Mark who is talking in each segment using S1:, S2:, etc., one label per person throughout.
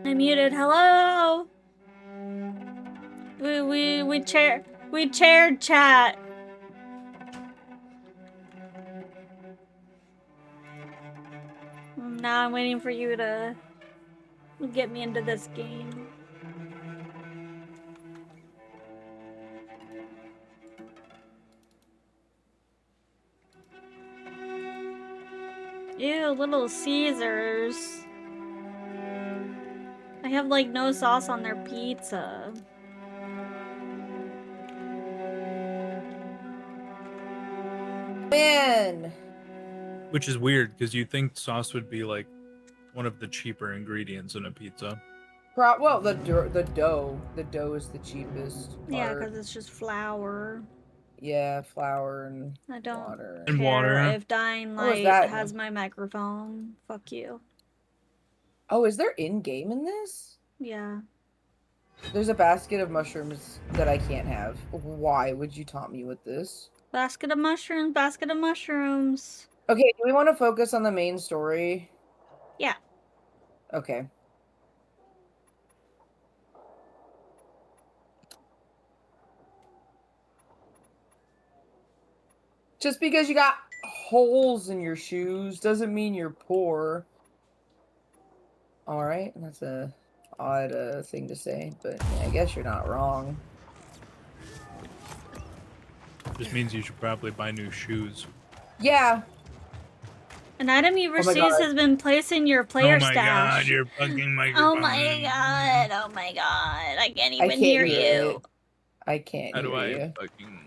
S1: I muted. Hello. We chaired chat. Now I'm waiting for you to get me into this game. Ew, Little Caesars. I have like no sauce on their pizza.
S2: Man.
S3: Which is weird because you think sauce would be like one of the cheaper ingredients in a pizza.
S2: Well, the dough. The dough is the cheapest.
S1: Yeah, because it's just flour.
S2: Yeah, flour and
S1: I don't
S2: water.
S3: And
S1: care
S3: water.
S1: if Dying
S2: What was
S1: Light
S2: that?
S1: has my microphone. Fuck you.
S2: Oh, is there in-game in this?
S1: Yeah.
S2: There's a basket of mushrooms that I can't have. Why would you taunt me with this?
S1: Basket of mushrooms, basket of mushrooms.
S2: Okay, do we want to focus on the main story?
S1: Yeah.
S2: Okay. Just because you got holes in your shoes doesn't mean you're poor. Alright, that's a odd thing to say, but I guess you're not wrong.
S3: Just means you should probably buy new shoes.
S2: Yeah.
S1: An item you've received has been placed in your player stash.
S3: Oh my god, your fucking microphone.
S1: Oh my god, oh my god. I can't even hear you.
S2: I can't hear you.
S3: Fucking...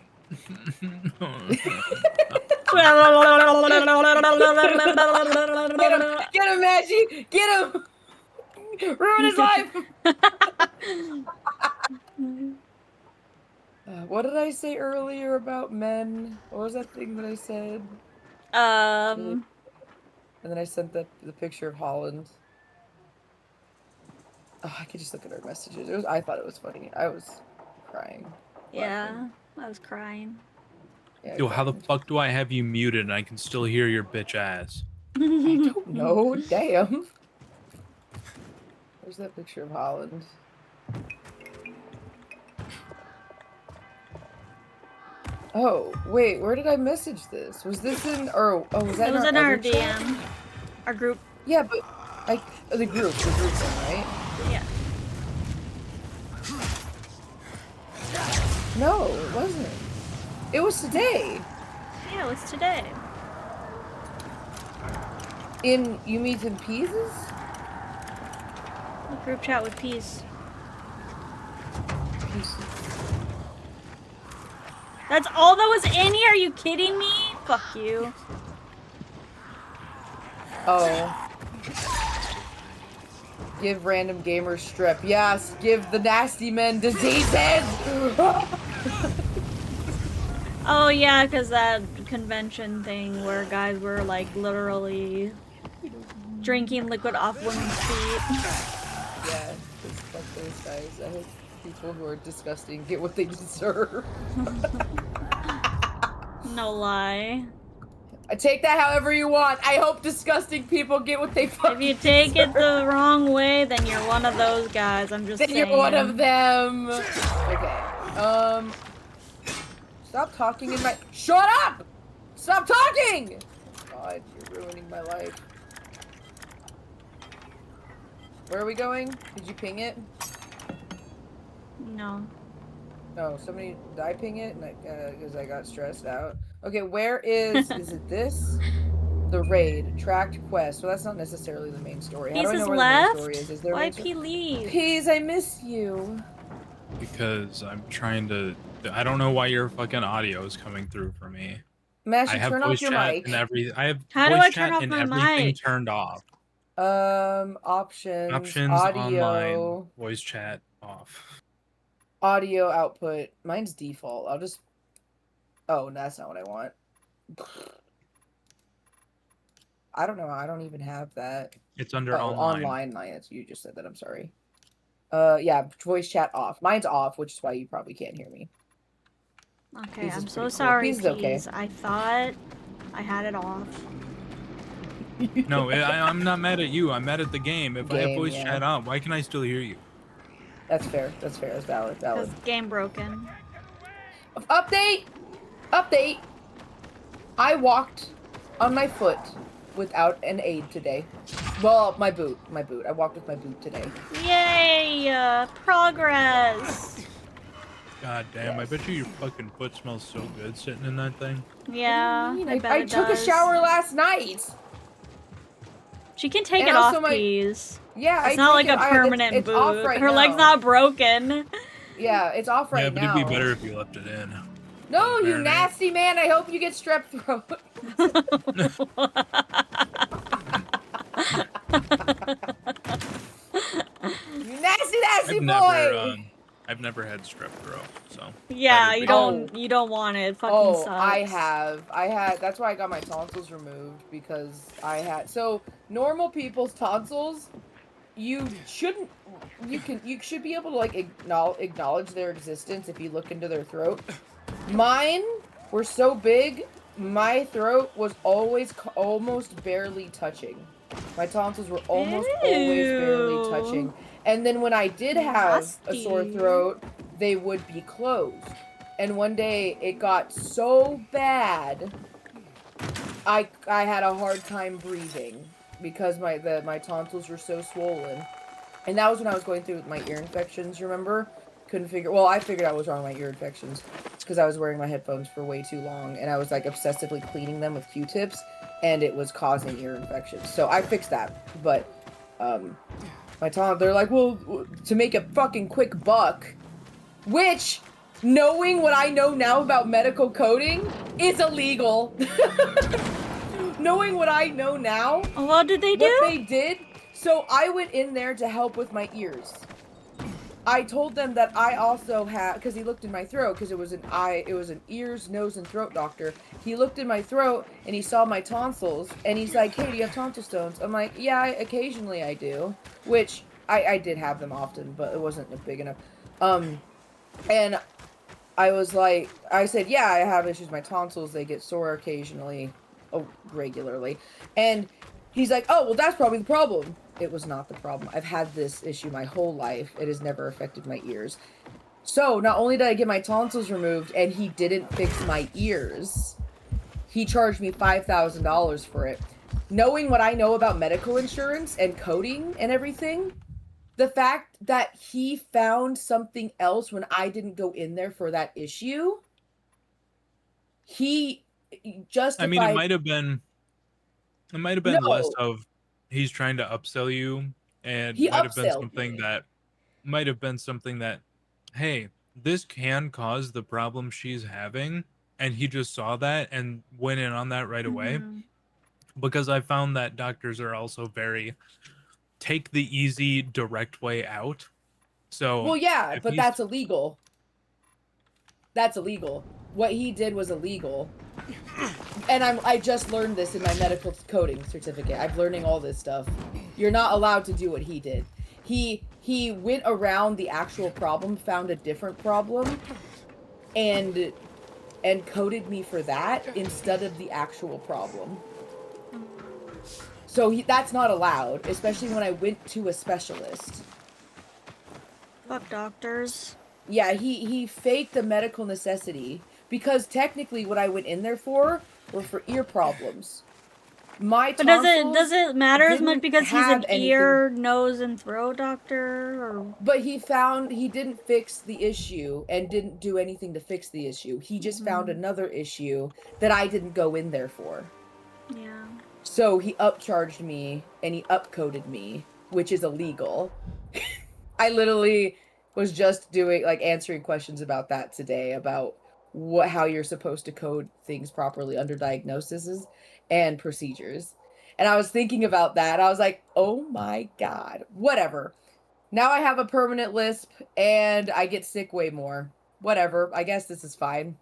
S2: Get him, Maggie! Get him! Ruin his life! What did I say earlier about men? What was that thing that I said? And then I sent the picture of Holland. Oh, I could just look at our messages. I thought it was funny. I was crying.
S1: Yeah, I was crying.
S2: Yeah,
S3: Yo, how the fuck do I have you muted and I can still hear your bitch ass?
S2: I don't know. Damn. Where's that picture of Holland? Oh, wait, where did I message this? Was this in, or, oh, was that
S1: it was in our DM. Our group.
S2: Yeah, but, like, the group thing, right?
S1: Yeah.
S2: No, it wasn't. It was today.
S1: Yeah, it was today.
S2: You meet in Pieces?
S1: The group chat with Peace.
S2: Pieces.
S1: That's all that was in here? Are you kidding me? Fuck you.
S2: Oh. Give random gamers strep. Yes, give the nasty men diseases!
S1: Oh yeah, because that convention thing where guys were like literally drinking liquid off women's feet.
S2: Yeah, just fuck those guys. I hope people who are disgusting get what they deserve.
S1: No lie.
S2: I take that however you want. I hope disgusting people get what they fucking
S1: If you take it the wrong way, then you're one of those guys. I'm just saying.
S2: Then you're one of them. Okay. Stop talking in my- Shut up! Stop talking! God, you're ruining my life. Where are we going? Did you ping it?
S1: No.
S2: No, somebody- did I ping it? Because I got stressed out. Okay, where is- is it this? The raid. Tracked quest. Well, that's not necessarily the main story. How do I know where the main story is? Is there
S1: Why P leave?
S2: Peas, I miss you.
S3: Because I'm trying to... I don't know why your fucking audio is coming through for me.
S2: Mash,
S3: I have
S2: turn
S3: voice
S2: off your
S3: chat
S2: mic.
S3: and I have
S1: How do
S3: voice
S1: I turn
S3: chat
S1: off
S3: and
S1: my
S3: everything
S1: mic?
S3: turned off.
S2: Options, audio,
S3: online, voice chat off.
S2: audio output. Mine's default. I'll just. Oh, that's not what I want. I don't know. I don't even have that.
S3: It's under online.
S2: Online. You just said that. I'm sorry. Yeah, voice chat off. Mine's off, which is why you probably can't hear me.
S1: Okay,
S2: Peas is
S1: I'm so
S2: pretty cool.
S1: sorry,
S2: Peas is okay.
S1: Peas. I thought I had it off.
S3: No, I'm not mad at you. I'm mad at the game. If I have
S2: Game,
S3: voice
S2: yeah.
S3: chat on, why can I still hear you?
S2: That's fair. That's fair. That's valid.
S1: Because
S2: Valid.
S1: game broken.
S2: Update! Update! I walked on my foot without an aid today. Well, my boot. My boot. I walked with my boot today.
S1: Yay! Progress!
S3: God damn, I
S2: Yes.
S3: bet you your fucking foot smells so good sitting in that thing.
S1: Yeah,
S2: What do you
S1: I
S2: mean?
S1: bet
S2: I
S1: it
S2: took
S1: does.
S2: a shower last night.
S1: She can take
S2: And
S1: it
S2: also
S1: off,
S2: my-
S1: please.
S2: Yeah,
S1: It's
S2: I
S1: not
S2: take
S1: like a
S2: it-
S1: permanent
S2: it's
S1: boot.
S2: off right
S1: Her leg's
S2: now.
S1: not broken.
S2: Yeah, it's off right
S3: Yeah, but
S2: now.
S3: it'd be better if you left it in.
S2: No, you
S3: Marinate.
S2: nasty man. I hope you get strep throat. You nasty boy.
S3: I've never had strep throat, so.
S1: Yeah,
S3: that'd
S1: you
S3: be-
S1: don't want it. It fucking
S2: Oh,
S1: sucks.
S2: I had. That's why I got my tonsils removed, because I had. So normal people's tonsils, you should be able to like acknowledge their existence if you look into their throat. Mine were so big, my throat was always almost barely touching. My tonsils were almost always barely touching. And then when I did have a sore
S1: Nasty.
S2: throat, they would be closed. And one day it got so bad, I had a hard time breathing because my tonsils were so swollen. And that was when I was going through my ear infections, remember? Well, I figured out what was wrong with my ear infections. It's because I was wearing my headphones for way too long, and I was like obsessively cleaning them with Q-tips, and it was causing ear infections. So I fixed that, but they're like, well, to make a fucking quick buck, which, knowing what I know now about medical coding, is illegal. Knowing what I know now,
S1: What did they do?
S2: what they did. So I went in there to help with my ears. I told them that I also had, because he looked in my throat, because it was an ears, nose, and throat doctor. He looked in my throat and he saw my tonsils, and he's like, "Hey, do you have tonsil stones?" I'm like, "Yeah, occasionally I do," which I did have them often, but it wasn't big enough. And I was like, I said, "Yeah, I have issues with my tonsils. They get sore occasionally, regularly," and he's like, "Oh, well, that's probably the problem." It was not the problem. I've had this issue my whole life. It has never affected my ears. So, not only did I get my tonsils removed, and he didn't fix my ears, he charged me $5,000 for it. Knowing what I know about medical insurance and coding and everything, the fact that he found something else when I didn't go in there for that issue, he justified...
S3: I mean, it might have been
S2: No.
S3: less of he's trying to upsell you, and
S2: He
S3: might have been something that, hey, this can cause the problem she's having, and he just saw that and went in on that right away.
S1: Mhm.
S3: Because I found that doctors are also very take the easy, direct way out. So
S2: Well, yeah,
S3: if
S2: but
S3: he's-
S2: that's illegal. That's illegal. What he did was illegal. And I just learned this in my medical coding certificate. I'm learning all this stuff. You're not allowed to do what he did. He went around the actual problem, found a different problem, and coded me for that instead of the actual problem. So that's not allowed, especially when I went to a specialist.
S1: Fuck doctors.
S2: Yeah, he faked the medical necessity, because technically what I went in there for were for ear problems. My
S1: But
S2: tonsils
S1: does it matter as much
S2: didn't
S1: because he's
S2: have
S1: an ear, nose, and throat doctor? Or
S2: But he didn't fix the issue and didn't do anything to fix the issue. He just found another issue that I didn't go in there for.
S1: yeah.
S2: So he upcharged me and he upcoded me, which is illegal. I literally was just answering questions about that today, about how you're supposed to code things properly under diagnoses and procedures. And I was thinking about that. I was like, oh my God, whatever. Now I have a permanent lisp and I get sick way more. Whatever. I guess this is fine.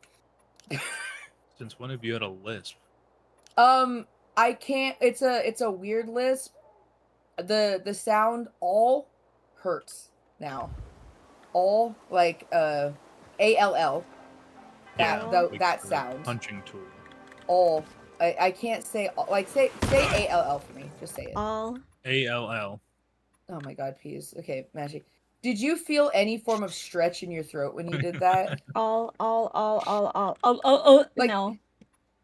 S3: Since when have you had a lisp?
S2: I can't, it's a weird lisp. The sound all hurts now. All, like, ALL. That sound.
S3: Punching tool.
S2: All I can't say like say ALL for me. Just say it.
S1: All.
S3: ALL.
S2: Oh my god, peas. Okay, Maggie. Did you feel any form of stretch in your throat when you did that?
S1: Oh,
S2: Like,
S1: no.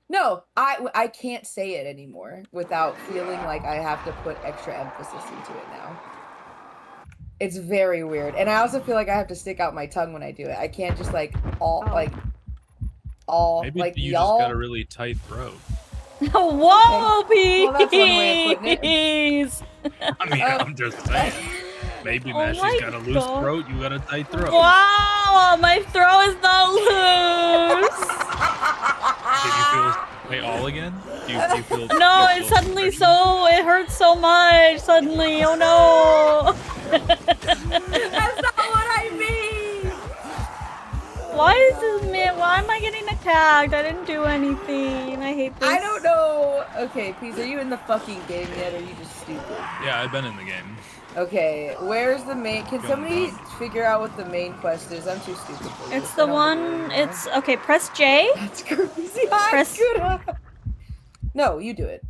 S2: No, I can't say it anymore without feeling like I have to put extra emphasis into it now. It's very weird. And I also feel like I have to stick out my tongue when I do it. I can't just like
S3: Maybe you
S2: y'all.
S3: just got a really tight throat.
S1: Whoa,
S2: Okay. Well, that's one way of putting it.
S1: peas!
S3: I mean, I'm just saying. Maybe
S1: Oh
S3: Mashy's
S1: my
S3: got a loose
S1: God.
S3: throat, you got a tight throat.
S1: Wow, my throat is not loose.
S3: Did you feel wait all again? Do you feel
S1: No,
S3: you
S1: it's
S3: feel
S1: suddenly
S3: stretchy?
S1: it hurts so much. Suddenly, oh no.
S2: That's not what I mean.
S1: Why is this man? Why am I getting attacked? I didn't do anything. I hate this.
S2: I don't know. Okay, Peas, are you in the fucking game yet, or are you just stupid?
S3: Yeah, I've been in the game.
S2: Okay, where's the main? Can
S3: Going
S2: somebody
S3: down.
S2: figure out what the main quest is? I'm too stupid for this.
S1: It's
S2: I
S1: the
S2: don't wanna do it
S1: one.
S2: anymore.
S1: It's okay. Press J.
S2: That's crazy. Hi,
S1: Press-
S2: Kuda. No, you do it.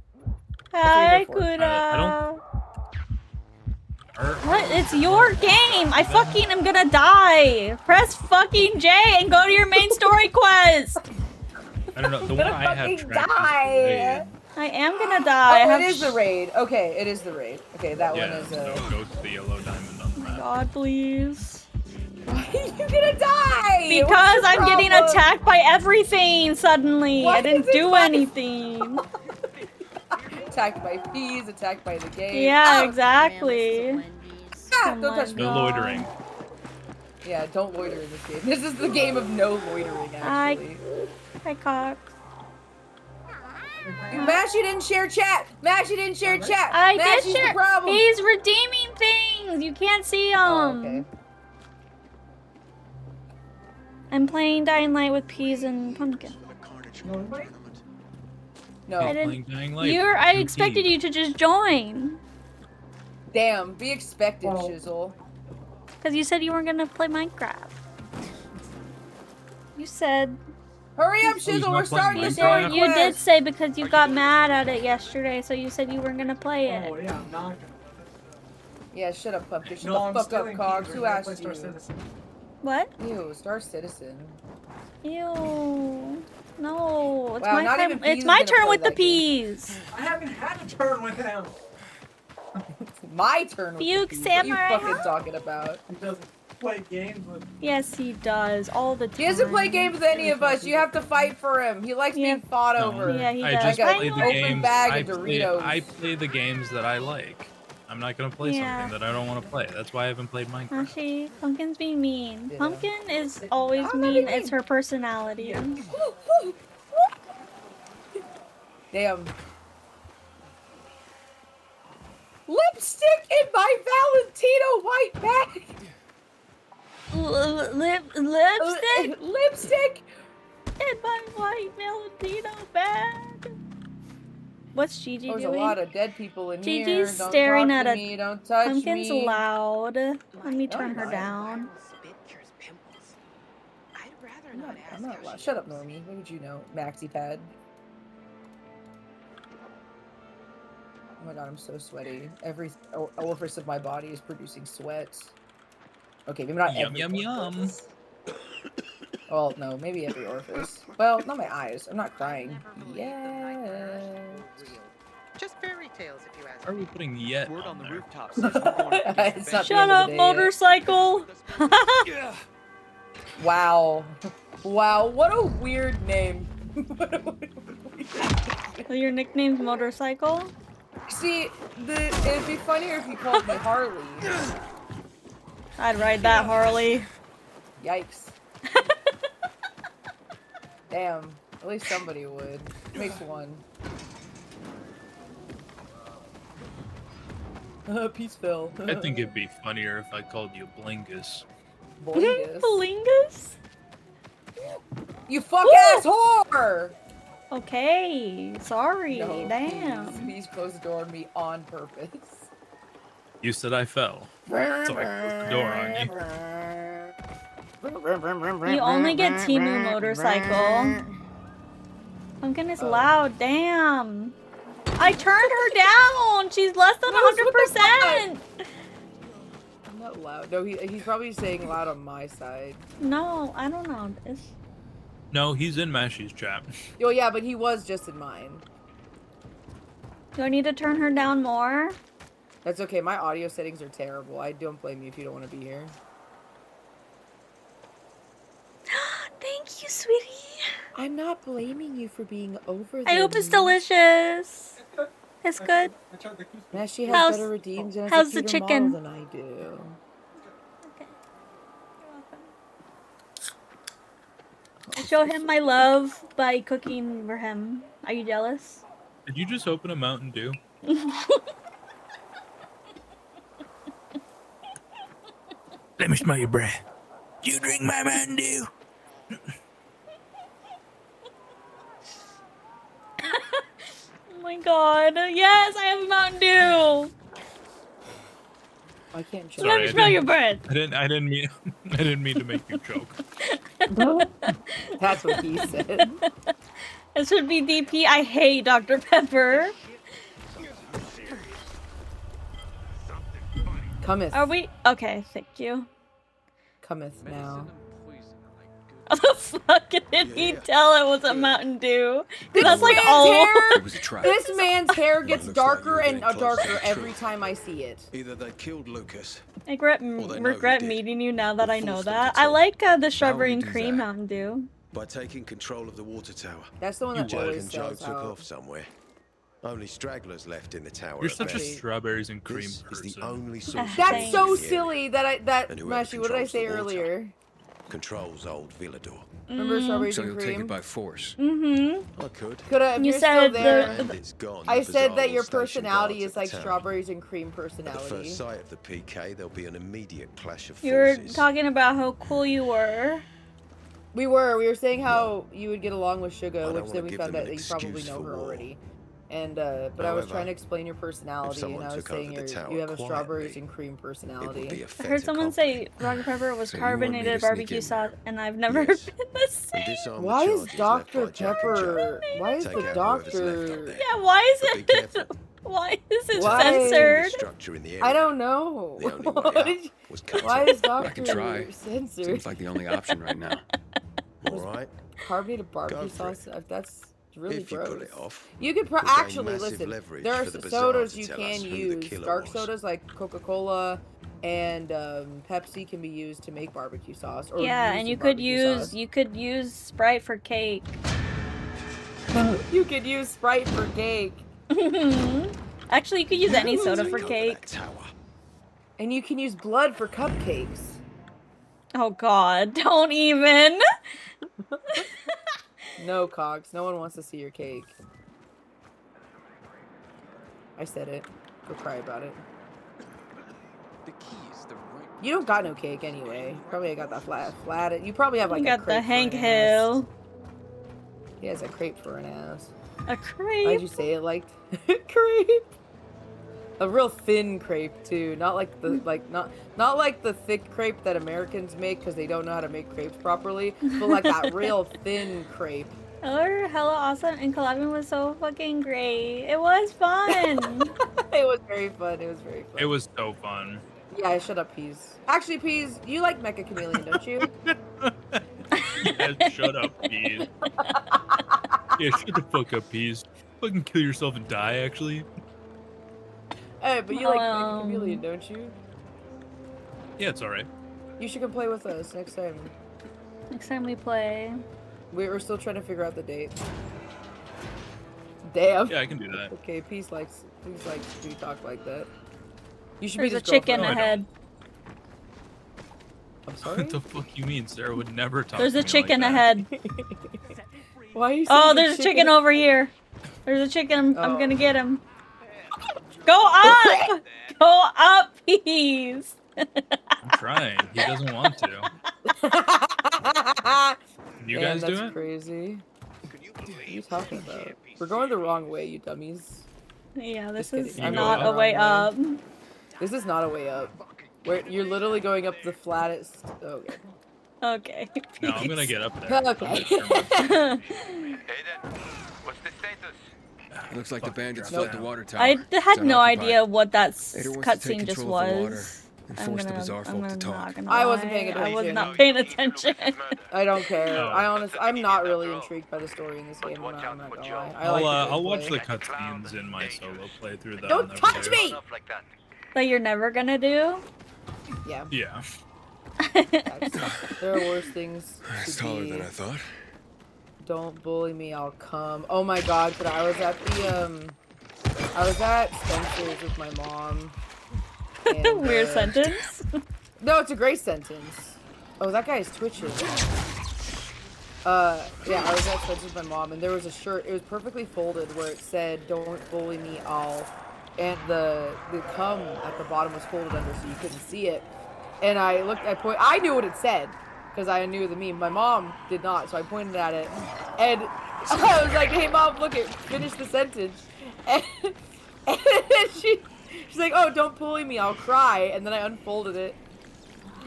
S1: Hi,
S2: here for.
S3: I
S1: Kuda.
S3: Or-
S1: What? It's your game. I fucking am gonna die. Press fucking J and go to your main story quest.
S3: I don't know. The one I have
S2: fucking
S3: tracked is
S2: die.
S3: the raid.
S1: I am gonna die.
S2: Oh, it is the raid. Okay, it is the raid. Okay, that
S3: Yeah,
S2: one is
S3: no, go to the yellow diamond on the map.
S1: God, please.
S2: Why are you gonna die?
S1: Because
S2: What's your
S1: I'm getting
S2: problem?
S1: attacked by everything suddenly.
S2: Why
S1: I didn't
S2: is it
S1: do
S2: my
S1: anything.
S2: Attacked by Peas, attacked by the game.
S1: Yeah,
S2: Oh,
S1: exactly.
S2: ah, don't touch me.
S3: No loitering.
S2: Yeah, don't loiter in this game. This is the game of no loitering, actually.
S1: Hi, Cox.
S2: Mash, you didn't share chat. Mash, you didn't share chat.
S1: I
S2: Mash,
S1: did
S2: the
S1: share.
S2: problem.
S1: He's redeeming things. You can't see him.
S2: Oh, okay.
S1: I'm playing Dying Light with Peas and Pumpkin.
S2: No.
S1: I didn't.
S3: Playing Dying Light.
S1: I expected you to just join.
S2: Damn, be expected, Shizzle.
S1: Because you said you weren't gonna play Minecraft. You said.
S2: Hurry up,
S3: he's
S2: Shizzle.
S3: not
S2: We're starting
S3: playing
S2: the story
S3: Minecraft?
S1: You did
S2: quest.
S1: say because you got mad at it yesterday, so you said you weren't gonna play it.
S4: Oh yeah, I'm not gonna.
S2: Yeah, shut up, Pumpkin. Shut
S4: No,
S2: the
S4: I'm
S2: fuck
S4: stealing
S2: up, Cogs.
S4: Peter.
S2: Who
S4: I'm
S2: asked
S4: playing Star
S2: you?
S4: Citizen.
S1: What?
S2: Ew, Star Citizen.
S1: Ew. No. It's
S2: Wow,
S1: my
S2: not
S1: turn.
S2: even Peas
S1: It's
S2: is
S1: my
S2: gonna
S1: turn
S2: play
S1: with the
S2: that game.
S1: peas.
S4: I haven't had a turn with him.
S2: My turn. With
S1: Fuke
S2: the Peas. What are you
S1: Samurai,
S2: fucking
S1: huh?
S2: talking about?
S4: He doesn't play games with.
S1: Yes, he does all the time.
S2: He doesn't play games with any of us. You have to fight for him. He likes
S1: Yeah.
S2: being fought
S3: No,
S2: over.
S1: Yeah, he
S3: I
S1: does.
S3: just
S2: Like a
S3: play the
S2: open
S3: games.
S2: bag
S3: I
S2: of
S3: play,
S2: Doritos.
S3: I play the games that I like. I'm not gonna play
S1: Yeah.
S3: something that I don't want to play. That's why I haven't played Minecraft.
S1: Actually, Pumpkin's being mean.
S2: Yeah.
S1: Pumpkin is always
S2: I'm not
S1: mean.
S2: being
S1: It's her personality.
S2: Damn. Lipstick in my Valentino white bag.
S1: Lipstick
S2: Lipstick.
S1: in my white Valentino bag. What's Gigi
S2: There's
S1: doing?
S2: a lot of dead people in here.
S1: Gigi's
S2: Don't
S1: staring
S2: talk
S1: at
S2: to
S1: a
S2: me. Don't touch
S1: Pumpkin's
S2: me.
S1: loud. Let me turn her
S2: not.
S1: down.
S2: I'm not loud. Shut up, Normie. What would you know? Maxi pad. Oh my god, I'm so sweaty. Every orifice of my body is producing sweat. Okay, maybe not
S3: Yum,
S2: every
S3: yum, yum.
S2: orifice. Well, no, maybe every orifice. Well, not my eyes. I'm not crying. Yeah.
S5: Just fairy tales, if you ask
S3: Why are we putting yet
S6: Word
S3: on
S6: on the
S3: there?
S6: rooftop says we're going to get
S2: It's
S6: your
S2: not the
S1: Shut
S2: end of
S1: up,
S2: the day yet.
S1: motorcycle!
S2: Wow. Wow, what a weird name.
S1: Your nickname's Motorcycle?
S2: See, it'd be funnier if you called me Harley.
S1: I'd ride that Harley.
S2: Yikes. Damn. At least somebody would. Makes one. Peaceville.
S3: I think it'd be funnier if I called you Blingus.
S2: Boingus.
S1: Belingus?
S2: You fuck ass whore!
S1: Okay, sorry,
S2: No,
S1: damn.
S2: Please close the door on me on purpose.
S3: You said I fell. So I closed the door on you.
S1: You only get Timu Motorcycle. Pumpkin is
S2: Oh.
S1: loud. Damn. I turned her down. She's less than
S2: Rose, what the
S1: 100%.
S2: I'm not loud. No, he's probably saying loud on my side.
S1: No, I don't know.
S3: No, he's in Mashy's chat.
S2: Oh yeah, but he was just in mine.
S1: Do I need to turn her down more?
S2: That's okay. My audio settings are terrible. I don't blame you if you don't want to be here.
S1: Thank you, sweetie.
S2: I'm not blaming you for being over.
S1: I hope it's delicious. It's good.
S2: Now she has
S1: How's-
S2: better redeems and
S1: how's
S2: has
S1: the
S2: a cuter
S1: chicken?
S2: model than I do.
S1: Okay. You're welcome. Show him my love by cooking for him. Are you jealous?
S3: Did you just open a Mountain Dew? Let me smell your breath. You drink my Mountain Dew.
S1: Oh my god. Yes, I have a Mountain Dew.
S2: I can't
S1: Let
S2: choke.
S1: me smell your breath.
S3: I didn't mean I didn't mean to make you choke.
S2: That's what he said.
S1: This would be DP. I hate Dr. Pepper.
S2: Cometh.
S1: Are we? Okay, thank you.
S2: Cometh now.
S1: How the fuck did he tell it was a Mountain Dew? 'Cause that's like
S2: man's
S1: all.
S2: hair-
S6: It was a trap.
S2: This man's hair gets
S6: Looks like
S2: darker
S6: you're
S2: and
S6: getting closer to
S2: darker
S6: the
S2: every
S6: truth.
S2: time I see it.
S6: Either they killed Lucas.
S1: I regret,
S6: they know who
S1: regret
S6: did.
S1: meeting you now that
S6: Or
S1: I know
S6: forced them
S1: that.
S6: to
S1: I
S6: talk.
S1: like the
S6: How would
S1: strawberry
S6: you
S1: and
S6: do
S1: cream
S6: that?
S1: Mountain Dew.
S6: By taking control of the water tower.
S2: That's the one
S3: You
S2: that
S3: would.
S2: always
S6: Jack and Joe
S2: sells
S6: took
S2: out.
S6: off somewhere. Only stragglers left in the tower.
S3: You're
S6: at
S3: such a
S6: best.
S3: strawberries and cream
S6: This is
S3: person.
S6: the only source. of
S1: That's
S2: That's
S6: life
S2: so
S6: in the
S2: silly
S6: area.
S2: that
S6: And whoever
S2: Mashy, what did I
S6: controls
S2: say
S6: the water
S2: earlier?
S6: Controls old Villador.
S2: Remember strawberries
S7: So
S2: and
S7: you'll take
S2: cream?
S7: it by force.
S1: Mm-hmm.
S6: I could.
S2: Could I? If
S1: You
S2: you're still
S1: said
S2: there,
S6: And it's gone.
S2: I
S6: The
S2: said
S6: Bazaar
S2: that
S6: will
S2: your
S6: station
S2: personality
S6: guards
S2: is
S6: at the
S2: like
S6: tower.
S2: strawberries and cream
S6: At the
S2: personality.
S6: first sight of the PK, there'll be an immediate clash of
S1: You were
S6: forces.
S1: talking about how cool you were.
S2: We were saying how you would get along with
S6: I
S2: Suga,
S6: don't
S2: which
S6: wanna
S2: then we
S6: give
S2: found
S6: them
S2: out
S6: an
S2: that you probably
S6: excuse
S2: know
S6: for
S2: her
S6: war.
S2: already. And but I was
S6: However,
S2: trying to explain your personality, and
S6: someone
S2: I was
S6: took over
S2: saying
S6: the tower
S2: you have a strawberries
S6: quietly,
S2: and cream
S6: It would be
S2: personality.
S6: a
S1: I
S6: fait
S1: heard someone
S6: accompli.
S1: say Dr. Pepper was
S6: So you want me to
S1: carbonated
S6: sneak
S1: barbecue
S6: in
S1: sauce,
S6: there?
S1: and I've never
S6: Yes.
S1: been the
S6: And
S1: same.
S6: disarm the
S2: Why is
S6: charges left
S2: Dr.
S6: by Jack and Joe.
S2: Pepper? Why is
S6: Take
S2: the
S6: out whoever's left up
S2: doctor?
S6: there.
S1: Yeah, why
S6: But
S1: is
S6: be
S1: it?
S6: careful.
S1: Why is it
S2: Why?
S1: censored?
S6: Structure in the area.
S2: I don't know.
S6: The only way
S2: What
S6: out
S2: did you-
S6: was cut
S2: Why
S6: off.
S2: is
S7: I can try.
S2: Doctor censored?
S7: Seems like the only option right now.
S6: All right.
S2: Carbonated barbecue
S6: Go for
S2: sauce. That's really
S6: If you
S2: gross.
S6: pull it off,
S2: You could
S6: we'll gain
S2: actually
S6: massive
S2: listen.
S6: leverage
S2: There are
S6: for the Bazaar
S2: sodas
S6: to
S2: you
S6: tell
S2: can
S6: us who the
S2: use.
S6: killer
S2: Dark
S6: was.
S2: sodas like Coca-Cola and Pepsi can be used to make barbecue sauce. Or
S1: Yeah,
S2: used
S1: and
S2: in
S1: you could
S2: barbecue
S1: use
S2: sauce.
S1: you could use Sprite for cake.
S2: You could use Sprite for cake,
S1: Actually, you could use any soda
S6: Take
S1: for
S6: over
S1: cake.
S6: that tower.
S2: and you can use blood for cupcakes.
S1: Oh God, don't even.
S2: No, Cox. No one wants to see your cake. I said it. Go cry about it.
S7: The key is the right.
S2: You don't got no cake anyway. Probably got that flat. You probably have like
S1: You
S2: a
S1: got the
S2: crepe for
S1: Hank
S2: an ass.
S1: Hill.
S2: He has a crepe for an ass.
S1: A
S2: Why'd
S1: crepe.
S2: you say it like crepe? A real thin crepe too, not like the not like the thick crepe that Americans make because they don't know how to make crepes properly, but like that real thin crepe.
S1: Oh, hella awesome, and collabing was so fucking great. It was fun.
S2: It was very fun. It was very fun.
S3: It was so fun.
S2: Yeah, shut up, Peas. Actually, Peas, you like Mecha Chameleon, don't you?
S3: Yeah, shut up, Peas. Yeah, shut the fuck up, Peas. Fucking kill yourself and die, actually.
S2: Hey, but you like Mecha Chameleon, don't you?
S3: Yeah, it's alright.
S2: You should come play with us next time.
S1: Next time we play.
S2: We're still trying to figure out the date. Damn.
S3: Yeah, I can do that.
S2: Okay, Peace likes to be talk like that. You should
S1: There's
S2: be
S1: a
S2: his
S1: chicken
S2: girlfriend.
S3: I don't.
S1: ahead.
S2: I'm sorry.
S3: What the fuck you mean? Sarah would never talk
S1: There's
S3: to
S1: a
S3: me
S1: chicken
S3: like that.
S1: ahead.
S2: Why are you?
S1: Oh,
S2: saying
S1: there's a chicken over here. There's a chicken. I'm gonna get him. Go up! Go up, please.
S3: I'm trying. He doesn't want to. You
S2: Man,
S3: guys do
S2: that's
S3: it?
S2: crazy. What are you talking about? We're going the wrong way, you dummies.
S1: Yeah, this
S2: Just
S1: is
S2: kidding.
S3: You
S1: not
S3: go
S1: a way up.
S2: This is not a way up. Where you're literally going up the flattest. Oh, okay.
S1: Okay.
S3: No, I'm gonna get up there.
S2: Okay.
S8: Hey there. What's the status?
S7: It looks like the
S3: Fucking
S7: bandits
S3: drop
S7: fled the
S3: down.
S7: water tower.
S1: I
S7: It's
S1: had no
S7: unoccupied.
S1: idea what that
S7: Vader wants to take
S1: cutscene just
S7: control of the water
S1: was.
S7: and force the Bazaar folk to talk.
S1: not gonna
S2: I wasn't
S1: lie,
S2: paying
S1: I was
S2: attention.
S1: not paying attention.
S2: I don't care.
S3: Oh.
S2: I'm not really intrigued by the story in this game. I'm not gonna lie. I like the
S3: I'll watch the
S2: gameplay.
S3: cutscenes in my solo playthrough. That
S2: Don't
S3: I'll never
S2: touch
S3: do.
S2: me!
S8: Stuff like that.
S1: That you're never gonna do?
S2: Yeah,
S3: Yeah.
S2: there are worse things
S7: It's
S2: to
S7: taller
S2: be.
S7: than I thought.
S2: Don't bully me, I'll come. Oh my god, today I was at the I was at Spencer's with my mom. And,
S1: Weird sentence.
S2: No, it's a great sentence. Oh, that guy's twitching. Yeah, I was at Spencer's with my mom, and there was a shirt. It was perfectly folded where it said, "Don't bully me, I'll." And the cum at the bottom was folded under, so you couldn't see it. And I knew what it said because I knew the meme. My mom did not, so I pointed at it, and I was like, "Hey, mom, look it. Finish the sentence." And she's like, "Oh, don't bully me, I'll cry." And then I unfolded it,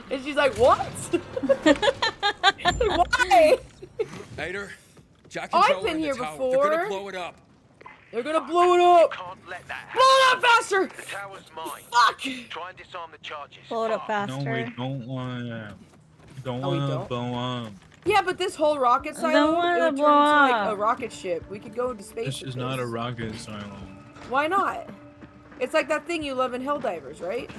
S2: and she's like, "What? Why?"
S7: Vader, Jack
S2: Oh,
S7: and
S2: I've
S7: Joe are
S2: been
S7: in the
S2: here
S7: tower.
S2: before.
S7: They're gonna blow it up.
S2: They're gonna blow it up.
S8: Can't let that
S2: Blow
S8: happen.
S2: it up faster.
S8: The tower's mine.
S2: Fuck.
S8: Try and disarm the charges.
S1: Blow it up
S8: Fast.
S3: No,
S1: faster.
S3: we don't want. Don't
S2: Oh, we
S3: want to
S2: don't?
S3: blow up.
S2: Yeah, but this whole rocket silo,
S1: Don't
S2: it
S1: wanna
S2: would turn into
S1: blow
S2: like a
S1: up.
S2: rocket ship. We could go into space.
S3: This
S2: with
S3: is not a
S2: this.
S3: rocket asylum.
S2: Why not? It's like that thing you love in Helldivers, right?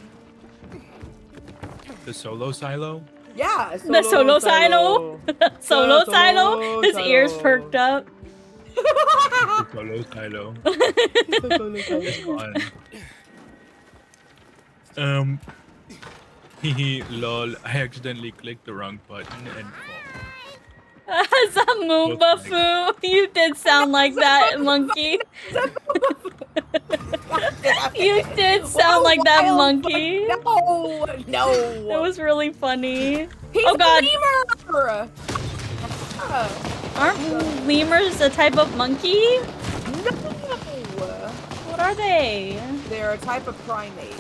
S3: The solo silo.
S2: Yeah.
S1: The solo silo. Solo
S2: The
S1: silo.
S2: solo
S1: His ears
S2: silo.
S1: perked up.
S3: The solo silo. It's fun. Hehe, lol. I accidentally clicked the wrong button and
S1: As a Moomba foo, you did sound like that monkey. You did sound like that monkey.
S2: No, no.
S1: It was really funny.
S2: He's
S1: Oh god,
S2: a lemur.
S1: aren't lemurs a type of monkey?
S2: No.
S1: What are they?
S2: They're a type of primate.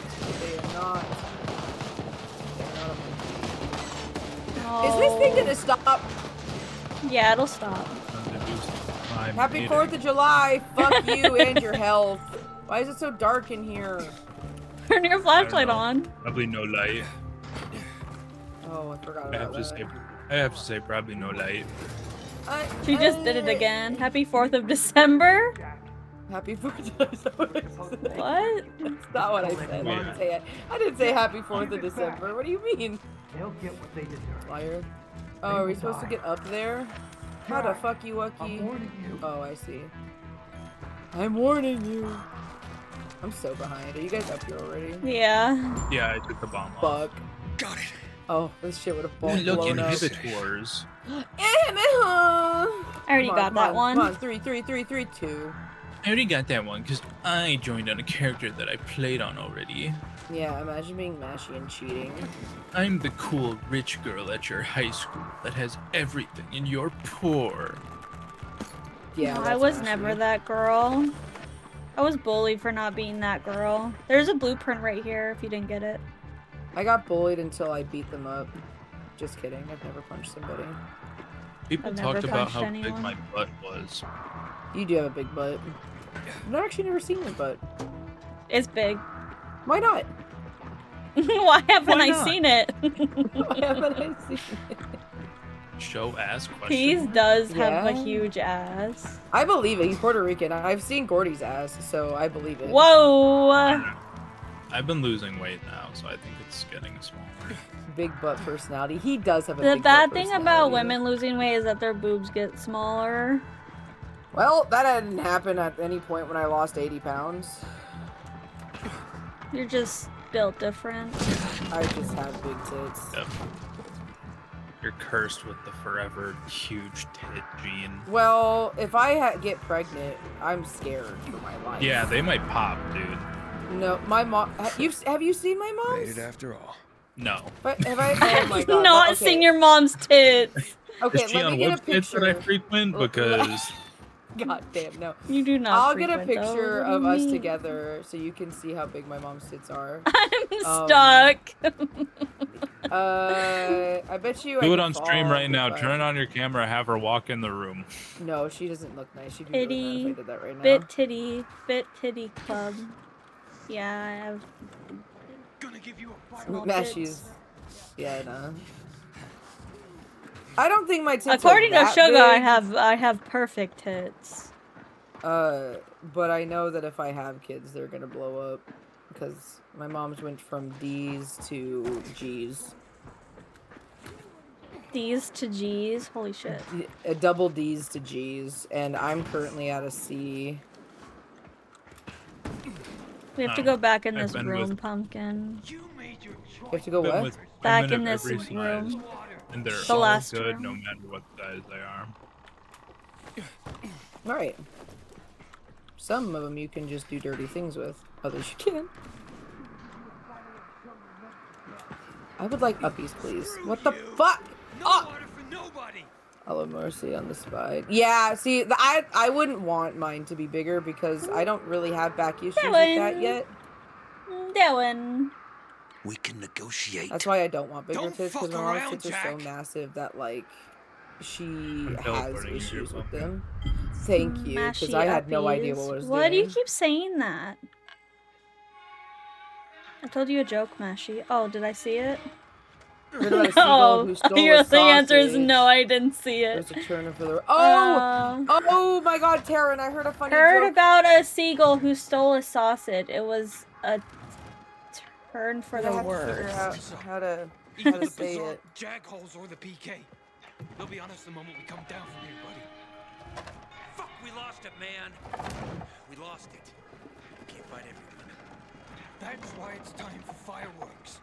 S2: They are not. They're not a monkey. Is this thing
S1: Oh.
S2: gonna stop?
S1: Yeah, it'll stop.
S2: Happy 4th of July. Fuck you and your health. Why is it so dark in here?
S1: Turn your flashlight
S3: know.
S1: on.
S3: Probably no light.
S2: Oh, I forgot
S3: I have
S2: about
S3: to
S2: that.
S3: say. I have to say probably no light.
S1: She just did it again. Happy 4th of December?
S2: Happy 4th of July. Is that what I said?
S1: What?
S2: That's not what I said. I
S3: Yeah.
S2: didn't say it. I didn't say happy 4th of December. What do you mean?
S4: They'll get what they deserve.
S2: Liar. Oh, are we supposed to get up there? How the fuck you,
S4: I'm
S2: Wookie?
S4: warning you.
S2: Oh, I see. I'm warning you. I'm so behind. Are you guys up here already?
S1: Yeah.
S3: Yeah, I took the bomb off.
S2: Fuck.
S7: Got it.
S2: Oh, this shit would have
S3: Look,
S2: blown up.
S3: inhibitors.
S1: I already got that one.
S2: Come on, 3, 3, 3, 3, 2.
S3: I already got that one because I joined on a character that I played on already.
S2: Yeah, imagine being mashy and cheating.
S3: I'm the cool rich girl at your high school that has everything and you're poor.
S2: Yeah,
S1: No, I
S2: that's
S1: was
S2: mashy.
S1: never that girl. I was bullied for not being that girl. There's a blueprint right here if you didn't get it.
S2: I got bullied until I beat them up. Just kidding. I've never punched somebody.
S3: People
S1: I've never
S3: talked about
S1: punched
S3: how big
S1: anyone.
S3: my butt was.
S2: You do have a big butt. I've actually never seen your butt.
S1: It's big.
S2: Why not?
S1: Why haven't
S3: Why
S1: I
S3: not?
S1: seen it?
S2: Why haven't I seen it?
S3: Show ass question.
S1: Peas does have a
S2: Yeah.
S1: huge ass.
S2: I believe it. He's Puerto Rican. I've seen Gordy's ass, so I believe it.
S1: Whoa!
S3: I've been losing weight now, so I think it's getting smaller.
S2: Big butt personality. He does have a
S1: The
S2: big
S1: bad
S2: butt
S1: thing about
S2: personality.
S1: women losing weight is that their boobs get smaller.
S2: Well, that didn't happen at any point when I lost 80 pounds.
S1: You're just built different.
S2: I just have big tits.
S3: Yep. You're cursed with the forever huge tit gene.
S2: Well, if I get pregnant, I'm scared for my life.
S3: Yeah, they might pop, dude.
S2: No, my mom. Have you seen my
S7: Made
S2: mom's?
S7: it after all.
S3: No.
S2: But have I? Oh my god.
S1: Not
S2: okay.
S1: seeing your mom's tits.
S2: Okay,
S3: Is she
S2: let
S3: on
S2: me get a
S3: websites that I
S2: picture.
S3: frequent? Because
S2: God damn, no.
S1: You do not.
S2: I'll get a
S1: frequent those.
S2: picture
S1: What do
S2: of
S1: you
S2: us
S1: mean?
S2: together so you can see how big my mom's tits are.
S1: I'm stuck.
S2: I bet you. I
S3: Do it
S2: could
S3: on stream
S2: fall
S3: right now.
S2: if I-
S3: Turn on your camera. Have her walk in the room.
S2: No, she doesn't look nice. She'd be really mad if I did that right now.
S1: Bit titty club. Yeah, I have.
S7: Gonna give you a
S1: small
S2: Mashies.
S1: tits.
S2: Yeah, no. I don't think my tits
S1: According
S2: are
S1: to
S2: that
S1: Sugar,
S2: big,
S1: I have perfect tits.
S2: but I know that if I have kids, they're gonna blow up because my mom's went from D's to G's.
S1: D's to G's. Holy shit.
S2: A double D's to G's, and I'm currently at a C.
S1: We have to
S3: Oh,
S1: go back in
S3: I've
S1: this
S3: been
S1: room,
S3: with-
S1: Pumpkin.
S7: You made your
S2: You have to go
S3: Been
S2: what?
S3: with
S1: Back
S3: women
S1: in
S3: of
S1: this
S3: every size,
S1: room.
S3: and they're
S1: The
S3: all
S1: last
S3: good,
S1: room.
S3: no matter what size they are.
S2: All right. Some of them you can just do dirty things with. Others you can't. I would like uppies, please. What the fuck?
S7: No
S2: Oh!
S7: water for nobody.
S2: Hello, Mercy on the spine. Yeah, see, I wouldn't want mine to be bigger because I don't really have back issues with that yet.
S1: That one.
S6: We can negotiate.
S2: That's why I don't want bigger
S7: Don't
S2: tits because
S7: fuck
S2: my mom's
S7: around,
S2: tits are so
S7: Jack.
S2: massive that like she has
S3: teleporting you,
S2: issues with
S3: Pumpkin.
S2: them. Thank you, because
S1: Mashy
S2: I had no idea
S1: uppies.
S2: what I was
S1: Why do you
S2: doing.
S1: keep saying that? I told you a joke, Mashy. Oh, did I see it?
S2: Heard about a seagull who stole a
S1: The answer is
S2: sausage.
S1: no, I didn't see it.
S2: There's a turner for the. Oh!
S1: Uh,
S2: Oh my God, Taryn! I heard a funny
S1: heard
S2: joke.
S1: about a seagull who stole a sausage. It was a turn for
S2: I
S1: the
S2: have to
S1: word.
S2: figure out how to
S7: Either the
S2: say
S7: Bazaar
S2: it.
S7: jag holes or the PK. They'll be on us the moment we come down from here, buddy.
S9: Fuck, we lost it, man. We lost it. Can't fight everyone.
S7: That's why it's time for fireworks.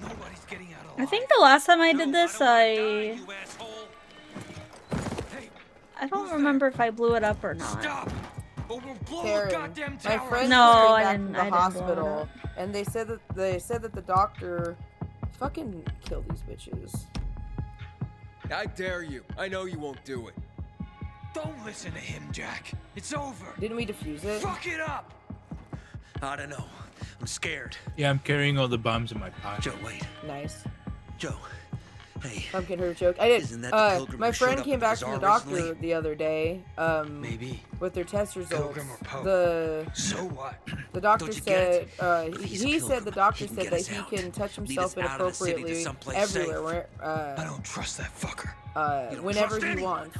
S7: Nobody's getting out alive.
S1: I think the last time I did
S9: No,
S1: this,
S9: I don't
S1: I
S9: wanna die, you asshole.
S7: Hey,
S1: I don't
S7: Who's
S1: remember if I blew it up or not.
S7: stop! Or we'll blow the
S2: Taryn,
S7: goddamn
S2: my
S7: tower.
S2: friend
S1: No,
S2: just came
S1: I
S2: back
S1: didn't-
S2: from
S1: I
S2: the
S1: didn't blow it
S2: hospital,
S1: up.
S2: and they said that the doctor fucking kill these bitches.
S10: I dare you. I know you won't do it.
S7: Don't listen to him, Jack. It's over.
S2: Didn't we defuse it?
S7: Fuck it up.
S9: I don't know. I'm scared.
S3: Yeah, I'm carrying all the bombs in my pocket.
S9: Joe, wait.
S2: Nice.
S9: Joe. Hey.
S2: Pumpkin heard a joke. I did.
S9: Isn't that the pilgrim
S2: My
S9: who showed
S2: friend
S9: up
S2: came
S9: at the
S2: back from the
S9: bazaar
S2: doctor
S9: recently?
S2: the other day.
S9: Maybe.
S2: With their test results.
S7: Pilgrim or Pope?
S2: The
S7: what?
S2: the doctor
S9: Don't you
S2: said
S9: get
S2: he,
S9: If he's a
S2: he said
S9: pilgrim,
S2: the doctor
S9: he can
S2: said
S9: get
S2: that
S9: us
S2: he
S9: out.
S2: can touch
S9: Lead
S2: himself
S9: us out of the city to
S2: inappropriately
S9: someplace safe.
S2: everywhere,
S7: I don't trust that fucker. You don't
S2: whenever
S7: trust
S2: he
S7: anyone.
S2: wants.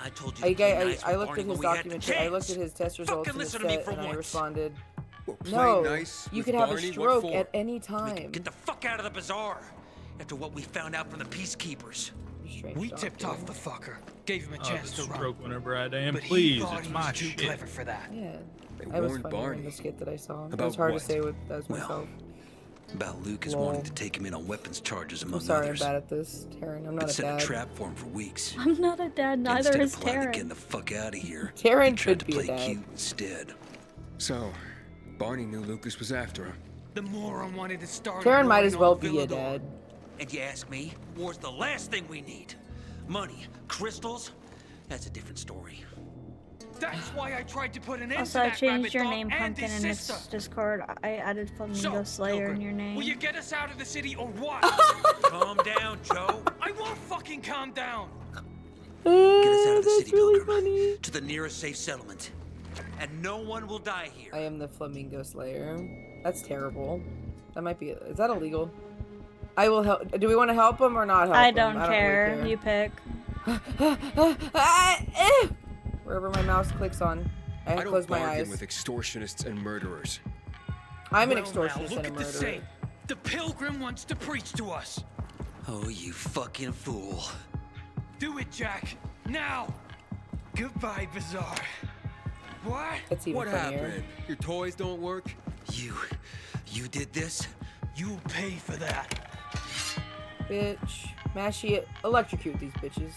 S9: I told you to play nice
S2: I
S9: with
S2: looked
S9: Barney
S2: at
S9: when
S2: his
S9: we had the
S2: documentary. I looked at
S9: chance.
S2: his test results
S9: Fucking
S2: in the
S9: listen to me
S2: set,
S9: for
S2: and I
S9: once.
S2: responded,
S10: Well, play
S2: "No,
S10: nice
S2: you
S10: with
S2: could have a
S10: Barney, what
S2: stroke
S10: for?
S2: at any
S9: We can
S2: time."
S9: get the fuck out of the bazaar. After what we found out from the peacekeepers.
S2: Strange
S7: We
S2: doctor.
S7: tipped off the fucker. Gave him a
S3: Oh,
S7: chance
S3: the
S7: to run.
S3: stroke whenever I am.
S7: But he
S3: Please,
S7: thought
S3: it's
S7: he
S3: my
S7: was too
S3: shit.
S7: clever for that.
S2: Yeah,
S10: They
S2: that was
S10: warned
S2: funny in
S10: Barney.
S2: the skit that I saw. It
S10: About
S2: was hard
S10: what?
S2: to say as
S9: Well,
S2: myself.
S9: About Lucas
S2: Lol.
S9: wanting to take him in on weapons charges, among
S2: I'm sorry,
S9: others.
S2: I'm bad at this, Taryn. I'm not
S9: Been
S2: a
S9: setting a
S2: dad.
S9: trap for him for weeks.
S1: I'm not a dad, neither
S9: Instead
S1: is
S9: of planning to get
S1: Taryn.
S9: the fuck out of here,
S2: Taryn
S9: he tried
S2: could
S9: to
S2: be a
S9: play
S2: dad.
S9: cute instead.
S10: So, Barney knew Lucas was after him.
S7: The moron wanted to start.
S2: Taryn might
S7: war
S2: as
S7: in
S2: well
S7: old
S2: be a
S7: Villador.
S2: dad.
S9: And you ask me, war's the last thing we need. Money, crystals, that's a different story.
S7: That's why I tried to put an end
S1: Also,
S7: to
S1: I
S7: that
S1: changed
S7: rabbit
S1: your
S7: dog
S1: name,
S7: and
S1: Pumpkin,
S7: his
S1: in
S7: sister.
S1: this Discord. I added Flamingo Slayer in your name.
S7: Will you get us out of the city or what?
S9: Calm down, Joe.
S7: I won't fucking calm down.
S9: Get us out of the
S2: That's
S9: city,
S2: really
S9: Pilgrim,
S2: funny.
S9: to the nearest safe settlement. And no one will die here.
S2: I am the Flamingo Slayer. That's terrible. That might be. Is that illegal? I will help. Do we want to help him or not help
S1: I
S2: him?
S1: don't care.
S2: Really
S1: You pick.
S2: Wherever my mouse clicks on, I
S10: I don't
S2: close my
S10: bargain
S2: eyes.
S10: with extortionists and murderers.
S2: I'm an
S7: Well, now,
S2: extortionist
S7: look
S2: and a
S7: at the
S2: murderer.
S7: same. The pilgrim wants to preach to us.
S9: Oh, you fucking fool.
S7: Do it, Jack. Now. Goodbye, Bazaar. What?
S2: That's even
S10: What
S2: funnier.
S10: happened? Your toys don't work?
S9: You did this?
S7: You'll pay for that.
S2: Bitch. Mashy, electrocute these bitches.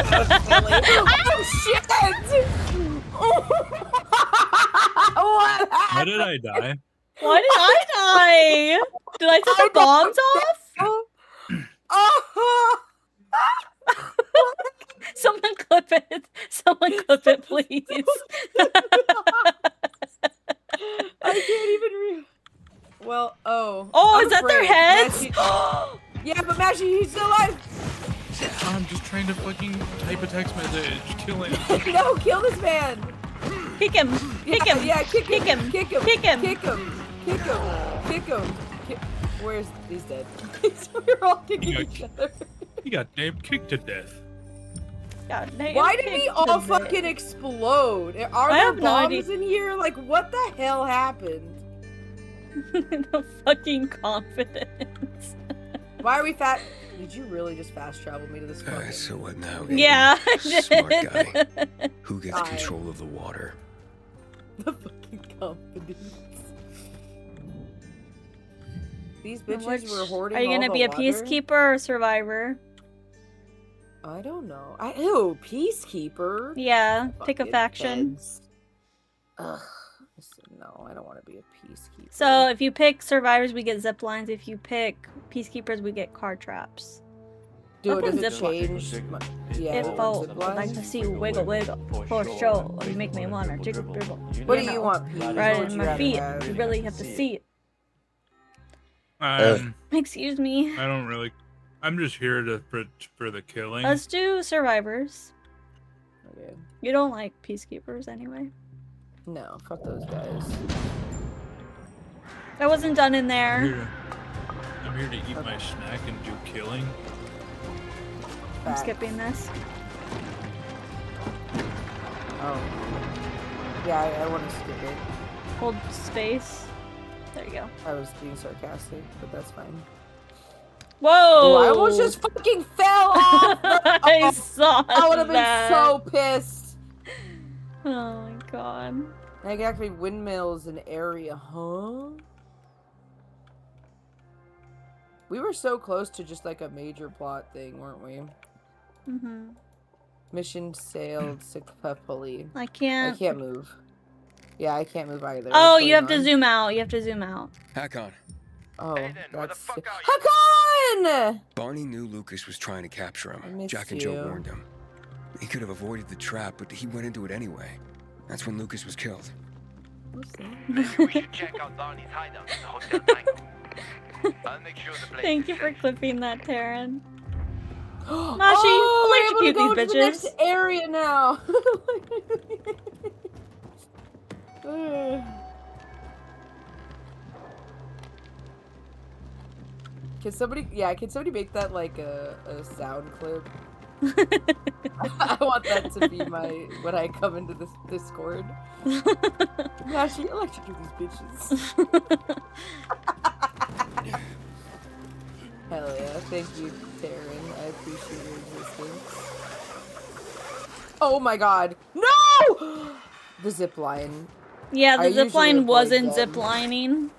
S2: Oh shit! What
S3: How
S2: happened?
S3: did I die?
S1: Why did I die? Did I set the bombs off?
S2: Oh!
S1: clip it. Someone clip it, please.
S2: I can't even read. Well, oh.
S1: Oh,
S2: I'm
S1: is that their
S2: afraid.
S1: heads?
S2: Mashi- yeah, but Mashi, he's still alive.
S3: I'm just trying to fucking type a text message. Kill him.
S2: No, kill this man.
S1: Kick him. Kick him.
S2: Yeah, kick
S1: Kick
S2: him.
S1: him.
S2: Kick him.
S1: Kick him.
S2: Kick him. Kick him. Kick him. Where's he's dead? We're all kicking each other.
S3: He got damn kicked to death.
S1: God, damn,
S2: Why did we
S1: kick
S2: all
S1: the
S2: fucking explode? Are
S1: I
S2: there
S1: have no
S2: bombs
S1: idea.
S2: in here? Like, what the hell happened?
S1: The fucking confidence.
S2: Why are we fat? Did you really just fast travel me to this fucking...
S6: So what now?
S1: Yeah, I did.
S6: Smart guy. Who gets
S2: I-
S6: control of the water?
S2: The fucking confidence. These bitches
S1: Which-
S2: were hoarding
S1: Are you
S2: all
S1: gonna
S2: the
S1: be a
S2: water?
S1: peacekeeper or a survivor?
S2: I don't know. Ew, peacekeeper?
S1: Yeah, pick a
S2: Fucking
S1: faction.
S2: feds. Ugh. No, I don't want to be a peacekeeper.
S1: So if you pick survivors, we get zip lines. If you pick peacekeepers, we get car traps.
S2: Dude,
S1: Open
S2: does it
S1: zip line.
S2: change? Yeah,
S1: If
S2: open
S1: both,
S2: zip
S1: I'd like
S2: lines?
S1: to see you wiggle wiggle for sure. You make me wanna jiggle dribble.
S2: What do you want, Pete?
S1: Right
S2: What would
S1: in
S2: you
S1: my
S2: rather
S1: feet.
S2: have?
S1: You really have to see it. Excuse me.
S3: I don't really. I'm just here to for the killing.
S1: Let's do survivors.
S2: Okay.
S1: You don't like peacekeepers anyway.
S2: No, fuck those guys.
S1: That wasn't done in
S3: I'm
S1: there.
S3: here to eat my snack and do killing.
S1: I'm
S2: Facts.
S1: skipping this.
S2: Oh. Yeah, I want to skip it.
S1: Hold space. There you go.
S2: I was being sarcastic, but that's fine.
S1: Whoa!
S2: Oh, I almost just fucking fell off!
S1: I saw
S2: I would have been
S1: that.
S2: so pissed.
S1: Oh my god.
S2: I can activate windmills in area, huh? We were so close to just like a major plot thing, weren't we?
S1: Mm-hmm.
S2: Mission sailed successfully.
S1: I
S2: I
S1: can't.
S2: can't move. Yeah, I can't move either.
S1: Oh,
S2: What's
S1: you have
S2: going
S1: to
S2: on?
S1: zoom out. You have to zoom out.
S10: Hakon.
S2: Oh,
S8: Aiden, where the
S2: that's...
S8: fuck are
S2: Hakon!
S10: Barney knew Lucas was trying to capture
S2: I
S10: him.
S2: missed
S10: Jack and Joe
S2: you.
S10: warned him. He could have avoided the trap, but he went into it anyway. That's when Lucas was killed.
S2: What's that?
S8: Maybe we should check out Barney's hideout in the Hotel Tango. I'll make sure the place
S1: Thank
S8: is
S1: you for
S8: safe.
S1: clipping that, Taryn.
S2: Oh,
S1: Mashi,
S2: we're able to go
S1: electrocute
S2: to
S1: these
S2: the
S1: bitches.
S2: next area now. Can somebody make that like a sound clip? I want that to be my when I come into this Discord. Mashi, electrocute these bitches. Hell yeah, thank you, Taryn. I appreciate your existence. Oh my god. No! The zip line.
S1: Yeah,
S2: I
S1: the zip
S2: usually
S1: line
S2: avoid
S1: wasn't
S2: them.
S1: zip lining.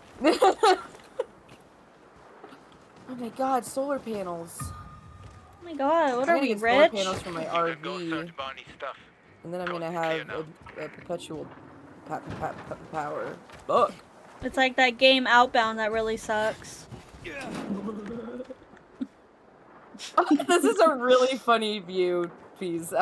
S2: Oh my god, solar panels.
S1: Oh my god, what
S2: I'm
S1: are
S2: gonna
S1: we,
S2: get solar
S1: rich?
S2: panels for my
S8: You can go
S2: RV,
S8: search Barney's stuff.
S2: and then I'm
S8: Coast
S2: gonna
S8: is clear
S2: have
S8: now.
S2: a perpetual power. Fuck.
S1: It's like that game Outbound that really sucks.
S2: This is a really funny view, please.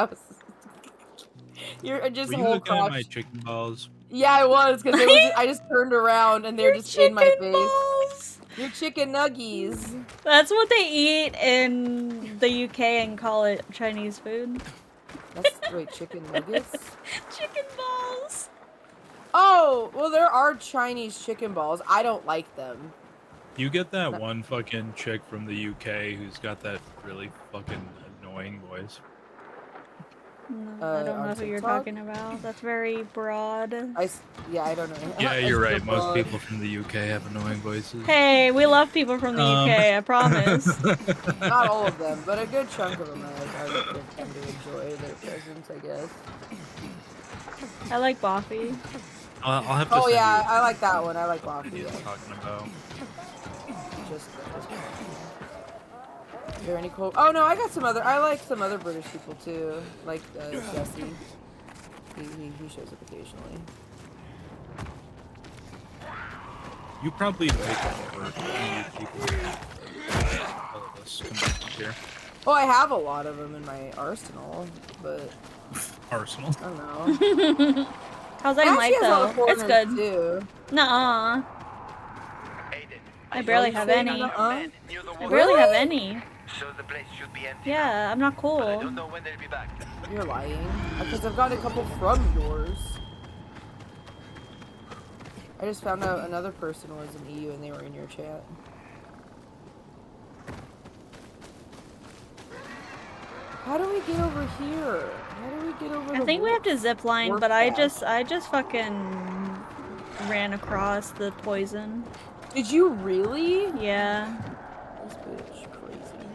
S2: You're just
S3: Were you
S2: whole
S3: looking at my
S2: crotch.
S3: chicken balls?
S2: Yeah, I was because I just turned around and they're just in my
S1: Chicken
S2: face.
S1: balls!
S2: Your chicken nuggies.
S1: That's what they eat in the UK and call it Chinese food.
S2: Wait, chicken nuggets?
S1: Chicken balls!
S2: Oh, well, there are Chinese chicken balls. I don't like them.
S3: You get that one fucking chick from the UK who's got that really fucking annoying voice.
S1: No, I don't
S2: on
S1: know who you're
S2: TikTok?
S1: talking about. That's very broad.
S2: Yeah, I don't know.
S3: Yeah, you're right. Most
S2: Well,
S3: people from the UK have annoying voices.
S1: Hey, we love people from the UK, I promise.
S2: Not all of them, but a good chunk of them I tend to enjoy their presence, I guess.
S1: I like Boffy.
S3: I'll have to
S2: Oh
S3: send
S2: yeah,
S3: you
S2: I like that one. I like
S3: what
S2: Waffy.
S3: he's talking about.
S2: Just Are there any cool? Oh no, I got some other. I like some other British people too, like Jesse. He shows up occasionally.
S3: You probably make it work. People. All of us combined here.
S2: Oh, I have a lot of them in my arsenal, but
S3: arsenal.
S2: I don't know.
S1: How's that like
S2: Ashley has all the
S1: though? It's
S2: corners,
S1: good.
S2: Too.
S1: Nuh-uh.
S8: Aiden,
S1: I barely have any.
S2: Uh-uh.
S8: near the
S1: I
S8: water.
S1: barely have any.
S8: So the place should be empty.
S1: Yeah, I'm not
S8: But I
S1: cool.
S8: don't know when they'll be back.
S2: You're lying. Because I've got a couple from yours. I just found out another person was in EU and they were in your chat. How do we get over here? How do we get over
S1: I
S2: the
S1: think we have to zip line,
S2: warp
S1: but I
S2: path?
S1: just fucking ran across the poison.
S2: Did you really?
S1: Yeah.
S2: This bitch crazy.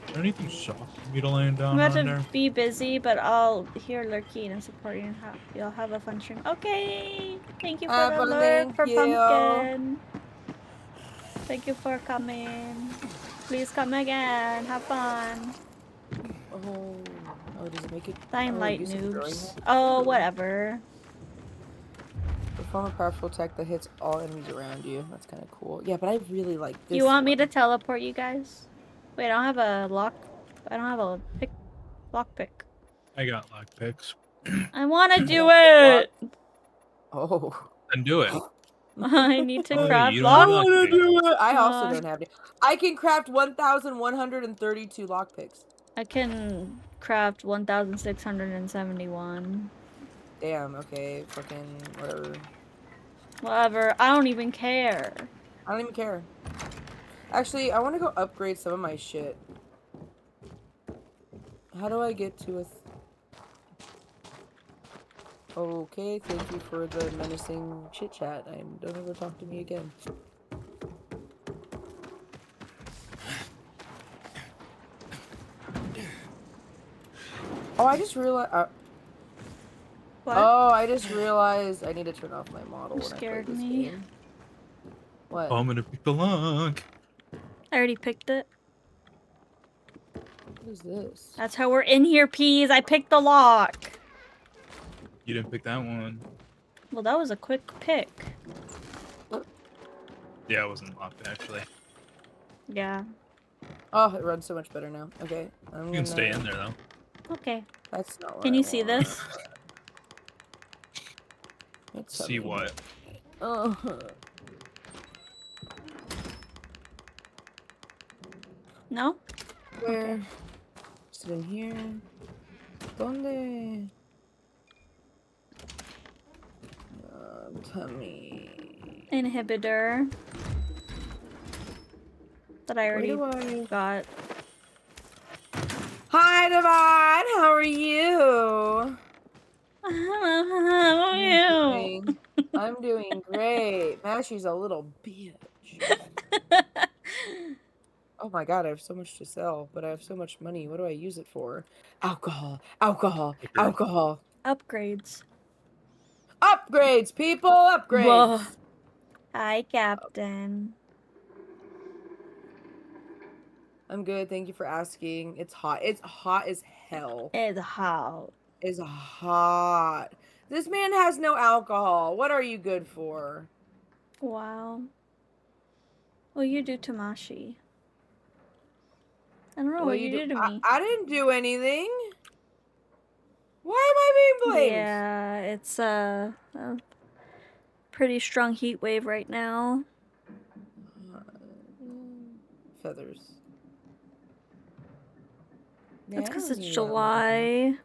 S3: Is there anything soft for me to laying
S1: I'm
S3: down
S1: about
S3: on
S1: to
S3: there?
S1: be busy, but I'll hear lurking and support you. And you'll have a fun stream. Okay. Thank you for the lurk
S2: Thank
S1: for
S2: you.
S1: pumpkin. Thank you for coming. Please come again. Have fun.
S2: Oh, does it make it?
S1: Dying light
S2: use it growing
S1: noobs.
S2: it?
S1: Oh, whatever.
S2: Perform a powerful attack that hits all enemies around you. That's kind of cool. Yeah, but I really like this.
S1: You want me to
S2: one.
S1: teleport you guys? Wait, I don't have a lock. I don't have a lock pick.
S3: I got lock picks.
S1: I want to do it.
S2: Oh.
S3: Then do it.
S1: I need to
S3: Oh,
S1: craft
S3: you don't have
S1: lock.
S3: lock
S2: I also
S1: Uh,
S2: don't have any. I can craft 1,132 lockpicks.
S1: I can craft 1,671.
S2: Damn, okay, fucking whatever.
S1: Whatever. I don't even care.
S2: I don't even care. Actually, I want to go upgrade some of my shit. How do I get to a... Okay, thank you for the menacing chit-chat. Don't ever talk to me again. Oh, I just realized...
S1: What?
S2: Oh, I just realized I need to turn off my model
S1: You
S2: when I
S1: scared
S2: play this
S1: me.
S2: game. What?
S3: Oh, I'm gonna pick the lock.
S1: I already picked it.
S2: What is this?
S1: That's how we're in here, Peas. I picked the lock.
S3: You didn't pick that one.
S1: Well, that was a quick pick.
S3: Yeah, it wasn't locked actually.
S1: Yeah.
S2: Oh, it runs so much better now. Okay,
S3: You can stay in there though.
S1: Okay.
S2: That's not what
S1: Can
S2: I
S1: you see
S2: want.
S1: this?
S2: It's
S3: See
S2: something.
S3: what?
S1: No?
S2: Where? Is it in here? ¿Dónde? Tummy.
S1: Inhibitor. That I already
S2: Where do I...
S1: got.
S2: Hi, Divine! How are you?
S1: How are you?
S2: I'm doing great. Mashy's a little bitch. Oh my god, I have so much to sell, but I have so much money. What do I use it for? Alcohol, alcohol, alcohol.
S1: Upgrades.
S2: Upgrades, people, upgrades.
S1: Whoa. Hi, Captain.
S2: I'm good. Thank you for asking. It's hot. It's hot as hell.
S1: It's hot.
S2: It's hot. This man has no alcohol. What are you good for?
S1: Wow. Well, you do Tamashi. I don't know what you do to me.
S2: I didn't do anything. Why am I being blamed?
S1: Yeah, it's a pretty strong heat wave right now.
S2: Feathers.
S1: That's because it's
S2: Yeah.
S1: July.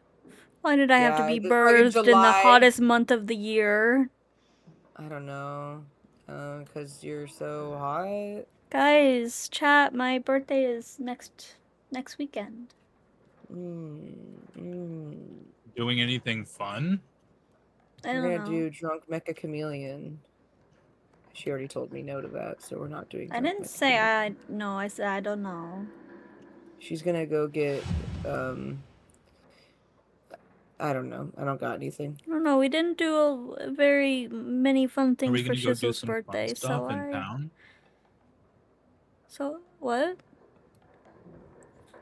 S1: Why did I have to
S2: Yeah,
S1: be
S2: this fucking
S1: birthed in the
S2: July.
S1: hottest month of the year?
S2: I don't know. 'Cause you're so hot.
S1: Guys, chat, my birthday is next weekend.
S3: Doing anything fun?
S1: I
S2: We're
S1: don't
S2: gonna
S1: know.
S2: do Drunk Mecha Chameleon. She already told me no to that, so we're not doing
S1: I
S2: Drunk
S1: didn't
S2: Mecha
S1: say
S2: Chameleon.
S1: no, I said I don't know.
S2: She's gonna go get, I don't know. I don't got anything.
S1: I don't know, we didn't do very many fun
S3: Are
S1: things
S3: we
S1: for
S3: gonna go do
S1: Shizzle's
S3: some
S1: birthday,
S3: fun
S1: so
S3: stuff in town?
S1: So, what?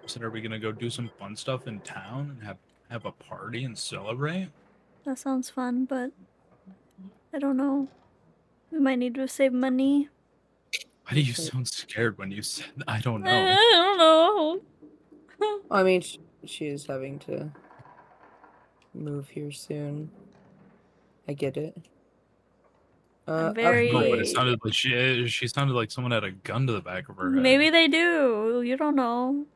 S3: So are we gonna go do some fun stuff in town and have a party and celebrate?
S1: That sounds fun, but I don't know. We might need to save money.
S3: Why do you sound scared when you said I don't
S1: I
S3: know?
S1: don't know.
S2: I mean, she is having to move here soon. I get it.
S1: I'm very-
S3: No, but it
S2: upgrade.
S3: sounded like she sounded like someone had a gun to the back of her head.
S1: Maybe they do. You don't know.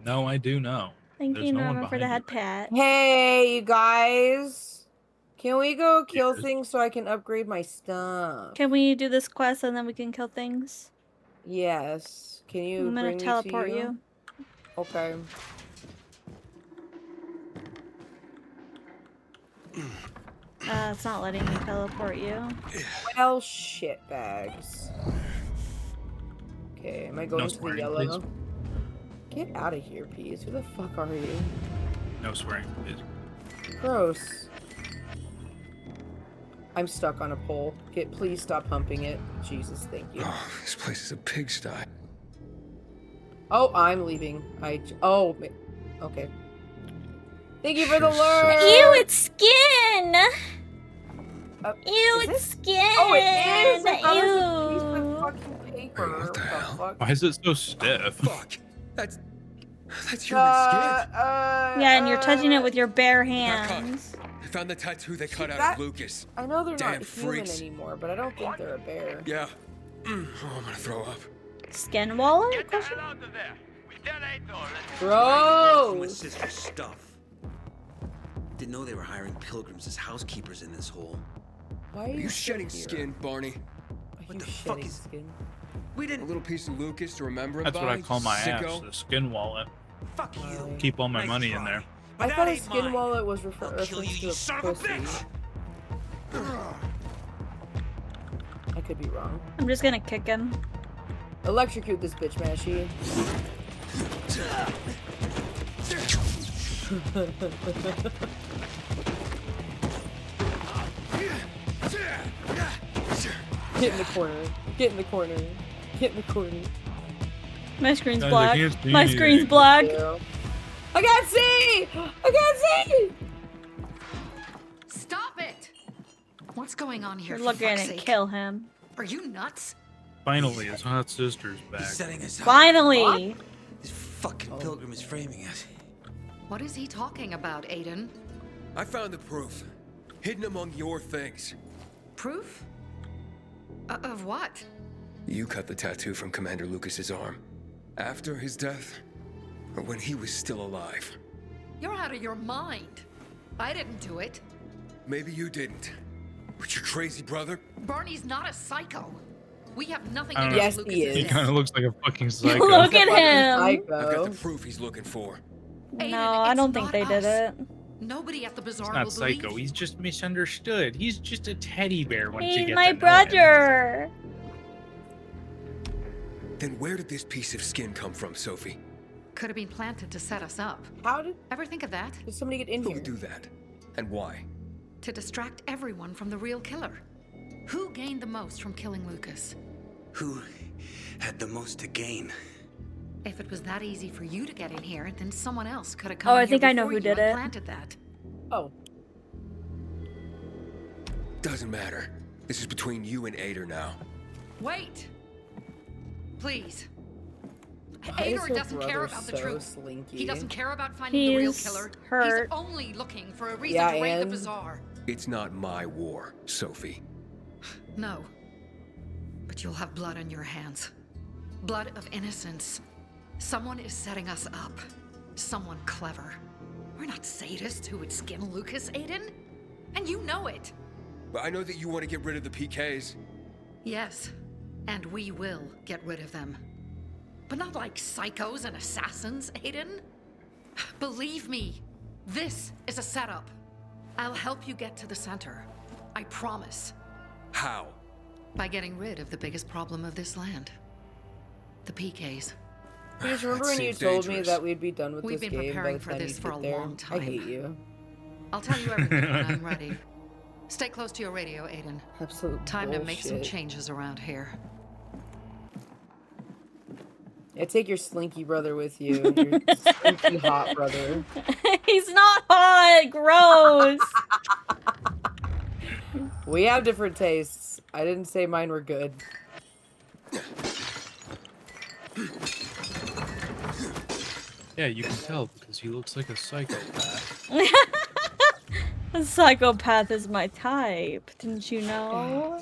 S3: No, I do know.
S1: Thank
S3: There's
S1: you,
S3: no one
S1: Norma, for the
S3: behind
S1: head pat.
S2: Hey, you guys. Can we go kill
S3: Yes.
S2: things so I can upgrade my stuff?
S1: Can we do this quest and then we can kill things?
S2: Yes. Can you
S1: I'm gonna
S2: bring
S1: teleport
S2: me to
S1: you.
S2: Okay.
S1: It's not letting me teleport you.
S2: Well, shit bags. Okay, am I going to the
S3: swearing,
S2: yellow?
S3: please.
S2: Get out of here, Peas. Who the fuck are you?
S3: No swearing, please.
S2: Gross. I'm stuck on a pole. Please stop humping it. Jesus, thank you.
S10: Oh, this place is a pigsty.
S2: Oh, I'm leaving. Okay. Thank you for the
S10: You're so-
S2: lure.
S1: Ew, it's skin! Ew,
S2: is
S1: it's
S2: it?
S1: skin!
S2: Oh, it is. I thought it was a piece
S1: Ew.
S2: of fucking paper.
S10: Wait, what the hell?
S2: fuck?
S3: Why is it so stiff?
S10: Fuck. That's human skin.
S1: Yeah, and you're touching it with your bare hands.
S10: I found the tattoo they cut out
S2: that-
S10: of Lucas.
S2: I know they're
S10: Damn
S2: not
S10: freaks.
S2: human anymore, but I don't think they're a bear.
S10: Yeah. Oh, I'm gonna throw up.
S1: Skin wallet?
S8: Get the hell out of there. We detonate all.
S9: For my
S2: Gross.
S9: sister's stuff. Didn't know they were hiring pilgrims as housekeepers in this hole.
S2: Why
S10: Are you
S2: still
S10: shedding
S2: here?
S10: skin, Barney?
S2: Are
S9: What
S2: you
S9: the fuck
S2: shedding
S9: is-
S2: skin?
S9: We
S10: A
S9: didn't.
S10: little piece of Lucas to remember him
S3: That's what
S10: by,
S3: I call my ass,
S10: sicko?
S3: the skin wallet.
S9: Fuck you.
S3: Keep all my
S9: Nice
S3: money in
S9: try.
S3: there.
S9: But
S2: I
S9: that
S2: thought a
S9: ain't
S2: skin
S9: mine.
S2: wallet was
S9: I'll
S2: reference
S9: kill you,
S2: to
S9: you
S2: a
S9: son of a
S2: pussy.
S9: bitch.
S2: I could be wrong.
S1: I'm just gonna kick him.
S2: Electrocute this bitch, Mashy. Get in the corner. Get in the corner. Get in the corner.
S1: My screen's
S3: Guys, I
S1: black.
S3: can't see
S1: My
S3: anything.
S1: screen's black.
S2: Ew. I can't see! I can't see!
S11: Stop it! What's going on here?
S1: You're
S11: for
S1: looking
S11: fuck's
S1: at
S11: sake?
S1: kill him.
S11: Are you nuts?
S3: Finally, his hot sister's back.
S9: He's setting us up.
S1: Finally!
S9: This fucking pilgrim is framing us.
S11: What is he talking about, Aiden?
S10: I found the proof. Hidden among your things.
S11: Proof? Of what?
S10: You cut the tattoo from Commander Lucas's arm. After his death? Or when he was still alive?
S11: You're out of your mind. I didn't do it.
S10: Maybe you didn't. But your crazy brother?
S11: Barney's not a psycho. We have nothing
S3: I
S11: to
S3: don't
S11: do
S3: know.
S11: with
S2: Yes, he
S11: Lucas's
S2: is.
S3: He
S11: death.
S3: kind of looks like a fucking psycho.
S1: Look at him!
S10: I've got
S2: Psycho.
S10: the proof he's looking for.
S11: Aiden,
S1: No, I
S11: it's
S1: don't think
S11: not
S1: they did
S11: us.
S1: it.
S11: Nobody at the
S3: He's
S11: bazaar
S3: not
S11: will
S3: psycho.
S11: believe
S3: He's just misunderstood. He's just a teddy bear once you
S1: He's
S3: get
S1: my
S3: to know him.
S1: brother!
S10: Then where did this piece of skin come from, Sophie?
S11: Could have been planted to set us up.
S2: How did
S11: Ever think of that?
S2: somebody get in
S10: Who
S2: here?
S10: would do that? And why?
S11: To distract everyone from the real killer. Who gained the most from killing Lucas?
S9: Who had the most to gain?
S11: If it was that easy for you to get in here, then someone else could have come
S1: Oh,
S11: in
S1: I think
S11: here
S1: I know
S11: before
S1: who
S11: you
S1: did
S11: and
S1: it.
S11: planted that.
S2: Oh.
S10: Doesn't matter. This is between you and Ader now.
S11: Wait! Please.
S2: Why is
S11: Ader
S2: her
S11: doesn't care
S2: brother
S11: about the
S2: so
S11: truth.
S2: slinky?
S11: He doesn't care about finding the real
S1: He's
S11: killer.
S1: hurt.
S11: He's only looking for a reason
S2: Yeah,
S11: to raid the
S2: and-
S11: bazaar.
S10: It's not my war, Sophie.
S11: No. But you'll have blood on your hands. Blood of innocence. Someone is setting us up. Someone clever. We're not sadists who would skin Lucas, Aiden. And you know it.
S10: But I know that you want to get rid of the PKs.
S11: Yes. And we will get rid of them. But not like psychos and assassins, Aiden. Believe me, this is a setup. I'll help you get to the center. I promise.
S10: How?
S11: By getting rid of the biggest problem of this land. The PKs.
S2: Please remember
S10: That
S2: when you
S10: seems
S2: told me
S10: dangerous.
S2: that we'd be done with
S11: We've
S2: this
S11: been
S2: game by
S11: preparing
S2: the
S11: for
S2: time
S11: this
S2: you
S11: for
S2: get
S11: a
S2: there?
S11: long
S2: I
S11: time.
S2: hate you.
S11: I'll tell you everything when I'm ready. Stay close to your radio, Aiden.
S2: Absolute
S11: Time to make some
S2: bullshit.
S11: changes around here.
S2: Yeah, take your slinky brother with you. Your slinky hot brother.
S1: He's not hot! Gross!
S2: We have different tastes. I didn't say mine were good.
S3: Yeah, you can tell because he looks like a psychopath.
S1: A psychopath is my type. Didn't you know?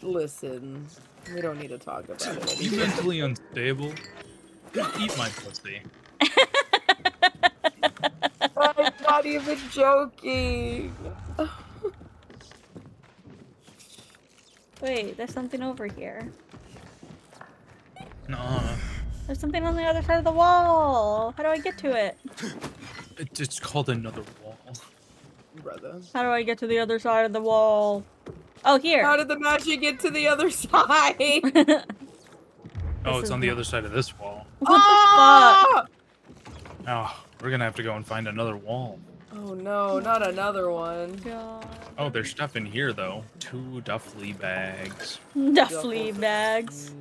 S2: Listen. We don't need to talk about it
S3: You
S2: anymore.
S3: mentally unstable? Just eat my pussy.
S2: I'm not even joking.
S1: Wait, there's something over here.
S3: Nuh-uh.
S1: There's something on the other side of the wall. How do I get to it?
S3: It's called another wall.
S2: Brother.
S1: How do I get to the other side of the wall? Oh, here.
S2: How did the magic get to the other side?
S3: Oh, it's on the other side of this wall.
S1: What the fuck?
S3: Oh, we're gonna have to go and find another wall.
S2: Oh no, not another one.
S1: God.
S3: Oh, there's stuff in here though. 2 duffly bags.
S1: Duffly bags.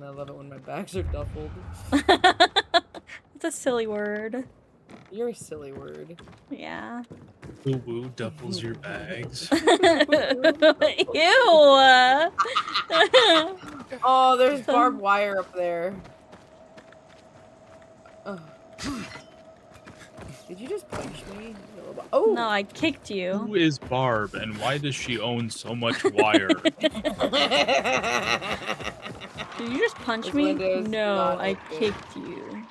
S2: I love it when my bags are duffled.
S1: It's a silly word.
S2: You're a silly word.
S1: Yeah.
S3: Woo woo duffles your bags.
S1: Ew.
S2: Oh, there's barbed wire up there. Ugh. Did you just punch me? Oh!
S1: No, I kicked you.
S3: Who is Barb and why does she own so much wire?
S1: Did you just punch
S2: This
S1: me?
S2: window's
S1: No,
S2: not
S1: I
S2: open.
S1: kicked you.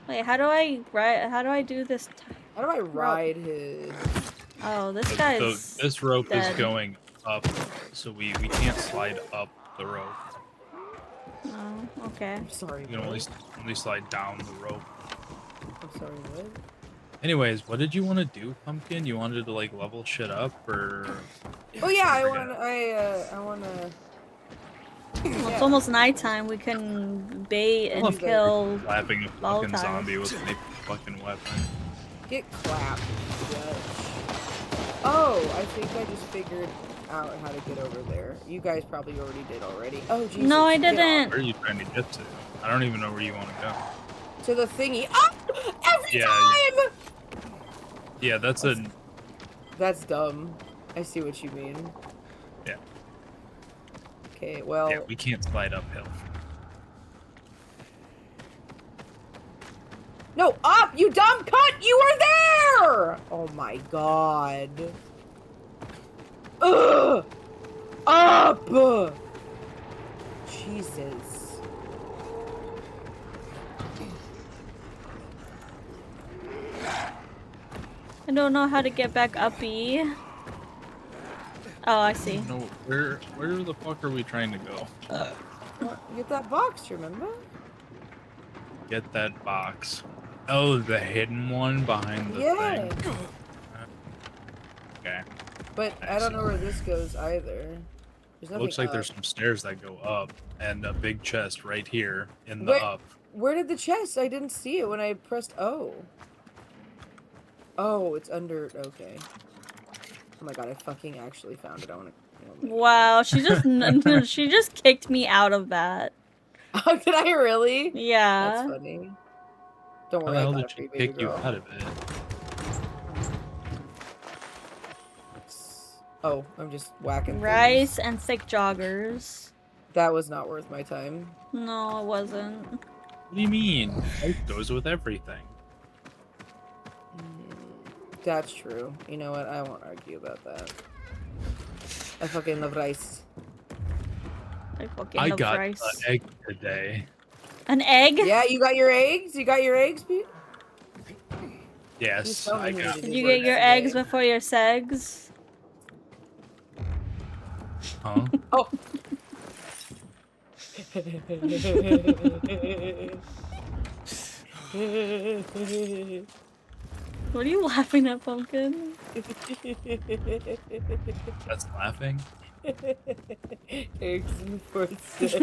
S1: Wait, how do I do this?
S2: How do I ride his?
S1: Oh, this guy's
S3: This rope
S1: dead.
S3: is going up, so we can't slide up the rope.
S1: Oh, okay.
S2: I'm sorry.
S3: You can only slide down the rope.
S2: I'm sorry, what?
S3: Anyways, what did you want to do, Pumpkin? You wanted to like level shit up, or?
S2: Oh yeah, I
S3: forget.
S2: wanna.
S1: Well, it's almost nighttime. We can bait and
S3: love
S1: kill.
S3: Slapping a fucking
S1: Volatiles.
S3: zombie with a fucking weapon.
S2: Get clapped, bitch. Oh, I think I just figured out how to get over there. You guys probably already did already. Oh, Jesus.
S1: No, I
S2: get off.
S1: didn't.
S3: Where are you trying to get to? I don't even know where you want to go.
S2: To the thingy. Oh! Every
S3: Yeah,
S2: time!
S3: Yeah, that's a.
S2: That's dumb. I see what you mean.
S3: Yeah.
S2: Okay, well.
S3: Yeah, we can't slide uphill.
S2: No, up! You dumb cunt! You were there! Oh my god. Ugh! Up! Jesus.
S1: I don't know how to get back uppy. Oh, I see.
S3: No, where the fuck are we trying to go?
S2: Get that box, remember?
S3: Get that box. Oh, the hidden one behind the
S2: Yeah.
S3: thing. Okay.
S2: But I don't know where this goes either. There's nothing
S3: Looks like
S2: up.
S3: there's some stairs that go up and a big chest right here in the
S2: Where-
S3: up.
S2: Where did the chest? I didn't see it when I pressed O. Oh, it's under. Okay. Oh my god, I fucking actually found it. I want to.
S1: Wow, she just she just kicked me out of that.
S2: Oh, did I really?
S1: Yeah.
S2: That's funny. Don't
S3: How
S2: worry,
S3: the
S2: I
S3: hell
S2: got
S3: did
S2: a
S3: she
S2: free baby
S3: kick you
S2: girl.
S3: out of it?
S2: Oh, I'm just whacking
S1: Rice
S2: things.
S1: and thick joggers.
S2: That was not worth my time.
S1: No, it wasn't.
S3: What do you mean? Life goes with everything.
S2: That's true. You know what? I won't argue about that. I fucking love rice.
S1: I fucking
S3: I
S1: love
S3: got
S1: rice.
S3: an egg today.
S1: An egg?
S2: Yeah, you got your eggs? You got your eggs, Pete?
S3: Yes,
S2: tell me
S3: I
S2: who
S3: got.
S2: did
S1: Did
S2: you
S1: you
S2: work
S1: get your
S2: today?
S1: eggs before your segs?
S3: Huh?
S2: Oh.
S1: What are you laughing at, Pumpkin?
S3: That's laughing.
S2: Eggs before sex.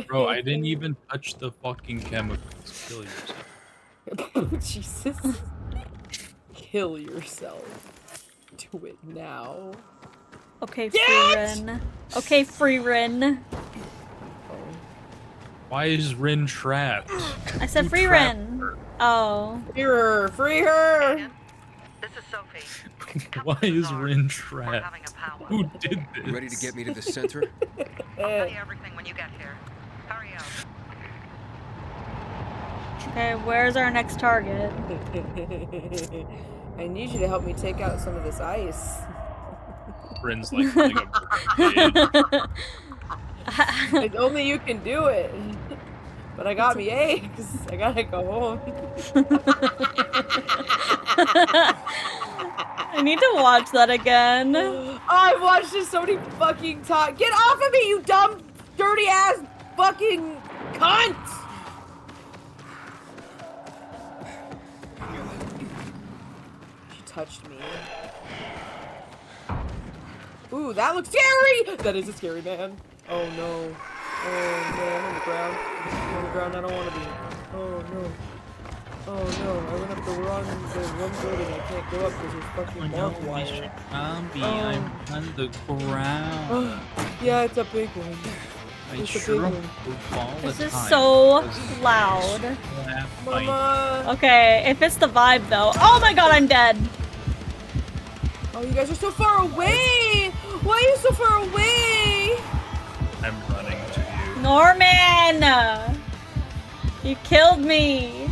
S3: Bro, I didn't even touch the fucking chemicals. Kill yourself.
S2: Jesus. Kill yourself. Do it now.
S1: Okay, free Ren. Okay, free Ren.
S3: Why is Rin trapped?
S1: I said
S3: You
S1: free
S3: trapped
S1: Ren.
S3: her.
S1: Oh.
S2: Free her! Free her!
S5: This is Sophie.
S3: Why is Rin
S5: We're
S3: trapped?
S5: having a powwow.
S3: Who did this?
S10: You ready to get me to the center?
S5: I'll tell you everything when you get here. Hurry up.
S1: Okay, where's our next target?
S2: I need you to help me take out some of this ice.
S3: Rin's like a
S2: Like, only you can do it. But I got me eggs. I gotta go home.
S1: I need to watch that again.
S2: I've watched this so many fucking times. Get off of me, you dumb, dirty ass fucking cunt! She touched me. Ooh, that looks scary! That is a scary man. Oh no. Oh no, I'm on the ground. I'm on the ground, I don't want to be. Oh no. Oh no, I went up the wrong building. I can't go up because there's fucking barbed wire.
S3: Zombie,
S2: Oh.
S3: I'm on the ground.
S2: Oh, yeah, it's a big one.
S3: I
S2: It's a big
S3: shrunk
S2: one.
S3: all the
S1: This is
S3: time.
S1: so loud.
S2: Mama!
S1: Okay, it fits the vibe though. Oh my god, I'm dead.
S2: Oh, you guys are so far away! Why are you so far away?
S3: I'm running to you.
S1: Norman! You killed me.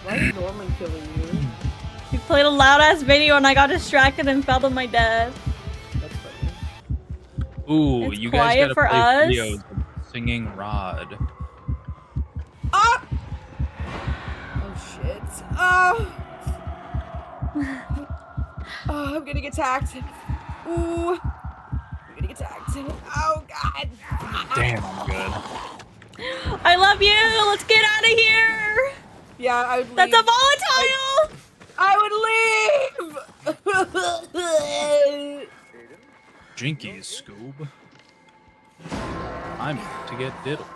S2: Why is Norman killing you?
S1: You played a loud ass video and I got distracted and fell to my death.
S2: That's funny.
S3: Ooh,
S1: It's
S3: you guys
S1: quiet
S3: gotta
S1: for
S3: play
S1: us.
S3: videos of singing Rod.
S2: Ah! Oh shit. Oh! Oh, I'm getting attacked. Ooh. I'm getting attacked. Oh god.
S3: Damn, I'm good.
S1: I love you! Let's get out of here!
S2: Yeah, I would leave.
S1: That's a volatile!
S2: I would leave!
S3: Jinkies, Scoob. I'm to get diddled.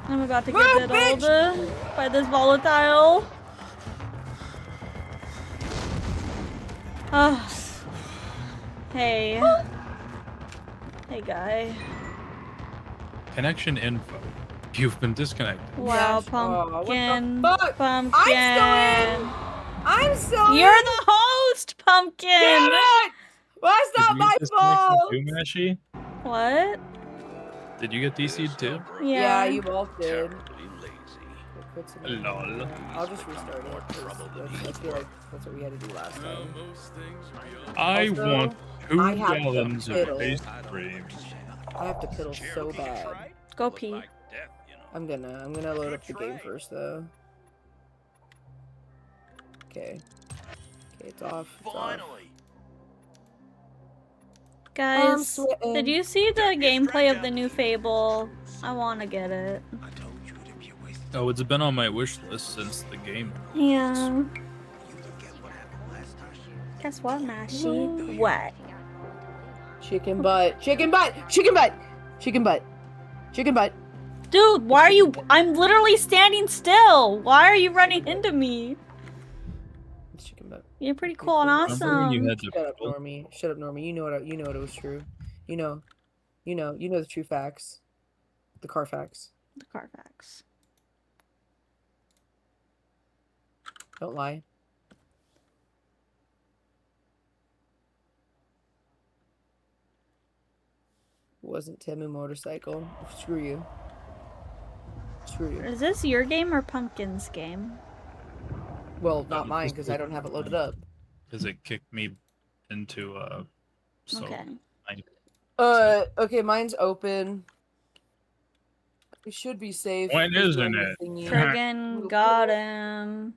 S1: I'm about to
S2: Move,
S1: get diddled by this volatile. Oh. Hey. Hey, guy.
S3: Connection info. You've been disconnected.
S1: Wow,
S2: Yes.
S1: pumpkin.
S2: Oh, what the fuck?
S1: Pumpkin.
S2: I'm still in!
S1: You're the host, pumpkin.
S2: Damn it! Well, that's
S3: Did
S2: not
S3: you
S2: my
S3: get disconnected
S2: fault!
S3: too, Mashy?
S1: What?
S3: Did you get DC'd too?
S2: Yeah, you both did.
S3: Lol.
S2: I'll just restart it. 'Cause I feel like that's what we had to do last time.
S3: I
S2: Also,
S3: want 2
S2: I have to
S3: gallons of
S2: fiddle.
S3: ice cream.
S2: I have to piddle so bad.
S1: Go pee.
S2: I'm gonna load up the game first though. Okay. Okay, it's off. It's off.
S1: Guys,
S2: sweating.
S1: did you see the gameplay of the new Fable? I want to get it.
S3: Oh, it's been on my wish list since the game.
S1: Yeah. Guess what, Mashi? What?
S2: Chicken butt. Chicken butt. Chicken butt. Chicken butt. Chicken butt.
S1: Dude, why are you? I'm literally standing still. Why are you running into me?
S2: It's chicken butt.
S1: You're pretty cool and
S3: Remember when you
S1: awesome.
S3: had to
S2: Shut up,
S3: fiddle?
S2: Normie. Shut up, Normie. You know it was true. You know the true facts. The Carfax.
S1: The Carfax.
S2: Don't lie. It wasn't Temu motorcycle. Screw you. Screw you.
S1: Is this your game or Pumpkin's game?
S2: Well, not mine because I don't have it loaded up.
S3: Because it kicked me into so
S1: Okay.
S2: Okay, mine's open. We should be safe.
S3: When
S2: There's
S3: isn't
S2: no
S3: it?
S2: thingy.
S1: Friggin' got him.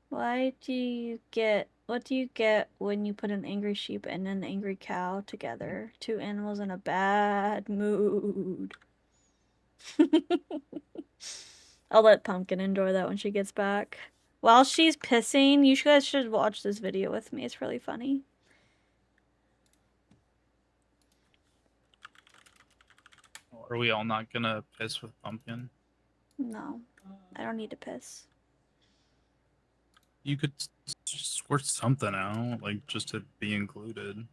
S1: What do you get when you put an angry sheep and an angry cow together? Two animals in a bad mood. I'll let Pumpkin enjoy that when she gets back. While she's pissing, you guys should watch this video with me. It's really funny.
S3: Are we all not gonna piss with Pumpkin?
S1: No, I don't need to piss.
S3: You could sort something out, like just to be included.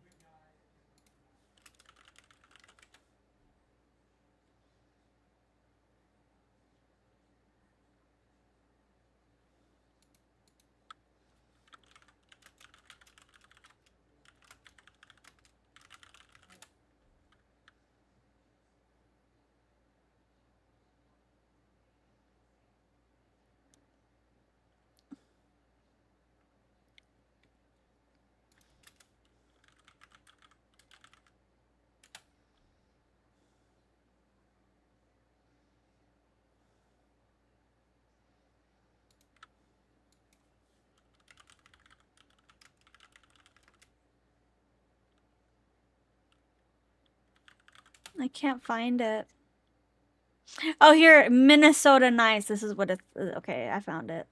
S1: I can't find it. Oh, here, Minnesota Nice. This is what it's... Okay, I found it.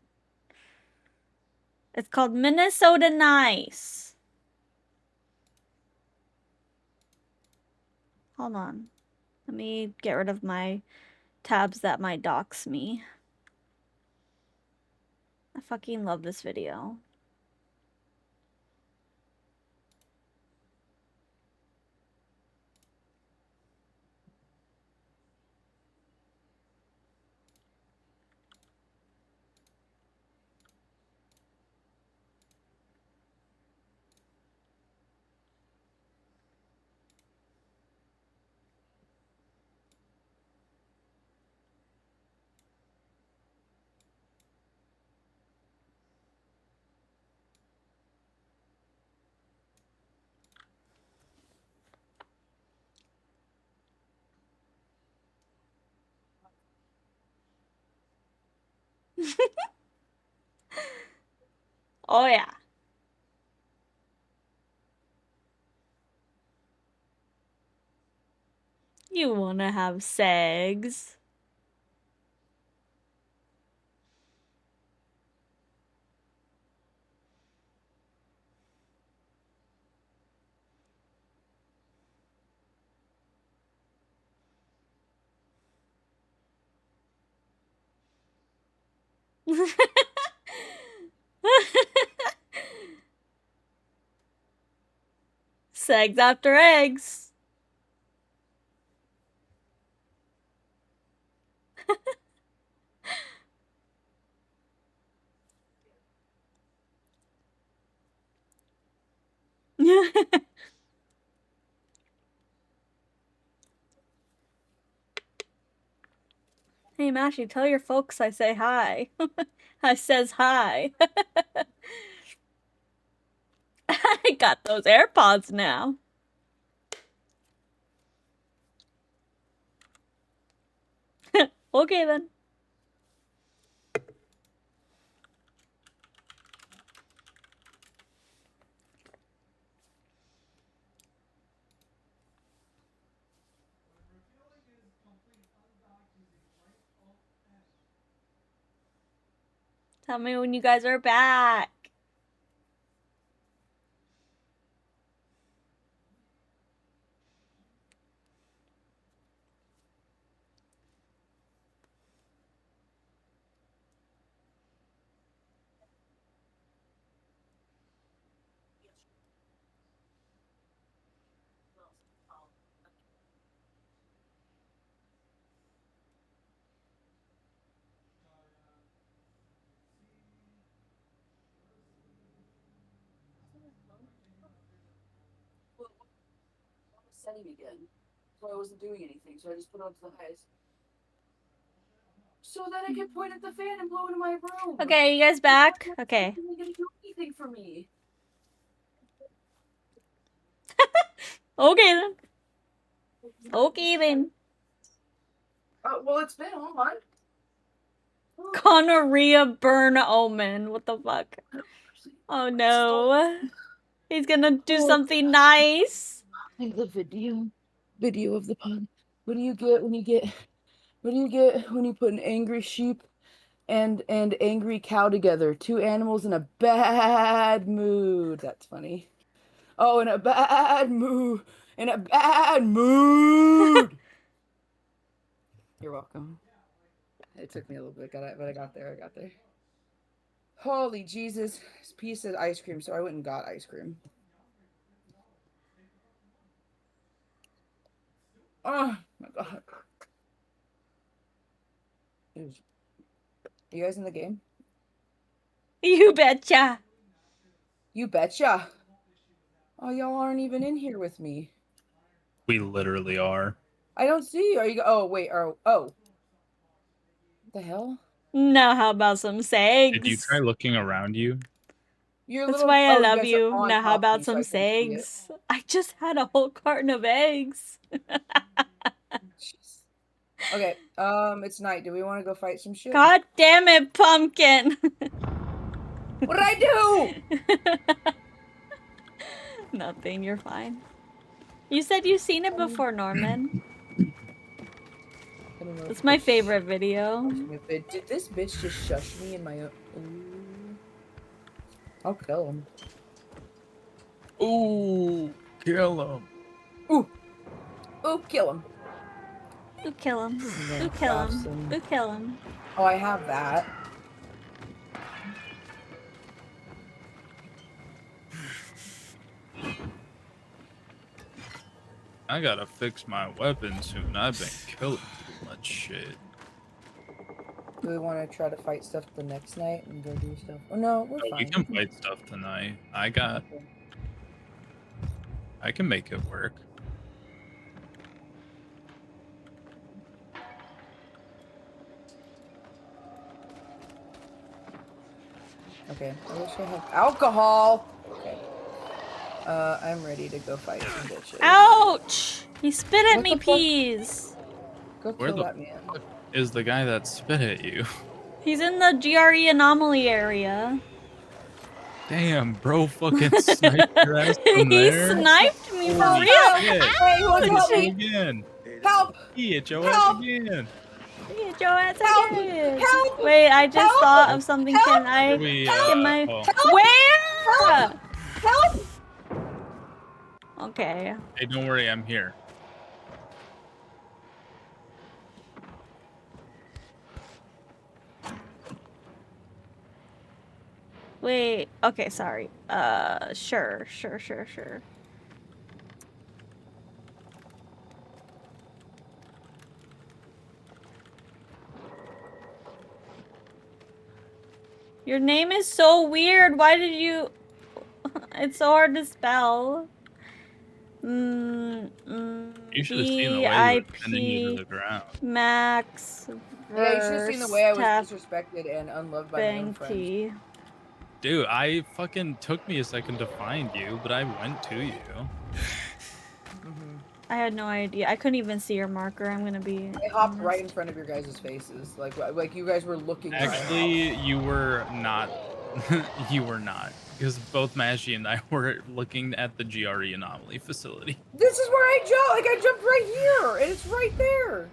S1: It's called Minnesota Nice. Hold on. Let me get rid of my tabs that might dox me. I fucking love this video. Oh yeah. You wanna have segs? Segs after eggs. Hey Mashy, tell your folks I say hi. I says hi. I got those AirPods now. Okay then. Tell me when you guys are back.
S2: Setting again, so I wasn't doing anything. So I just put it on to the highest, so that I could point at the fan and blow into my room.
S1: Okay, you guys back? Okay.
S2: You're not gonna do anything for me.
S1: Okay then. Okay then.
S2: Well, it's been on.
S1: Gonorrhea burn omen. What the fuck? Oh no. He's gonna do something nice.
S2: The video of the pun. What do you get when you put an angry sheep and angry cow together? Two animals in a bad mood. That's funny. Oh, in a bad mood. In a bad mood. You're welcome. It took me a little bit, but I got there. Holy Jesus. This piece said ice cream, so I went and got ice cream. Oh my god. You guys in the game?
S1: You betcha.
S2: You betcha. Oh, y'all aren't even in here with me.
S3: We literally are.
S2: I don't see you. Are you? Oh wait. Oh. What the hell?
S1: Now how about some segs?
S3: Did you try looking around you?
S1: That's why I love you. Now how about some segs? I just had a whole carton of eggs.
S2: Okay, it's night. Do we want to go fight some shit?
S1: God damn it, pumpkin!
S2: What did I do?
S1: Nothing, you're fine. You said you've seen it before, Norman.
S2: don't know
S1: It's
S2: if
S1: my
S2: it's
S1: favorite video.
S2: shushing me, but did this bitch just shush me in my own? Ooh. I'll kill him.
S3: Ooh, kill him.
S2: Ooh, kill him.
S1: Ooh, kill him.
S2: And then
S1: Ooh, kill
S2: grab
S1: him.
S2: some-
S1: Ooh, kill him.
S2: Oh, I have that.
S3: I gotta fix my weapon soon. I've been killing too much shit.
S2: Do we want to try to fight stuff the next night and go do stuff? Oh no, we're
S3: Oh,
S2: fine.
S3: we can fight stuff tonight. I can make it work.
S2: Okay, I wish I had alcohol. Okay. I'm ready to go fight some bitches.
S1: Ouch! He spit at
S2: What
S1: me,
S2: the fuck?
S1: peas.
S2: Go
S3: Where
S2: kill
S3: the
S2: that man.
S3: fuck is the guy that spit at you?
S1: He's in the GRE anomaly area.
S3: Damn, bro, fucking sniped your ass from
S1: He
S3: there.
S1: sniped me for
S3: Holy
S1: real.
S3: shit.
S2: Hey, who wants to help
S3: He
S2: me?
S3: hit you again.
S2: Help!
S3: He hit your
S2: Help!
S3: ass again.
S1: Get your ass
S2: Help!
S1: again.
S2: Help!
S1: Wait, I just
S2: Help!
S1: thought of something.
S2: Help!
S1: Can I
S3: We,
S1: get my
S3: oh.
S1: where?
S2: Help!
S1: Okay.
S3: Hey, don't worry, I'm here.
S1: Wait. Okay, sorry. Sure. Your name is so weird. Why did you... It's so hard to spell.
S3: You should have seen the way he was sending you to the ground.
S1: Max.
S2: Yeah, you should have seen the way I was
S1: Tap
S2: disrespected and unloved by my own friends.
S1: Banky.
S3: Dude, I fucking took me a second to find you, but I went to you.
S1: I had no idea. I couldn't even see your marker. I'm gonna be.
S2: I hopped right in front of your guys' faces, like you guys were looking.
S3: Actually, you were not. You were not, because both Mashy and I were looking at the GRE anomaly facility.
S2: This is where I jumped. Like I jumped right here, and it's right there.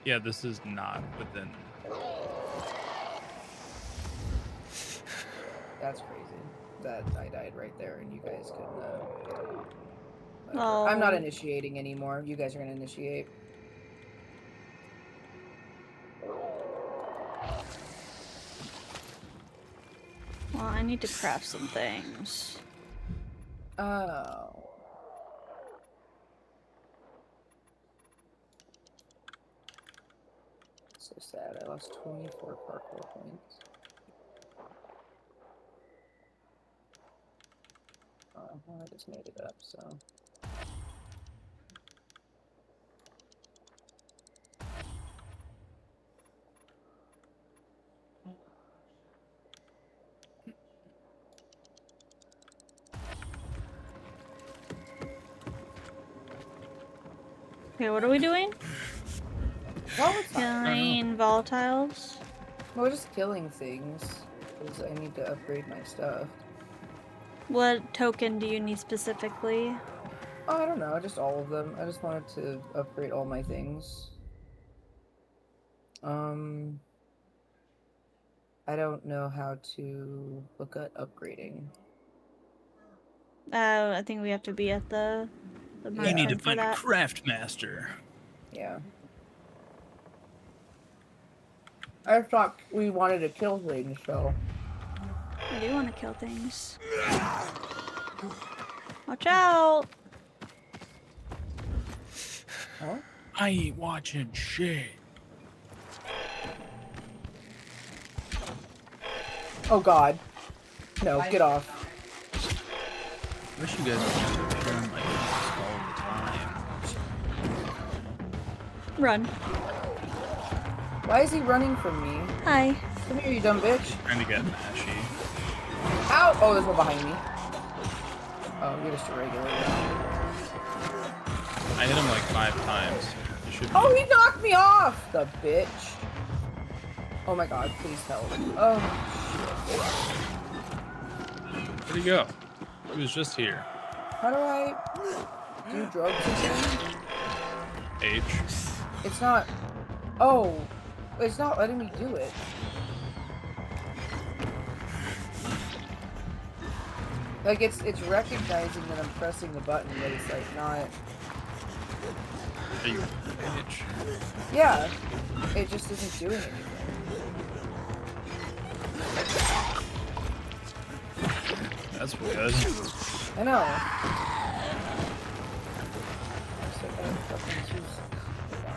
S3: Yeah, this is not within.
S2: That's crazy. That I died right there, and you guys couldn't.
S1: Oh.
S2: I'm not initiating anymore. You guys are gonna initiate.
S1: Well, I need to craft some things.
S2: Oh. So sad. I lost 24 parkour points. Oh, well, I just made it up, so.
S1: Okay, what are we doing?
S2: Volatile.
S1: Killing volatiles.
S2: We're just killing things because I need to upgrade my stuff.
S1: What token do you need specifically?
S2: Oh, I don't know, just all of them. I just wanted to upgrade all my things. I don't know how to look at upgrading.
S1: I think we have to be at the
S3: You
S1: merchant
S3: need to
S1: for
S3: find a
S1: that.
S3: craft master.
S2: Yeah. I thought we wanted to kill things, so.
S1: I do want to kill things. Watch out!
S2: Huh?
S3: I ain't watching shit.
S2: Oh god. No, get off.
S3: I wish you guys would just appear on my mask all the time.
S1: Run.
S2: Why is he running from me?
S1: Hi.
S2: Come here, you dumb bitch.
S3: Trying to get Mashy.
S2: Ow! Oh, there's one behind me. Oh, you're just a regular guy.
S3: I hit him like 5 times. It should be.
S2: Oh, he knocked me off! The bitch. Oh my god, please help. Oh,
S3: Where'd he go? He was just here.
S2: shit. How do I do drugs again?
S3: H.
S2: It's not... Oh! It's not letting me do it. Like, it's recognizing that I'm pressing the button, but it's, like, not...
S3: Are you bitch?
S2: Yeah. It just isn't doing anything.
S3: That's weird.
S2: I know.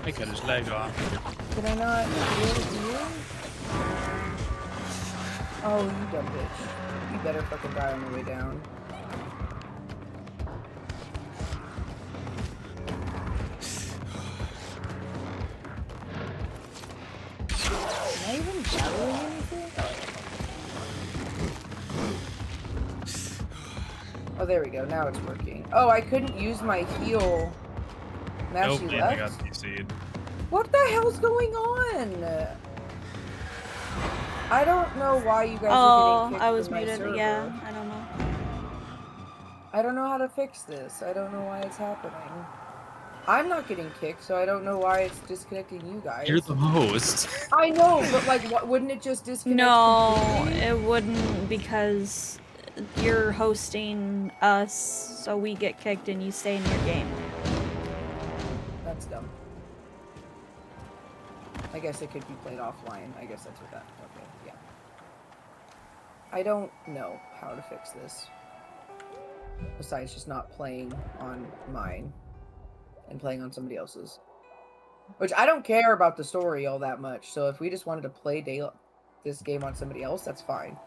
S3: I cut his leg off.
S2: Can I not do it here? Oh, you dumb bitch. You better fucking die on the way down. Am I even doing anything? Oh, there we go. Now it's working. Oh, I couldn't use my heal. Now
S3: Nope,
S2: she
S3: and
S2: left.
S3: I got CC'd.
S2: What the hell's going on? I don't know why you guys are getting kicked
S1: I was
S2: from my
S1: muted.
S2: server.
S1: Yeah, I don't know.
S2: I don't know how to fix this. I don't know why it's happening. I'm not getting kicked, so I don't know why it's disconnecting you guys.
S3: You're the host.
S2: I know, but like, what, wouldn't it just disconnect
S1: No,
S2: completely?
S1: it wouldn't because you're hosting us, so we get kicked and you stay in your game.
S2: That's dumb. I guess it could be played offline. I guess that's what that... Okay, yeah. I don't know how to fix this. Besides just not playing on mine and playing on somebody else's. Which I don't care about the story all that much, so if we just wanted to play this game on somebody else, that's fine.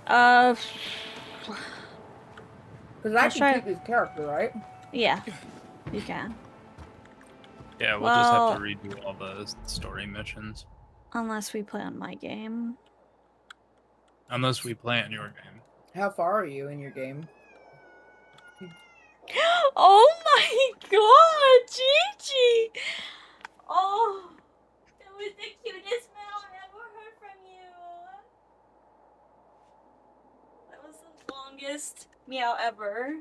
S2: Because I can keep his character, right?
S1: Yeah, you can.
S3: Yeah, we'll just have to redo all the story missions.
S1: Unless we play on my game.
S3: Unless we play on your game.
S2: How far are you in your game?
S1: Oh my god, Gigi! Oh, that was the cutest meow I ever heard from you. That was the longest meow ever.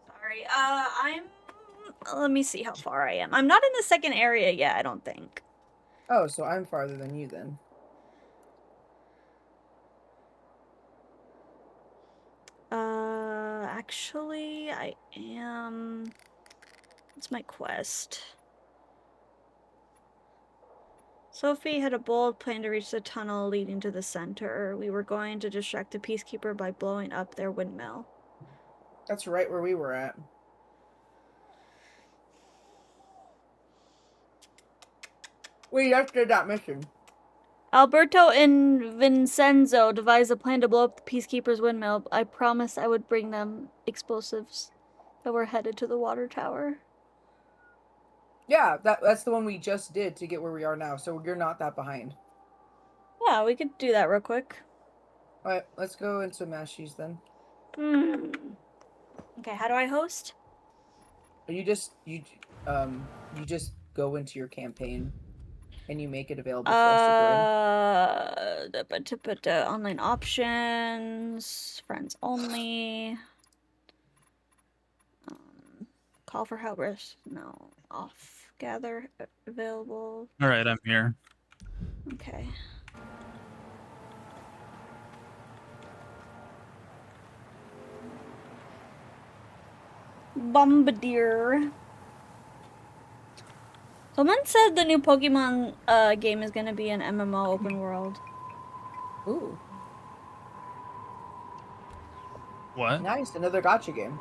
S1: Sorry, let me see how far I am. I'm not in the second area yet, I don't think.
S2: Oh, so I'm farther than you then.
S1: Actually, I am... What's my quest? Sophie had a bold plan to reach the tunnel leading to the center. We were going to distract the Peacekeeper by blowing up their windmill.
S2: That's right where we were at. We just did that mission.
S1: Alberto and Vincenzo devised a plan to blow up the Peacekeeper's windmill. I promised I would bring them explosives that were headed to the water tower.
S2: Yeah, that's the one we just did to get where we are now, so you're not that behind.
S1: Yeah, we could do that real quick.
S2: Alright, let's go into Mashies then.
S1: Okay, how do I host?
S2: You just go into your campaign and you make it available for us to join.
S1: Online options, friends only. Call for help. No, off. Gather available.
S3: All right, I'm here.
S1: Okay. Bombardier. Someone said the new Pokemon game is gonna be an MMO open world.
S2: Ooh.
S3: What?
S2: Nice, another gacha game.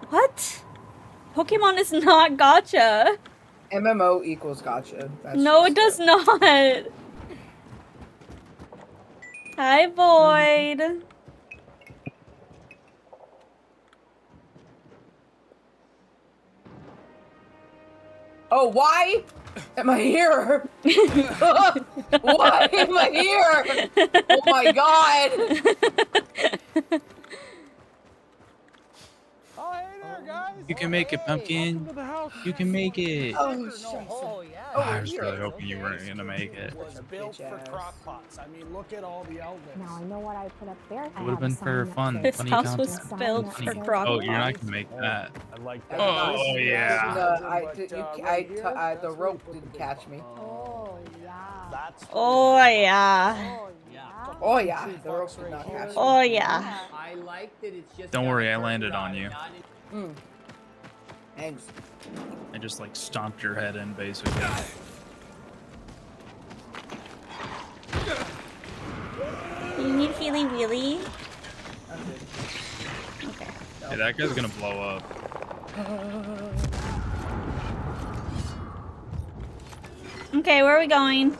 S1: What? Pokemon is not gacha.
S2: MMO equals gacha. That's
S1: No, it does not. Hi, Void.
S2: Oh, why am I here? Why am I here? Oh my god!
S12: Oh, hey there, guys!
S3: You can make it, Pumpkin. You can make it.
S2: Oh, shit.
S3: I was really hoping you weren't gonna make it.
S2: Was built for crock pots.
S12: I mean, look at all the outlets.
S13: Now I know what I put up there.
S3: It would have been for fun.
S1: This
S3: funny
S1: house was
S3: content.
S1: built for crock
S3: Oh, you're not
S1: pots.
S3: gonna make that.
S12: I like
S2: that.
S3: Oh yeah.
S2: The rope didn't catch me.
S13: Oh yeah.
S12: That's
S1: Oh yeah.
S2: Oh yeah, the rope did not catch me.
S1: Oh yeah.
S14: I like that it's just.
S3: Don't worry, I landed on you.
S2: Thanks.
S3: I just like stomped your head in, basically.
S1: You need Healy Wheelie? Okay.
S3: Hey, that guy's gonna blow up.
S1: Okay, where are we going?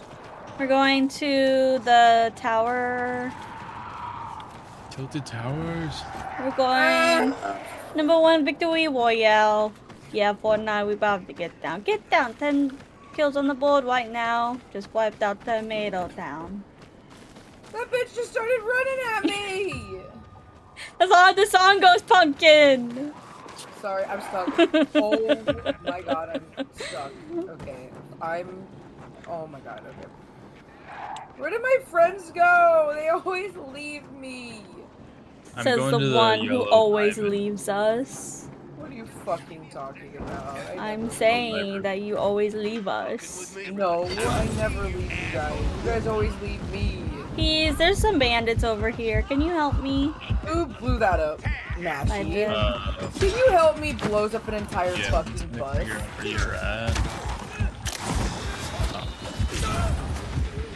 S1: We're going to the tower.
S3: Tilted Towers.
S1: We're going number 1 victory royale. Yeah, Fortnite, we about to get down. Get down. 10 kills on the board right now. Just wiped out Tomato Town.
S2: That bitch just started running at me.
S1: That's how the song goes, Pumpkin.
S2: Sorry, I'm stuck. Oh my god, I'm stuck. Okay, oh my god, okay. Where did my friends go? They always leave me.
S1: Says the one who always leaves us.
S2: What are you fucking talking about?
S1: I'm saying that you always leave us.
S2: No, I never leave you guys. You guys always leave me.
S1: There's some bandits over here. Can you help me?
S2: Who blew that up? Mashy.
S1: I did.
S2: Can you help me blows up an entire fucking bus?
S3: Where you're at.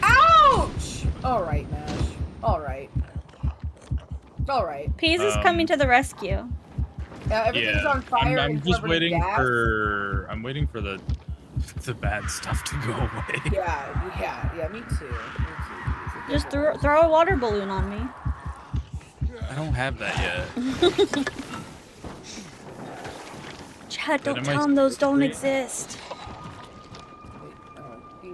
S2: Ouch! Alright, Mash. Alright. Alright.
S1: Peas is coming to the rescue.
S2: Everything's on fire.
S3: I'm
S2: and
S3: just
S2: covered in
S3: waiting
S2: gas.
S3: I'm waiting for the bad stuff to go away.
S2: Yeah, me too.
S1: Just throw a water balloon on me.
S3: I don't have that yet.
S1: Chad, don't tell them those don't exist.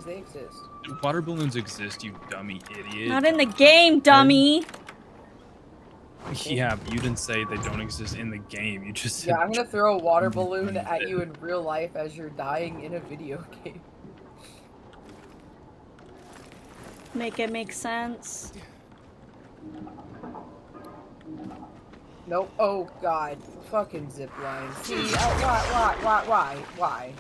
S2: They exist.
S3: Water balloons exist, you dummy idiot.
S1: Not in the game, dummy.
S3: Yeah, but you didn't say they don't exist in the game. You just said.
S2: Yeah, I'm gonna throw a water balloon at you in real life as you're dying in a video game.
S1: Make it make sense.
S2: Nope. Oh god. Fucking zip line. See, why?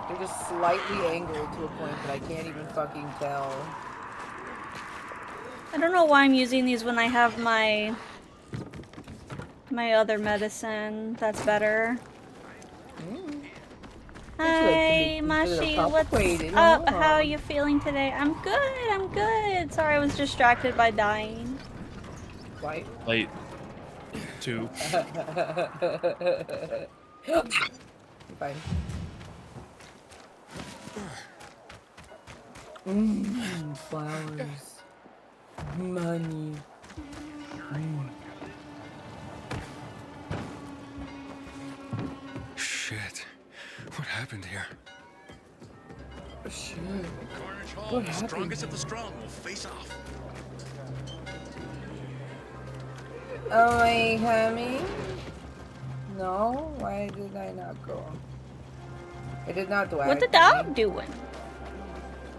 S2: They're just slightly angled to a point that I can't even fucking tell.
S1: I don't know why I'm using these when I have my other medicine. That's better. Hi, Mashi. What's up? How are you feeling today? I'm good. Sorry, I was distracted by dying.
S2: White.
S3: Late. 2.
S2: Fine. Flowers. Money.
S10: Shit. What happened here?
S2: Shit.
S9: Carnage Hall, the strongest of the strong will face off.
S2: Oh, my homie? No? Why did I not go? I did not do it.
S1: What the dog doing?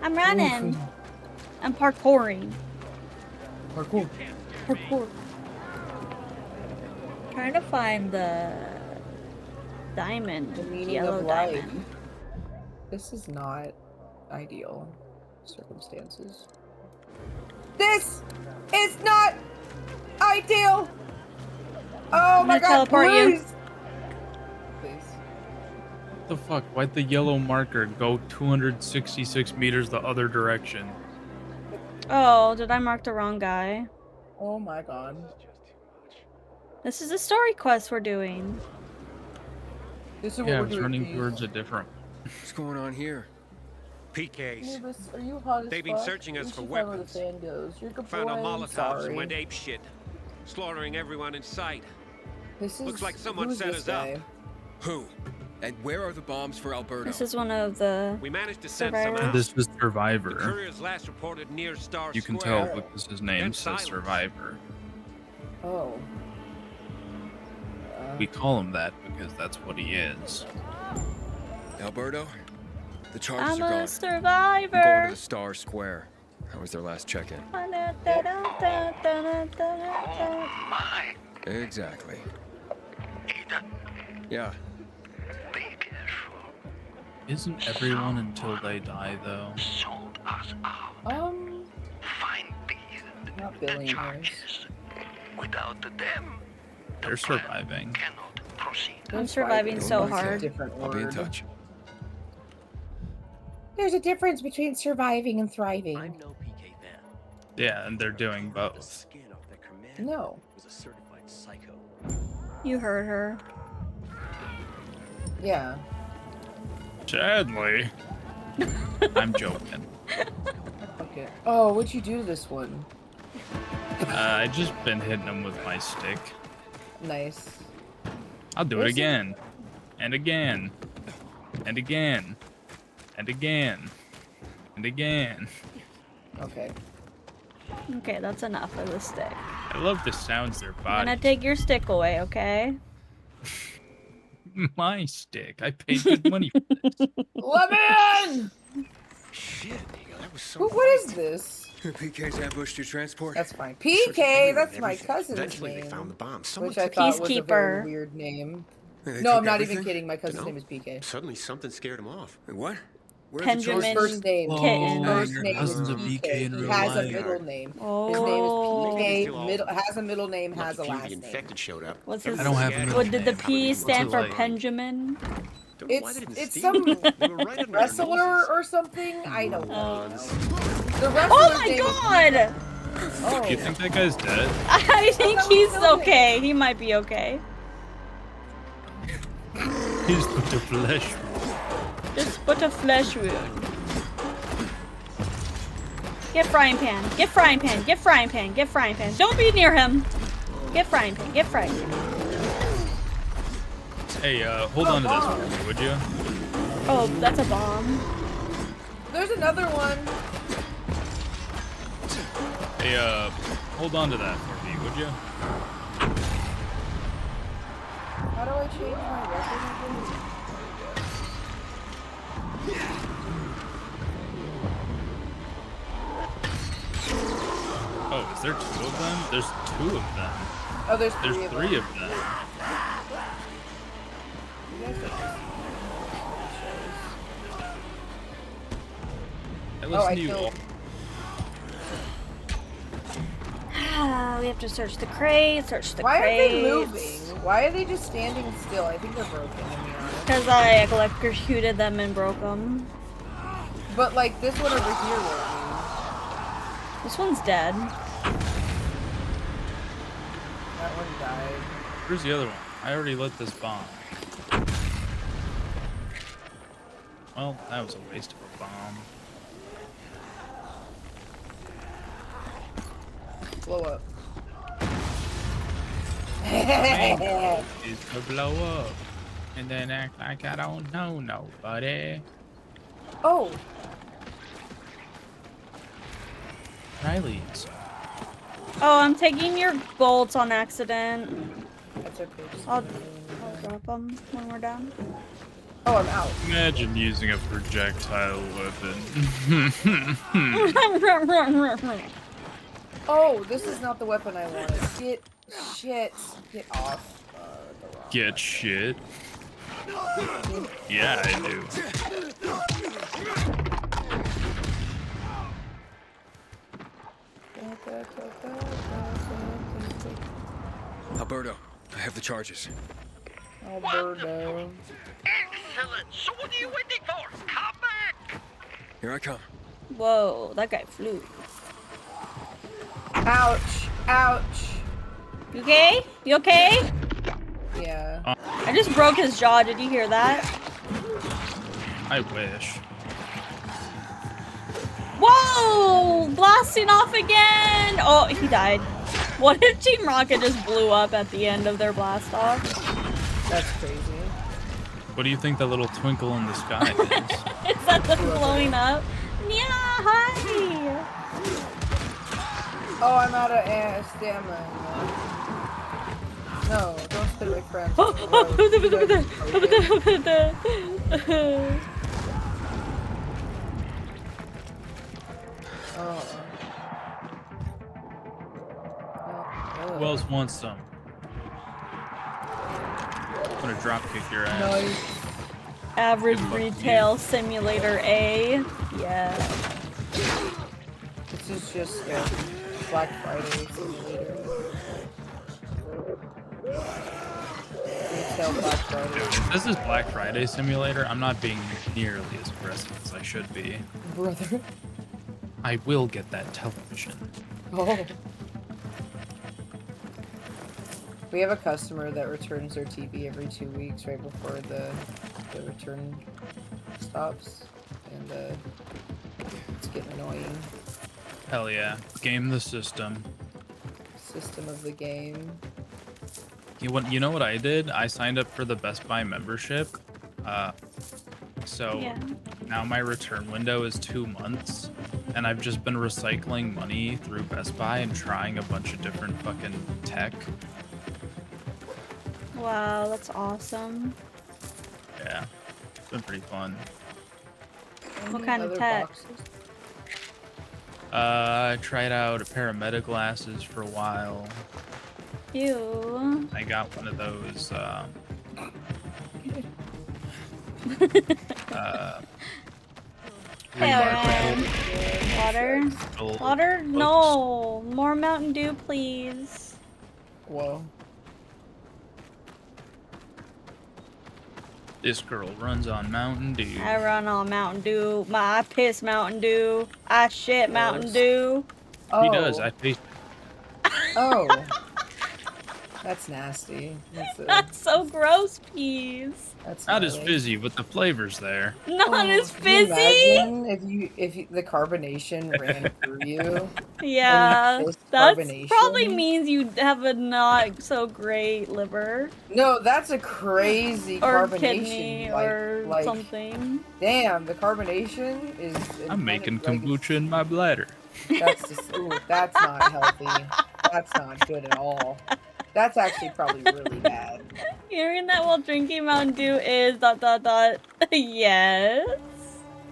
S1: I'm running. I'm parkouring.
S2: Parkour.
S1: Trying to find the diamond.
S2: The meaning
S1: yellow
S2: of life.
S1: diamond.
S2: This is not ideal circumstances. This is not ideal. Oh my god,
S1: teleport you.
S2: Please.
S3: What the fuck? Why'd the yellow marker go 266 meters the other direction?
S1: Oh, did I mark the wrong guy?
S2: Oh my god.
S1: This is a story quest we're doing.
S2: This is what
S3: Yeah,
S2: we're
S3: it's
S2: doing.
S3: running towards a different.
S10: What's going on here?
S5: PKs.
S2: Nubis, are you hot as
S5: They've been
S2: fuck?
S5: searching us
S2: You
S5: for
S2: should find where
S5: weapons.
S2: the fan goes. You're good
S5: Found
S2: boy,
S5: our
S2: I'm
S5: Molotovs
S2: sorry.
S5: and went ape shit. Slaughtering everyone in sight.
S2: This is,
S5: Looks like someone
S2: who's
S5: set
S2: this
S5: us up.
S2: guy?
S10: Who? And where are the bombs for Alberto?
S1: This is one of the
S5: We managed to send
S1: survivors.
S5: some out.
S3: This is
S5: The
S3: Survivor.
S5: courier's last reported near Star
S3: You can
S5: Square.
S3: tell because his name
S5: Then
S3: says
S5: silence.
S3: Survivor.
S2: Oh.
S3: We call him that because that's what he is.
S10: Alberto, the charges
S1: I'm
S10: are
S1: a
S10: gone. I'm going
S1: survivor.
S10: to the Star Square. That was their last check-in.
S8: Oh my.
S10: Exactly.
S8: Ethan,
S10: Yeah.
S8: be careful.
S3: Isn't everyone until they die, though?
S8: Sold us out. Find these.
S2: Not
S8: The
S2: billionaires.
S8: charges. Without them,
S3: They're surviving.
S8: cannot proceed.
S1: I'm surviving so
S10: Okay.
S1: hard.
S2: Different
S10: I'll be in
S2: word.
S10: touch.
S2: There's a difference between surviving and thriving.
S6: I'm no PK fan.
S3: Yeah, and they're doing
S6: The
S3: both.
S6: skin off that command
S2: No.
S6: was a certified psycho.
S1: You heard her.
S2: Yeah.
S3: Sadly. I'm joking.
S2: Okay. Oh, what'd you do to this one?
S3: I just been hitting him with my stick.
S2: Nice.
S3: I'll do it
S2: Listen.
S3: again. And again. And again. And again. And again.
S2: Okay.
S1: Okay, that's enough of the stick.
S3: I love the sounds their
S1: I'm
S3: body.
S1: gonna take your stick away, okay?
S3: My stick. I paid good money for this.
S2: Lemon!
S6: Shit, that was so.
S2: What is this?
S10: PK's ambushed your transport.
S2: That's fine. PK, that's my cousin's
S6: Eventually,
S2: name.
S6: they found the bomb. Someone
S2: Which I
S6: took
S2: thought was a very
S1: Peacekeeper.
S2: weird name.
S10: They
S2: No,
S10: took
S2: I'm not even
S10: everything?
S2: kidding. My cousin's
S6: No.
S2: name is PK.
S6: Suddenly, something scared him off.
S10: Wait, what? Where's
S1: Benjamin.
S10: the
S2: His
S10: charges?
S2: first name.
S1: Kitten.
S2: First
S3: your
S2: name is
S3: cousin's a
S2: PK.
S3: PK in
S2: He
S3: real
S2: has a
S3: life.
S2: middle name.
S1: Oh.
S2: His name is
S6: Oh.
S2: PK. Middle has a middle name, has a
S6: Lucky few,
S2: last
S6: the
S2: name.
S6: infected showed up.
S1: What's his?
S3: I don't have a middle
S1: What did the
S3: name.
S1: P stand for?
S3: like?
S1: Benjamin?
S6: Don't know why they didn't
S2: It's
S6: steal
S2: some
S6: it. They were right under our
S2: wrestler
S6: noses.
S2: or something. I don't know. The
S1: Oh
S2: wrestler's
S1: my
S2: name is-
S1: god!
S2: Oh.
S3: You think that guy's dead?
S1: I think
S2: that was
S1: he's
S2: so
S1: okay. He might be okay.
S3: He's put the flesh.
S1: Just put a flesh wound. Get frying pan. Get frying pan. Get frying pan. Get frying pan. Don't be near him. Get frying pan. Get frying pan.
S3: Hey, hold on to this for me, would you?
S1: Oh, that's a bomb.
S2: There's another one.
S3: Hey, hold on to that for me, would you?
S2: How do I change my weapon?
S3: Oh, is there two of them? There's two of them.
S2: Oh, there's
S3: There's
S2: three of them.
S3: three of them.
S2: You guys are-
S3: I
S2: Oh,
S3: listen
S2: I
S3: to you all.
S2: killed.
S1: We have to search the crate. Search the
S2: Why
S1: crates.
S2: are they moving? Why are they just standing still? I think they're broken, to be honest.
S1: Because I electrocuted them and broke them.
S2: But like this one over here working.
S1: This one's dead.
S2: That one died.
S3: Where's the other one? I already lit this bomb. Well, that was a waste of a bomb.
S2: Blow up.
S3: Is to blow up and then act like I don't know nobody.
S2: Oh,
S3: Riley's.
S1: Oh, I'm taking your bolts on accident.
S2: that's okay. Just
S1: I'll
S2: keep it.
S1: drop them when we're done.
S2: Oh, I'm out.
S3: Imagine using a projectile weapon.
S2: Oh, this is not the weapon I wanted. Get shit. Get off. The rock.
S3: Get shit. Yeah, I do.
S10: Alberto, I have the charges.
S2: Alberto.
S8: Excellent. So what are you waiting for? Come back.
S10: Here I come.
S1: Whoa, that guy flew.
S2: Ouch. Ouch.
S1: You okay? You okay?
S2: Yeah.
S1: I just broke his jaw. Did you hear that?
S3: I wish.
S1: Whoa! Blasting off again! Oh, he died. What if Team Rocket just blew up at the end of their blast off?
S2: That's crazy.
S3: What do you think that little twinkle in the sky is?
S1: Is that them blowing up? Yeah, hi!
S2: Oh, I'm out of stamina. No, don't spit my friends.
S3: Who else wants some? I'm gonna drop kick your ass.
S2: Nice.
S1: Average retail simulator A. Yeah.
S2: This is just Black Friday simulator. Retail Black Friday.
S3: If this is Black Friday simulator, I'm not being nearly as aggressive as I should be.
S2: Brother.
S3: I will get that television.
S2: Oh. We have a customer that returns their TV every 2 weeks right before the return stops, and it's getting annoying.
S3: Hell yeah. Game the system.
S2: System of the game.
S3: You know what I did? I signed up for the Best Buy membership. So
S1: Yeah.
S3: now my return window is 2 months, and I've just been recycling money through Best Buy and trying a bunch of different fucking tech.
S1: Wow, that's awesome.
S3: Yeah, it's been pretty fun.
S1: What kind of
S2: Other
S1: tech?
S2: boxes?
S3: I tried out a pair of Meta glasses for a while.
S1: Ew.
S3: I got one of those.
S1: Hey, water? Water? No! More Mountain Dew, please.
S2: Whoa.
S3: This girl runs on Mountain Dew.
S1: I run on Mountain Dew. I piss Mountain Dew. I shit Mountain Dew.
S3: He does. I taste.
S2: Oh. That's nasty.
S1: That's so gross, Peas.
S2: That's
S3: Not as
S2: gnarly.
S3: fizzy, but the flavor's there.
S1: Not as
S2: Can you
S1: fizzy?
S2: imagine if the carbonation ran through you?
S1: Yeah,
S2: And you pissed
S1: that
S2: carbonation?
S1: probably means you have a not so great liver
S2: No, that's a crazy
S1: or
S2: carbonation.
S1: kidney or something.
S2: Damn, the carbonation is.
S3: I'm making kombucha in my bladder.
S2: That's just. Ooh, that's not healthy. That's not good at all. That's actually probably really bad.
S1: Hearing that while drinking Mountain Dew is ... Yes.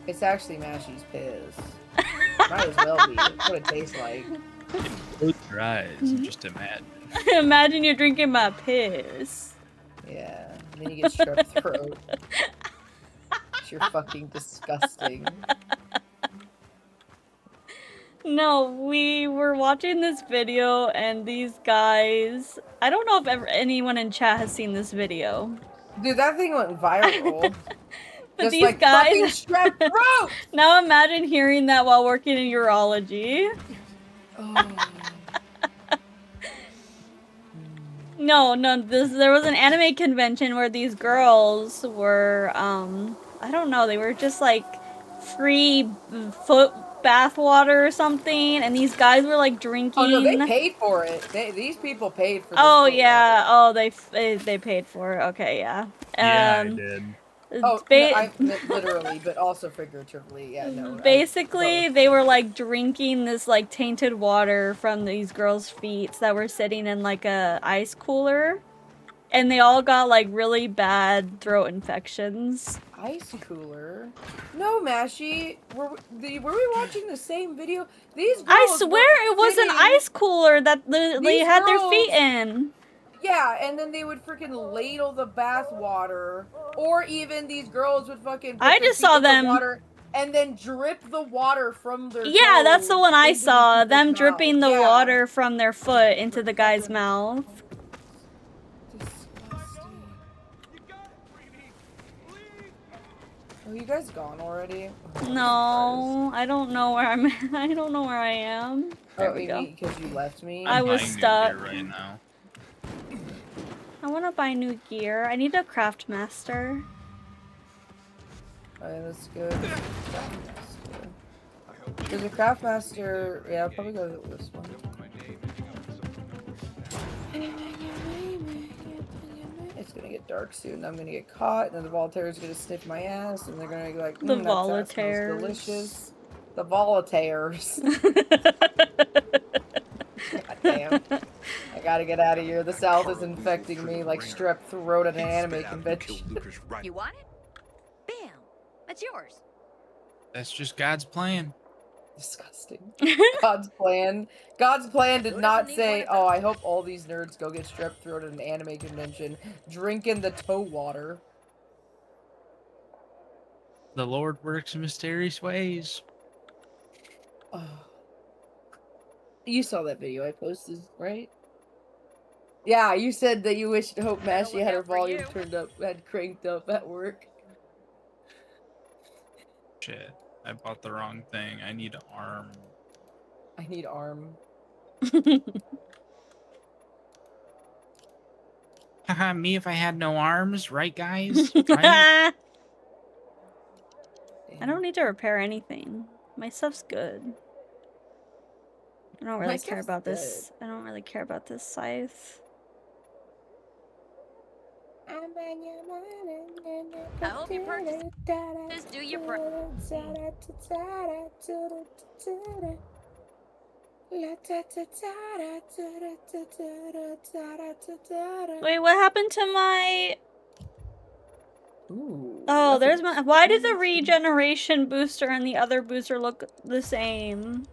S2: It's actually Mashy's piss. Might as well be. That's what it tastes like.
S3: Close your eyes and just imagine.
S1: Imagine you're drinking my piss.
S2: Yeah. And then you get strep throat. You're fucking disgusting.
S1: No, we were watching this video and these guys... I don't know if anyone in chat has seen this video.
S2: Dude, that thing went viral.
S1: But
S2: Just
S1: these
S2: like
S1: guys...
S2: fucking strep throat!
S1: Now imagine hearing that while working in urology. No, there was an anime convention where these girls were, I don't know, they were just like free foot bath water or something, and these guys were like drinking.
S2: Oh no, they paid for it. These people paid for this.
S1: Oh yeah, oh they paid for it. Okay, yeah.
S3: Yeah, I did.
S2: Oh, no, I meant literally, but also figuratively. Yeah, no.
S1: Basically, they were like drinking this like tainted water from these girls' feet that were sitting in like a ice cooler, and they all got like really bad throat infections.
S2: Ice cooler? No, Mashy. Were we watching the same video? These girls
S1: I swear it was an
S2: sitting-
S1: ice cooler that they
S2: These
S1: had their
S2: girls-
S1: feet in.
S2: Yeah, and then they would freaking ladle the bath water, or even these girls would fucking.
S1: I just saw them.
S2: Water and then drip the water from their.
S1: Yeah, that's the
S2: toes
S1: one I
S2: into
S1: saw.
S2: people's
S1: Them
S2: mouth.
S1: dripping the
S2: Yeah.
S1: water from their foot into the guy's mouth.
S2: Oh, you guys gone already?
S1: No, I don't know where I'm. I don't know where I am. There we go.
S2: Because you left me.
S1: I was
S3: buying new
S1: stuck.
S3: gear right now.
S1: I want to buy new gear. I need a Craftmaster.
S2: Alright, that's good. There's a Craftmaster. Yeah, I'll probably go with this one. It's gonna get dark soon. I'm gonna get caught, and then the volataires are gonna sniff my ass, and they're gonna be like,
S1: The
S2: that smells
S1: volataires.
S2: delicious. The volataires. God damn. I gotta get out of here. The South is infecting me like strep throat at an anime convention.
S5: You want it? Bam! That's yours.
S3: That's just God's plan.
S2: Disgusting. God's plan. God's plan did not say, oh, I hope all these nerds go get strep throat at an anime convention, drinking the toe water.
S3: The Lord works in mysterious ways.
S2: Oh. You saw that video I posted, right? Yeah, you said that you wished Hope Mashie had her volume cranked up at work.
S3: Shit, I bought the wrong thing. I need arm.
S2: I need arm.
S3: Haha, me if I had no arms, right guys? Right?
S1: I don't need to repair anything. My stuff's good. I don't really care about this. I don't really care about this scythe.
S5: I hope you purchase. Just do your
S1: Wait, what happened to my...
S2: Ooh,
S1: oh, there's my... why did the regeneration booster and the other booster look the same?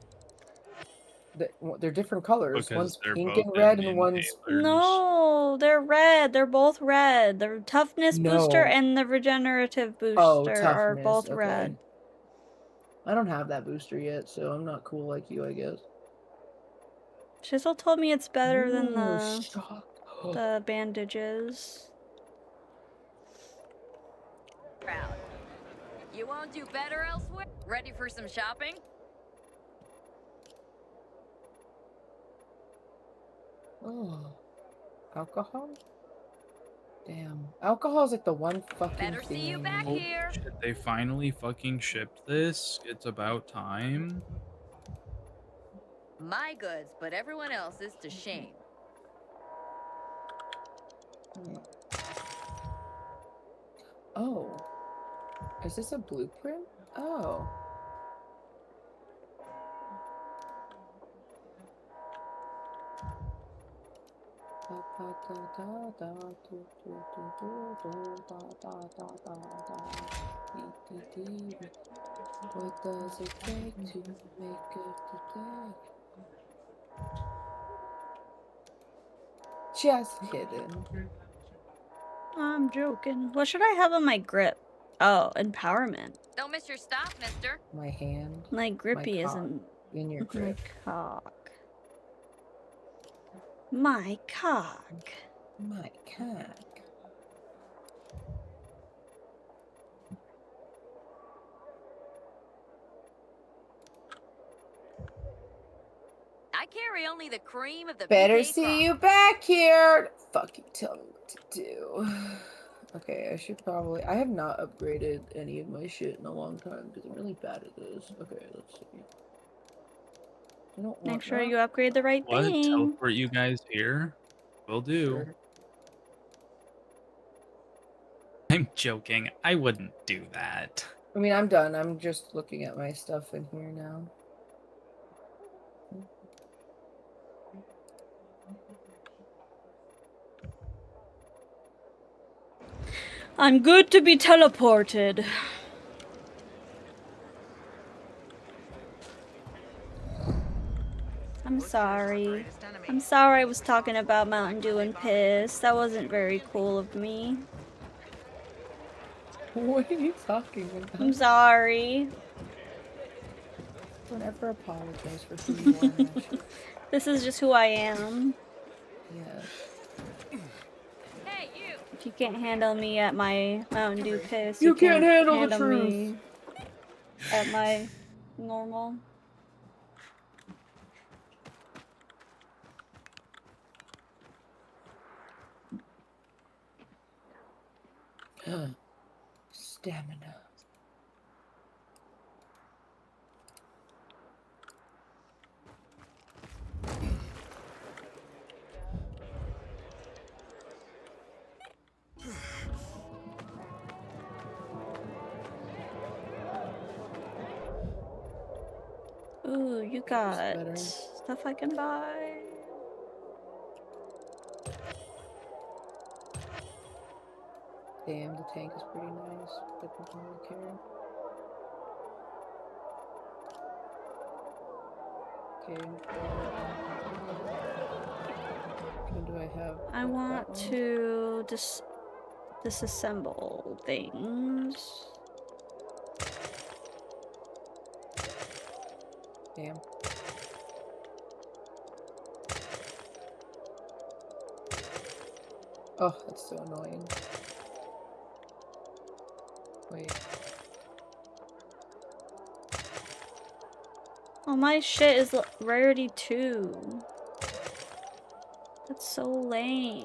S2: They're different colors.
S3: Because
S2: one's
S3: they're
S2: pink
S3: both
S2: and red, and one's...
S1: No, they're red. They're both red. The toughness booster and the regenerative booster are both red.
S2: I don't have that booster yet, so I'm not cool like you, I guess.
S1: Chisel told me it's better than the bandages.
S5: Proud. You won't do better elsewhere? Ready for some shopping?
S2: Oh. Alcohol? Damn. Alcohol's like the one fucking
S5: Better
S2: thing
S5: see you
S2: I
S5: back
S2: need.
S5: here.
S3: Shit, they finally fucking shipped this. It's about time.
S5: My goods, but everyone else's to shame.
S2: Oh. Is this a blueprint? Oh. What does it take to make it today? Just kidding.
S1: I'm joking. What should I have on my grip? Oh, empowerment.
S5: Don't miss your stop, mister.
S2: My hand.
S1: My grippy
S2: My cock
S1: isn't
S2: in your grip.
S1: my cock. My cock.
S2: My cock.
S5: I carry only the cream of the
S2: Better
S5: PK
S2: see
S5: crop.
S2: you back here. Fucking tell me what to do. Okay, I should probably... I have not upgraded any of my shit in a long time because I'm really bad at this. Okay, let's see. I don't want
S1: Make sure
S2: that.
S1: you upgrade the right
S3: What?
S1: thing.
S3: Teleport you guys here? Will do.
S2: Sure.
S3: I'm joking. I wouldn't do that.
S2: I mean, I'm done. I'm just looking at my stuff in here now.
S1: I'm good to be teleported. I'm sorry. I'm sorry I was talking about Mountain Dew and piss. That wasn't very cool of me.
S2: What are you talking about?
S1: I'm sorry.
S2: Don't ever apologize for who you are, Ashley.
S1: This is just who I am.
S2: Yeah.
S5: Hey, you.
S1: If you can't handle me at my Mountain Dew piss,
S2: You can't handle the
S1: me at my normal.
S2: Stamina.
S1: Ooh, you got stuff I can buy.
S2: Damn, the tank is pretty nice. But people don't care. Okay. What do I have?
S1: I want to disassemble things.
S2: Damn. Oh, that's so annoying. Wait.
S1: Oh, my shit is rarity 2. That's so lame.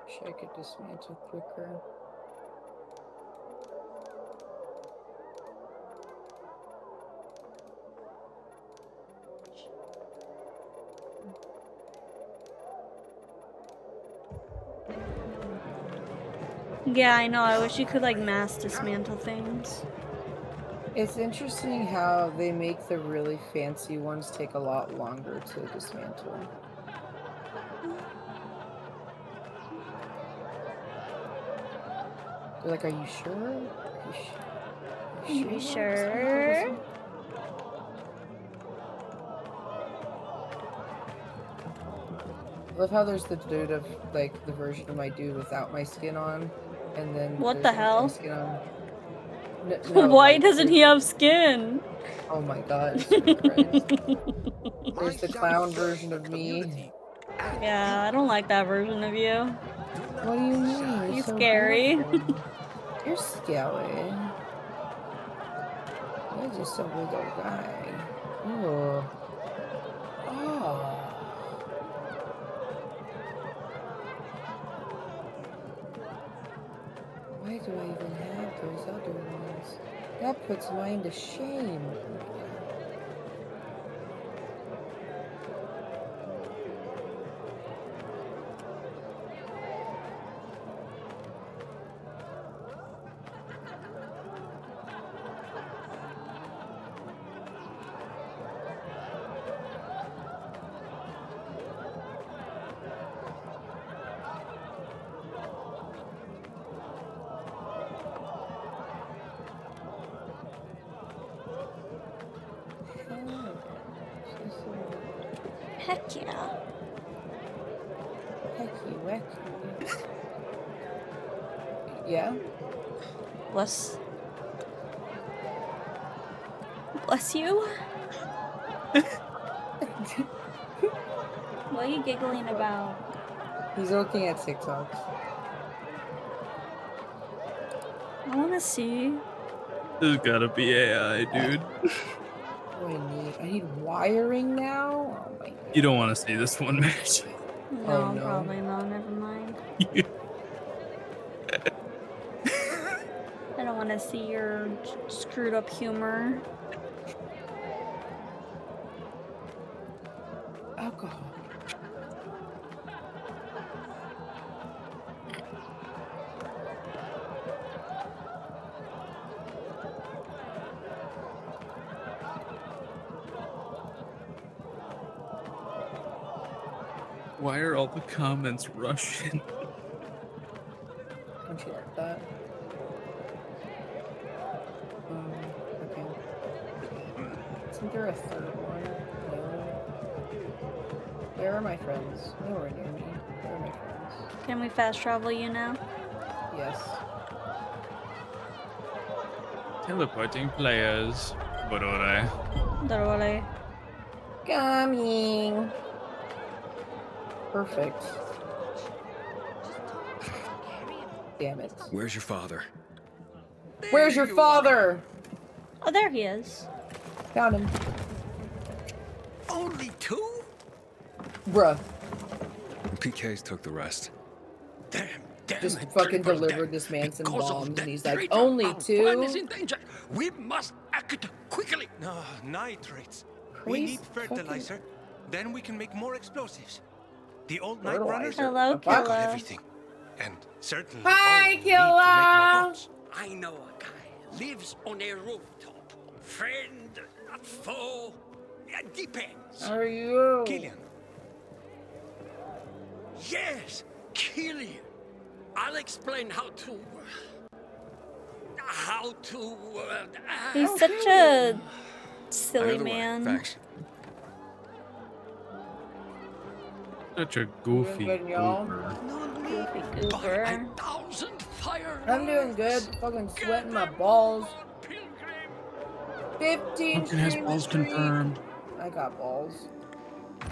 S2: Wish I could dismantle quicker.
S1: Yeah, I know. I wish you could like mass dismantle things.
S2: It's interesting how they make the really fancy ones take a lot longer to dismantle. They're like, are you sure?
S1: Are you sure?
S2: I love how there's the dude of like the version of my dude without my skin on, and then
S1: What the
S2: there's, like,
S1: hell?
S2: my skin on. No,
S1: Why
S2: like,
S1: doesn't he have skin?
S2: Oh my god, it's so cringe. There's the clown version of me.
S1: Yeah, I don't like that version of you.
S2: What do you mean?
S1: He's
S2: so
S1: scary.
S2: beautiful. You're scary. You're just a little guy. Ooh. Oh. Why do I even have those other ones? That puts mine to shame.
S1: Heck yeah.
S2: Hecky wacky. Yeah?
S1: Bless you? What are you giggling about?
S2: He's looking at TikToks.
S1: I wanna see.
S3: There's gotta be AI, dude.
S2: What do I need? I need wiring now? Oh my god.
S3: You don't want to see this one, Mitch.
S1: No,
S2: Oh, no.
S1: probably not. Never mind. I don't want to see your screwed up humor.
S2: Alcohol.
S3: Why are all the comments Russian?
S2: Don't you like that? Okay. Isn't there a third one? No. Where are my friends? Nowhere near me. Where are my friends?
S1: Can we fast travel you now?
S2: Yes.
S3: Teleporting players. Borore.
S1: Darwale.
S2: Coming. Perfect. Damn it.
S10: Where's your father?
S2: Where's your father?
S1: Oh, there he is.
S2: Found him.
S9: Only 2?
S2: Bruh.
S10: PK's took the rest.
S9: Damn
S2: Just
S9: it,
S2: fucking
S9: Triple
S2: delivered
S9: Deck.
S2: this man some
S9: Because of
S2: bombs,
S9: that
S2: and he's like,
S9: traitor,
S2: only
S9: our plan is
S2: 2?
S9: in danger. We must act quickly.
S7: No, nitrates. We
S2: Please
S7: need
S2: fucking-
S7: fertilizer. Then we can make more explosives. The old night
S2: Fertilizer?
S7: runners
S1: Hello,
S2: Fuck.
S7: got
S1: Killa.
S7: everything. And certainly
S2: Hi,
S7: all we need to make
S2: Killa.
S7: more bombs.
S9: I know a guy lives on a rooftop. Friend, not foe. Depends.
S2: How are you?
S7: Killian.
S9: Yes, Killian. I'll explain how to.
S1: He's such a
S10: Out
S1: silly
S10: of the way.
S1: man.
S10: Thanks.
S3: Such a goofy
S2: Doing good, y'all?
S3: goober.
S1: Goofy
S9: by
S1: goober.
S9: 1,000 fire.
S2: I'm doing good. Fucking sweating my balls. 15
S3: Pumpkin has
S2: stream
S3: balls
S2: streak.
S3: confirmed.
S2: I got balls.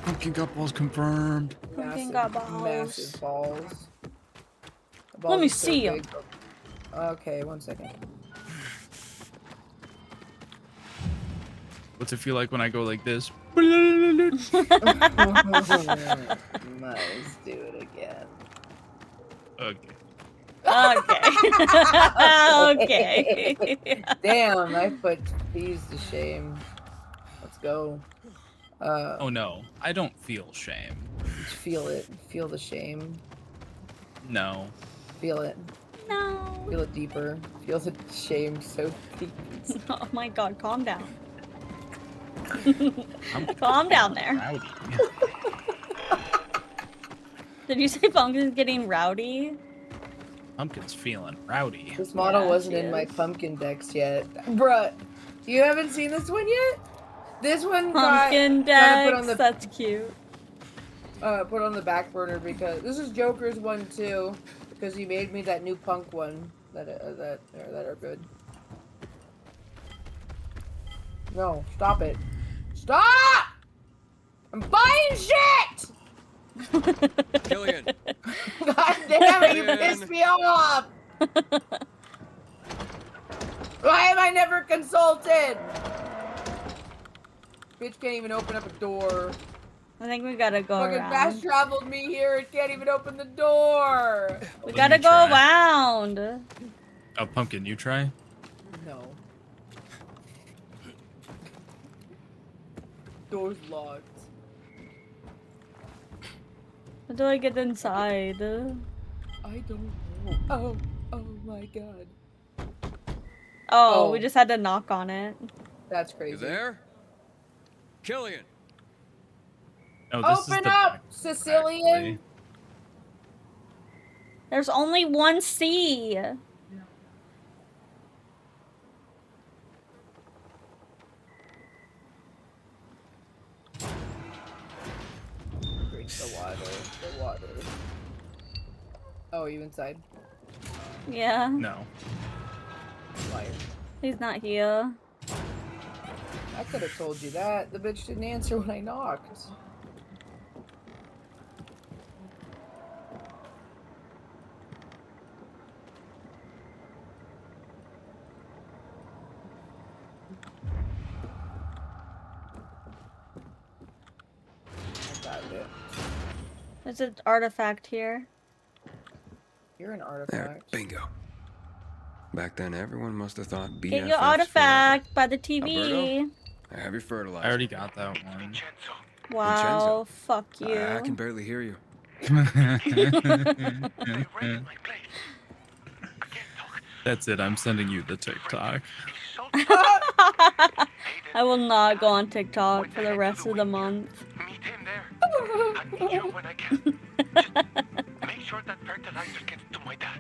S3: Pumpkin got balls confirmed.
S1: Pumpkin got balls.
S2: Massive balls. The
S1: Let me
S2: balls are so
S1: see 'em.
S2: big. Okay, 1 second.
S3: What's it feel like when I go like this?
S2: Nice, do it again.
S3: Okay.
S1: Okay. Okay.
S2: Damn, I put these to shame. Let's go.
S3: Oh no, I don't feel shame.
S2: Feel it. Feel the shame.
S3: No.
S2: Feel it.
S1: No.
S2: Feel it deeper. Feel the shame so deep.
S1: Oh my god, calm down.
S3: I'm
S1: Calm down there.
S3: rowdy.
S1: Did you say Pumpkin's getting rowdy?
S3: Pumpkin's feeling rowdy.
S2: This model
S1: Yeah,
S2: wasn't
S1: she
S2: in my
S1: is.
S2: pumpkin decks yet. Bruh, you haven't seen this one yet? This one
S1: Pumpkin
S2: got put on
S1: decks,
S2: the
S1: that's cute.
S2: put on the back burner because this is Joker's one too, because he made me that new punk one that are good. No, stop it! Stop! I'm buying shit!
S10: Killian.
S2: God damn it! You pissed me off. Why am I never consulted? Bitch can't even open up a door.
S1: I think we gotta go
S2: Fucking fast
S1: around.
S2: traveled me here. It can't even open the door.
S1: We
S3: Let
S1: gotta
S3: me
S1: go
S3: try.
S1: around.
S3: Oh, Pumpkin, you try?
S2: No. Door's locked.
S1: How do I get inside?
S2: I don't know. Oh my god.
S1: Oh,
S2: Oh.
S1: we just had to knock on it.
S2: That's crazy.
S10: You there? Killian.
S3: No, this is
S2: Open
S3: the
S2: up,
S3: back
S2: Sicilian.
S3: way.
S1: There's only one C.
S2: Drink the water. Oh, you inside?
S1: Yeah,
S3: No.
S2: Liar.
S1: he's not here.
S2: I could have told you that. The bitch didn't answer when I knocked. I got it.
S1: There's an artifact here.
S2: You're an
S10: There.
S2: artifact.
S10: Bingo. Back then, everyone must have thought BFFs
S1: Get your
S10: forever.
S1: artifact by the TV.
S10: Alberto? I have your fertilizer.
S3: I already got that one.
S8: Vincenzo.
S1: Wow,
S10: Vincenzo.
S1: fuck you.
S10: I can barely hear you.
S8: I rented my place. I can't talk.
S3: That's it. I'm sending you the TikTok.
S8: He's so
S1: I will not go on TikTok for the rest of the month.
S8: Meet him there. I need you when I can. Just make sure that fertilizer gets to my dad.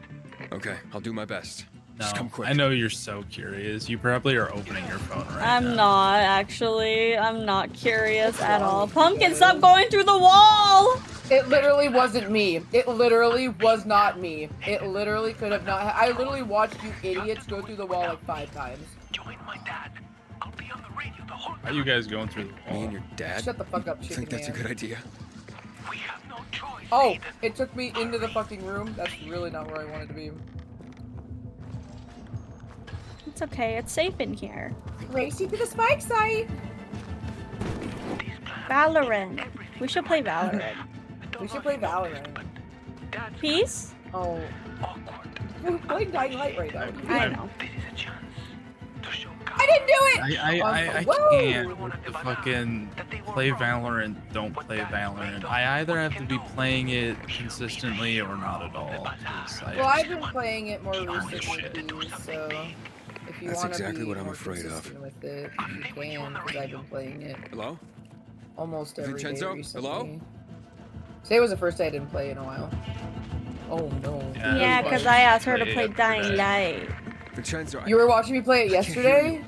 S10: Okay, I'll do my best.
S3: No,
S10: Just come quick.
S3: I know you're so curious. You probably are opening your phone right now.
S1: I'm not, actually. I'm not curious at all. Pumpkin, stop going through the wall!
S2: It literally wasn't me. It literally was not me. It literally could have not. I literally watched you idiots go through the wall like 5 times.
S8: Join my dad. I'll be on the radio the whole
S3: Why are you guys going through the
S10: Me
S3: wall?
S10: and your dad?
S2: Shut the fuck up,
S10: You
S2: chicken
S10: think that's a
S2: man.
S10: good idea?
S8: We have no choice.
S2: Oh,
S8: Aiden.
S2: it took me into the fucking room. That's really not where I wanted to be.
S1: It's okay, it's safe in here.
S2: Race you to the spike site.
S1: Valorant. We should play Valorant.
S2: We should play Valorant.
S1: Peace?
S2: Oh. We're playing Dying Light right now.
S1: I know.
S2: I didn't do it!
S3: I
S2: Whoa!
S3: can't with the fucking play Valorant, don't play Valorant. I either have to be playing it consistently or not at all. 'Cause
S2: Well, I've been playing it more recently, so if you
S10: That's
S2: want to
S10: exactly
S2: be
S10: what I'm
S2: more
S10: afraid of.
S2: consistent with it, you can, because I've been playing it
S10: Hello?
S2: almost every day
S10: Vincenzo?
S2: recently.
S10: Hello?
S2: Today was the first day I didn't play in a while. Oh no.
S1: Yeah, because I asked her to play Dying Light.
S10: Vincenzo,
S2: You were watching me play it yesterday?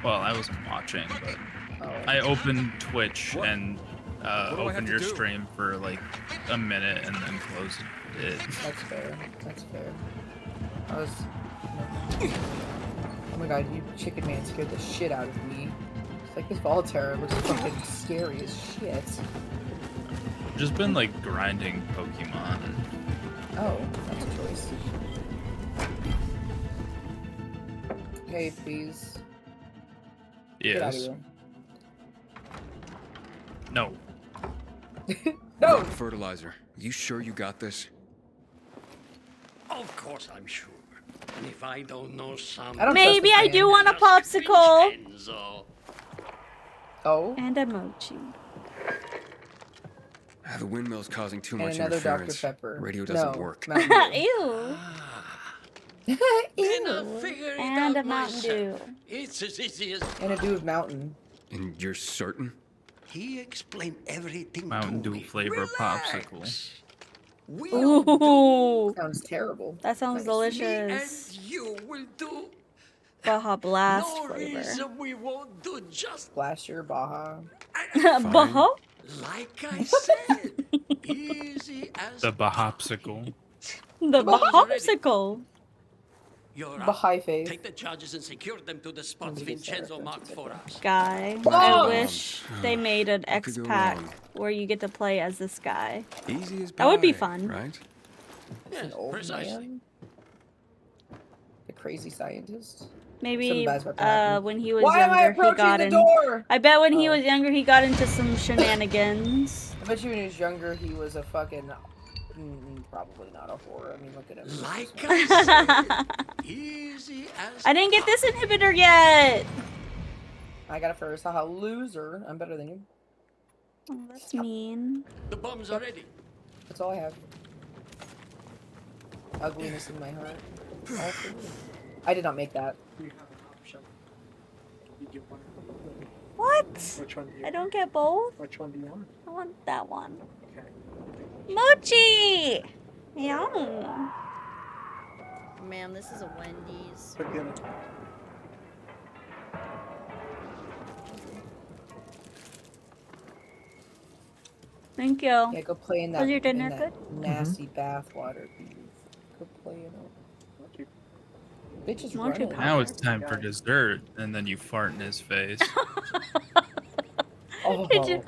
S3: Well, I wasn't watching, but
S2: Oh.
S3: I opened Twitch and
S10: do I have
S3: opened
S10: to
S3: your
S10: do?
S3: stream for like a minute and then closed it.
S2: That's fair. That's fair. I was. Oh my god, you chicken man scared the shit out of me. It's like this Volterra looks fucking scary as shit.
S3: Just been like grinding Pokemon.
S2: Oh, that's a choice. Hey, please. Get out of
S3: Yes.
S2: here.
S3: No.
S2: No!
S10: Fertilizer. You sure you got this?
S9: Of course I'm sure. And if I don't know some...
S2: I don't
S1: Maybe
S2: trust
S1: I
S2: the
S1: do
S2: fan.
S1: want a popsicle.
S9: Vincenzo.
S2: Oh?
S1: And a mochi.
S10: The windmill's causing too
S2: And
S10: much
S2: another Dr.
S10: interference.
S2: Pepper.
S10: Radio doesn't
S2: No,
S10: work.
S2: Mountain Dew.
S1: Ew.
S9: Then I'll
S2: Ew.
S9: figure it
S1: And
S9: out
S1: a Mountain Dew.
S9: myself. It's as easy as...
S2: And a dude mountain.
S10: And you're certain?
S9: He explained everything
S3: Mountain
S9: to
S3: Dew
S9: me.
S3: flavor
S9: Relax.
S3: popsicle.
S9: We'll do
S1: Ooh.
S2: Sounds terrible.
S1: That sounds
S9: me
S1: delicious.
S9: and you will do.
S1: Baja Blast
S9: No
S1: flavor.
S9: reason we won't do just
S2: Blast your Baja.
S1: Baja?
S9: like I said. Easy as
S3: The Bahopsicle.
S1: The Bahopsicle.
S9: You're up.
S2: Baha'i face.
S9: Take the charges and secure them to the spots Vincenzo marked for us.
S1: Guy.
S2: Oh!
S1: I wish they made an
S10: What
S1: X
S10: could go
S1: pack
S10: wrong?
S1: where you get to play as this guy.
S10: Easy as
S1: That would be
S10: pie,
S1: fun.
S10: right?
S9: Yes,
S2: An old
S9: precisely.
S2: man? The crazy scientist?
S1: Maybe
S2: Something bad's about to happen.
S1: when he was
S2: Why am I
S1: younger, he
S2: approaching
S1: got
S2: the
S1: in.
S2: door?
S1: I bet when he
S2: Oh.
S1: was younger, he got into some shenanigans.
S2: I bet you when he was younger, he was a fucking. Probably not a whore. I mean, look at him.
S9: Like I said, easy as
S1: I didn't get this inhibitor yet.
S2: I got it first. Haha, loser. I'm better than you.
S1: Oh, that's mean.
S9: the bombs are ready.
S2: That's all I have. Ugliness in my heart. All for you. I did not make that.
S4: You have an option. You get one.
S1: What?
S4: Which one do you
S1: I don't get both.
S4: Which one do you want?
S1: I want that one.
S4: Okay.
S1: Mochi! Yum. Man, this is a Wendy's.
S4: Forget it.
S1: Thank you.
S2: Yeah, go play in that,
S1: Was your dinner
S2: in that nasty bath water. Go play in it. Bitch is
S1: Mochi
S2: running.
S3: Now it's time for dessert, and then you fart in his face.
S2: Oh.
S1: Did you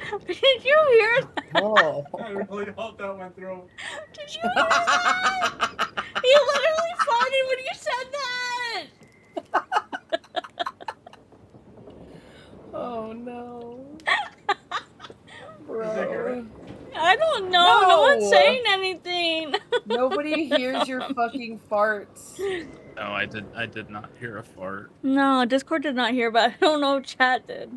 S1: hear that?
S2: Oh.
S4: I really hope that went through.
S1: Did you hear that? He literally farted when you said that!
S2: Oh no. Bro.
S1: I don't know. No one's
S2: No.
S1: saying anything.
S2: Nobody hears your fucking farts.
S3: No, I did not hear a fart.
S1: No, Discord did not hear, but I don't know if chat did.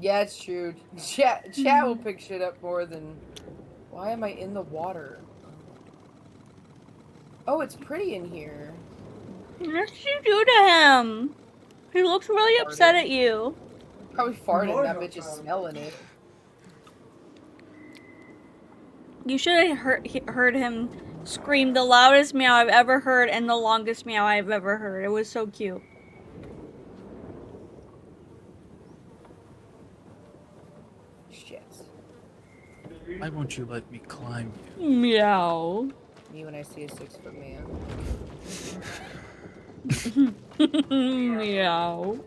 S2: Yeah, it's true. Chat will pick shit up more than. Why am I in the water? Oh, it's pretty in here.
S1: What did you do to him? He looks really upset at you.
S2: Probably farted. That bitch is smelling it.
S1: You should have heard him scream the loudest meow I've ever heard and the longest meow I've ever heard. It was so cute.
S2: Shit.
S3: Why won't you let me climb you?
S1: Meow.
S2: Me when I see a 6-foot man.
S1: Meow.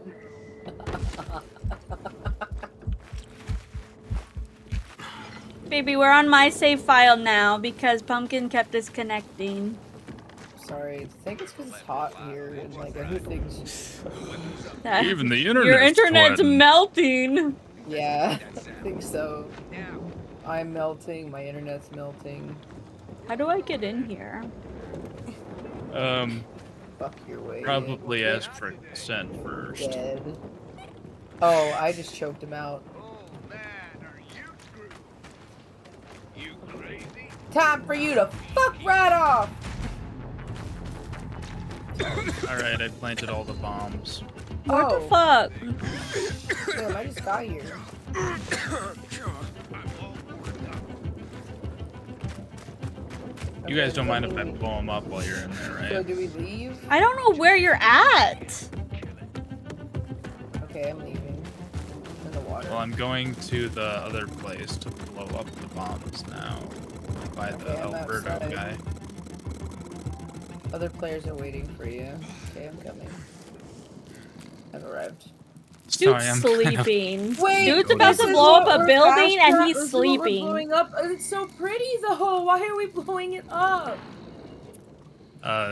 S1: Baby, we're on my save file now because Pumpkin kept disconnecting.
S2: Sorry, I think it's because it's hot here and like everything's.
S3: Even the internet's
S1: Your internet's
S3: sweating.
S1: melting.
S2: Yeah, I think so. I'm melting. My internet's melting.
S1: How do I get in here?
S2: Fuck your way.
S3: Probably ask for consent first.
S2: Dead. Oh, I just choked him out. Time for you to fuck right off!
S3: Alright, I planted all the bombs.
S1: What the fuck?
S2: Damn, I just got here.
S3: You guys don't mind if I blow them up while you're in there,
S2: So
S3: right?
S2: do we leave?
S1: I don't know where you're at.
S2: Okay, I'm leaving. In the water.
S3: Well, I'm going to the other place to blow up the bombs now. By the
S2: Okay, I'm
S3: Alberto
S2: outside.
S3: guy.
S2: Other players are waiting for you. Okay, I'm coming. I've arrived.
S3: Sorry,
S1: Dude's
S3: I'm kind of-
S1: sleeping.
S2: Wait,
S1: Dude's about
S2: this
S1: to
S2: is
S1: blow up
S2: what
S1: a
S2: we're
S1: building
S2: fast
S1: and
S2: tra-
S1: he's
S2: this is what we're
S1: sleeping.
S2: blowing up. It's so pretty though. Why are we blowing it up?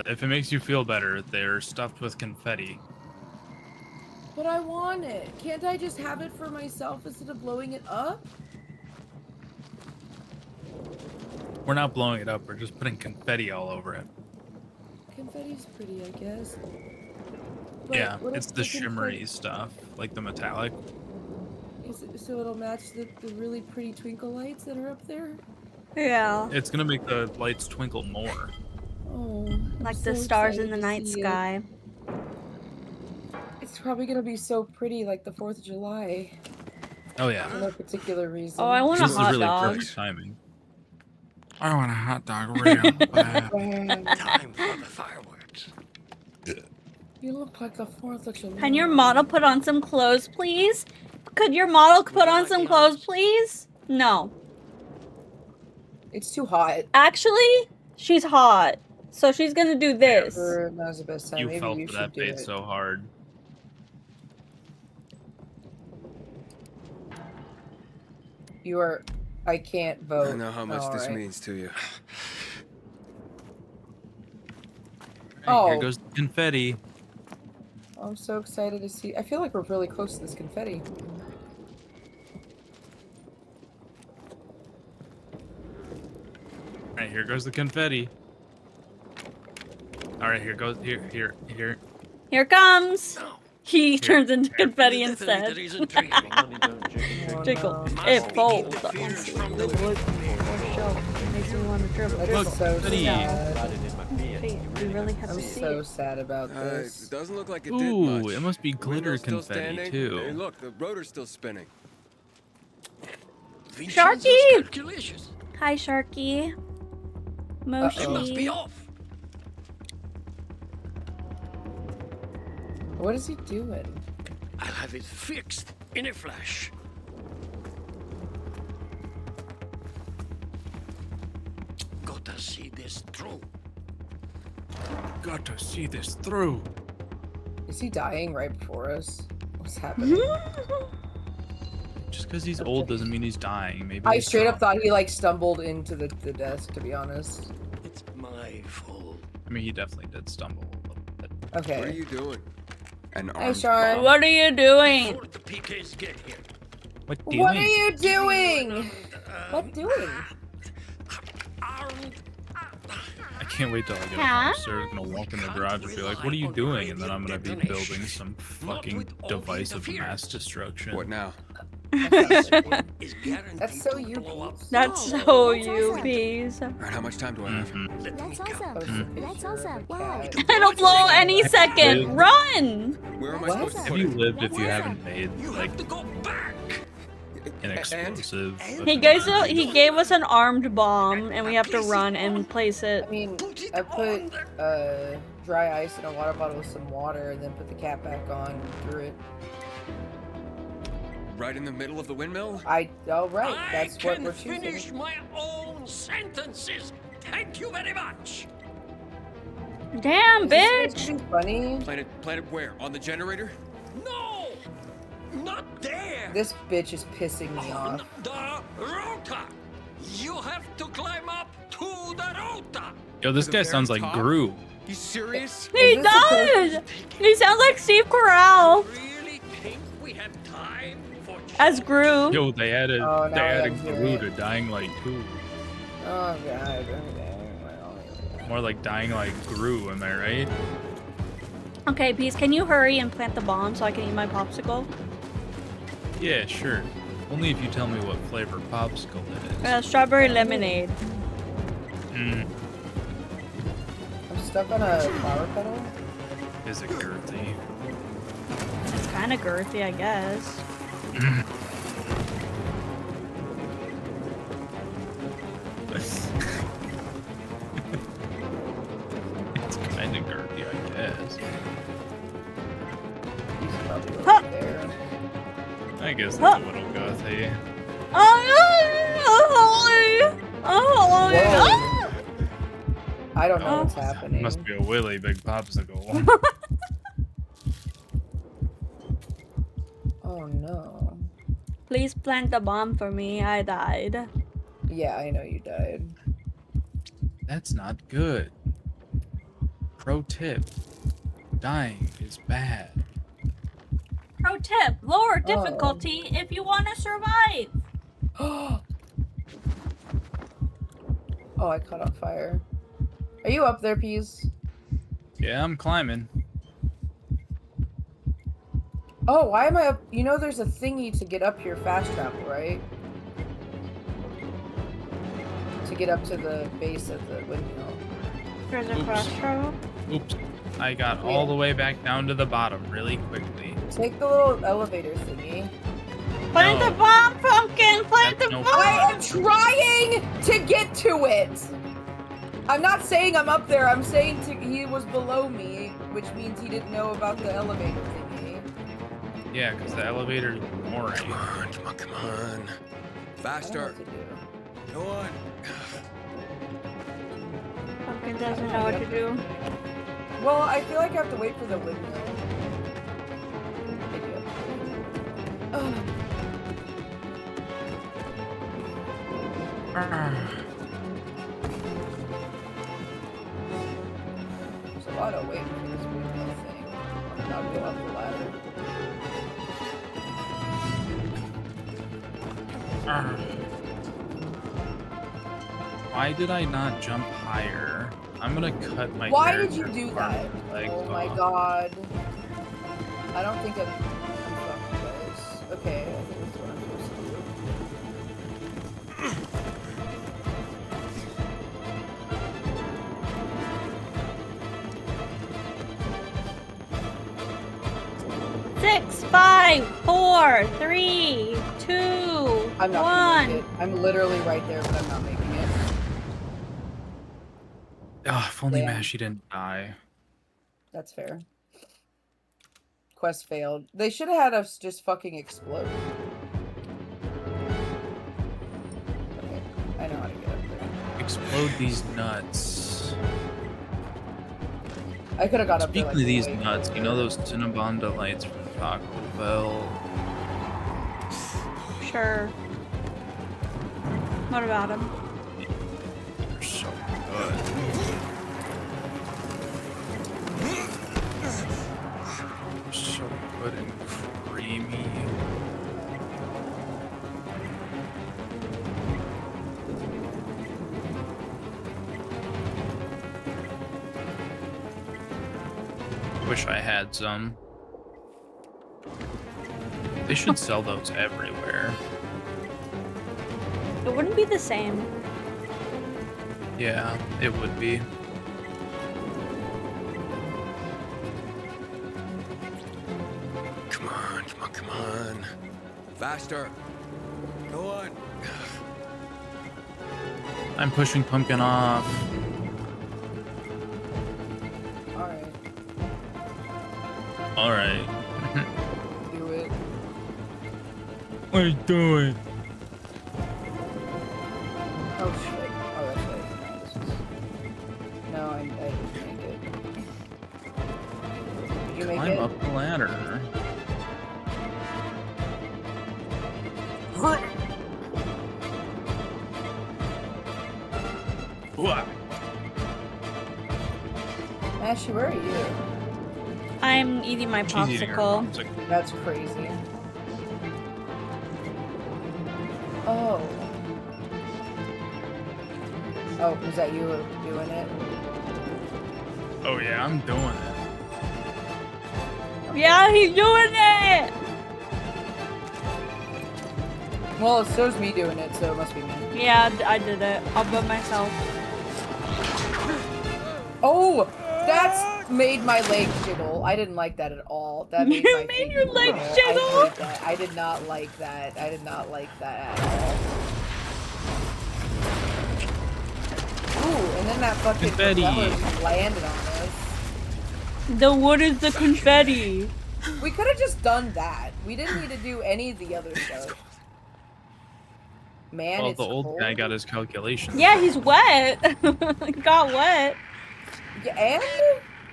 S3: If it makes you feel better, they're stuffed with confetti.
S2: But I want it. Can't I just have it for myself instead of blowing it up?
S3: We're not blowing it up, we're just putting confetti all over it.
S2: Confetti's pretty, I guess. But
S3: Yeah,
S2: what
S3: it's
S2: if
S3: the
S2: confetti-
S3: shimmery stuff, like the metallic.
S2: Is it, so it'll match the really pretty twinkle lights that are up there?
S1: Yeah.
S3: It's gonna make the lights twinkle more.
S2: Oh, I'm
S1: Like
S2: so
S1: the stars in
S2: excited
S1: the
S2: to
S1: night
S2: see it.
S1: sky.
S2: It's probably gonna be so pretty like the 4th of July.
S3: Oh yeah.
S2: For no particular reason.
S1: Oh, I want a
S3: This is
S1: hot
S3: really
S1: dog.
S3: perfect timing. I want a hot dog real bad.
S6: Time for the fireworks.
S2: You look like the 4th of July.
S1: Can your model put on some clothes, please? Could your model put on some clothes, please? No.
S2: It's too hot.
S1: Actually, she's hot. So she's gonna do this.
S2: Now's the best time.
S3: You
S2: Maybe
S3: fell
S2: you
S3: for
S2: should
S3: that
S2: do
S3: bait
S2: it.
S3: so hard.
S2: You are. I can't vote.
S10: I know how much this
S2: Alright.
S10: means to you.
S2: Oh.
S3: Here goes the confetti.
S2: I'm so excited to see. I feel like we're really close to this confetti.
S3: Alright, here goes the confetti. Alright, here goes here.
S1: Here it comes. He turns into confetti instead.
S2: Oh,
S1: Jiggle.
S2: no.
S1: It folds.
S3: Look,
S2: That's
S3: confetti.
S2: so sad.
S1: We really have
S2: I'm
S1: to see
S2: so
S1: it.
S2: sad about this.
S10: It doesn't look like it did
S3: Ooh,
S10: much.
S3: it must be glitter
S10: Window's still
S3: confetti
S10: standing.
S3: too.
S10: Hey, look, the rotor's still spinning.
S1: Sharky! Hi, Sharky. Moshi.
S2: It must be
S9: off.
S2: What is he doing?
S9: I'll have it fixed in a flash. Gotta see this through.
S3: Got to see this through.
S2: Is he dying right before us? What's happening?
S3: Just because he's old doesn't mean he's dying. Maybe
S2: I
S3: he's
S2: straight up
S3: not.
S2: thought he like stumbled into the desk, to be honest.
S9: It's my fault.
S3: I mean, he definitely did stumble a little bit.
S2: Okay.
S10: What are you doing? An
S2: Hey,
S10: armed
S2: Sharon.
S1: What are you doing?
S9: Before the PKs get here.
S3: What
S2: What are you doing? What doing?
S3: I can't wait till I get
S1: Huh?
S3: upstairs. I'm gonna walk in the garage and be like, "What are you doing?" And then I'm gonna be building some fucking device of mass destruction.
S10: What now?
S2: That's so you.
S1: That's so you, Peas.
S10: Alright, how much time do I have?
S13: That's awesome. That's awesome. Wow.
S1: It'll blow any second. Run!
S10: Where am I
S2: What?
S10: supposed to
S3: Have
S10: put
S3: you
S10: it?
S3: lived if you haven't made like an
S10: And?
S3: explosive?
S1: He gave us an armed bomb, and we have to run and place it.
S2: I mean, I put dry ice in a water bottle with some water, and then put the cap back on and threw it.
S10: Right in the middle of the windmill?
S2: Oh right, that's
S9: I
S2: what
S9: can
S2: we're choosing.
S9: finish my own sentences. Thank you very much.
S1: Damn,
S2: Is this
S1: bitch!
S2: supposed to be funny?
S10: Planet where? On the generator?
S9: No, not there.
S2: This bitch is pissing me
S9: On
S2: off.
S9: the rota. You have to climb up to the rota.
S3: Yo, this
S10: To
S3: guy
S10: the
S3: sounds
S10: very
S3: like
S10: top?
S3: Gru.
S10: You serious?
S1: He
S2: Is this
S1: does! He sounds like Steve Carell.
S9: Really think we have time for
S1: As Gru.
S3: Yo, they added
S2: Oh,
S3: they
S2: now I
S3: added
S2: have to do
S3: Gru
S2: it.
S3: to Dying Light 2.
S2: Oh god.
S3: More like Dying Light Gru, am I right?
S1: Okay, Peace, can you hurry and plant the bomb so I can eat my popsicle?
S3: Yeah, sure. Only if you tell me what flavor popsicle it is.
S1: Strawberry lemonade.
S3: Mm.
S2: I'm stuck on a flower petal.
S3: Is it girthy?
S1: It's kind of girthy, I guess.
S3: It's kind of girthy, I guess.
S2: He's probably
S1: Huh.
S2: over there.
S3: I guess
S1: Huh.
S3: that's a little guthy.
S2: Whoa. I don't know what's happening.
S3: Must be a really big popsicle.
S2: Oh no.
S1: Please plant the bomb for me. I died.
S2: Yeah, I know you died.
S3: That's not good. Pro tip. Dying is bad.
S1: Pro tip: lower difficulty if you want to survive.
S2: Oh, I caught on fire. Are you up there, Peas?
S3: Yeah, I'm climbing.
S2: Oh, why am I up? You know there's a thingy to get up here fast travel, right? To get up to the base of the windmill.
S1: There's a
S3: Oops.
S1: cross travel.
S3: Oops. I got all the way back down to the bottom really quickly.
S2: Take the little elevator thingy.
S1: Plant
S3: No.
S1: the bomb, Pumpkin! Plant
S3: That's
S1: the
S3: no
S1: bomb!
S2: I am trying to get to it! I'm not saying I'm up there, I'm saying he was below me, which means he didn't know about the elevator thingy.
S3: Yeah, because the elevator's boring.
S10: Come on, come on, come on.
S2: I don't know
S10: Faster.
S2: what to do.
S10: Go on.
S1: Pumpkin doesn't know what to do.
S2: Well, I feel like I have to wait for the windmill. Maybe. Ugh. There's a lot of waiting for this windmill thing. I'm not go up the ladder.
S3: Why did I not jump higher? I'm gonna cut my
S2: Why did you
S3: character's
S2: do
S3: arm
S2: that?
S3: and legs
S2: Oh my
S3: off.
S2: god. I don't think I'm fucking guys. Okay, I think that's what I'm supposed to do.
S1: 6, 5, 4, 3, 2,
S2: I'm not
S1: 1.
S2: gonna make it. I'm literally right there, but I'm not making it.
S3: Oh, if only
S2: Damn.
S3: Mashy didn't die.
S2: That's fair. Quest failed. They should have had us just fucking explode. Okay, I know how to get up there.
S3: Explode these nuts.
S2: I could have got up there.
S3: Speaking
S2: like,
S3: of these
S2: way
S3: nuts, you know those Cinnabon Delights from Taco Bell?
S1: Sure. What about him?
S3: They're so good. So good and creamy. Wish I had some. They should sell those everywhere.
S1: It wouldn't be the same.
S3: Yeah, it would be.
S10: Come on, come on, come on. Faster. Go on.
S3: I'm pushing Pumpkin off.
S2: Alright,
S3: Alright.
S2: do it.
S3: What are you doing?
S2: Oh shit. Oh, that's right. No, this is... No, I didn't make it. Did you make
S3: Climb
S2: it?
S3: up the ladder. What?
S2: Ashley, where are you?
S1: I'm eating my
S3: She's eating her
S1: popsicle.
S3: popsicle.
S2: That's crazy. Oh. Oh, was that you doing it?
S3: Oh yeah, I'm doing it.
S1: Yeah, he's doing it!
S2: Well, it shows me doing it, so it must be me.
S1: Yeah, I did it. All by myself.
S2: Oh! That's made my legs jiggle. I didn't like that at all. That made my feet
S1: your legs
S2: jiggle.
S1: jiggle?
S2: I hate that. I did not like that. I did not like that at all. Ooh, and then that fucking
S3: Confetti.
S2: propeller just landed on us.
S1: What is the confetti?
S2: We could have just done that. We didn't need to do any of the other stuff. Man,
S3: Well,
S2: it's
S3: the old
S2: cold.
S3: guy got his calculations.
S1: Yeah, he's wet. Got wet.
S2: Yeah, and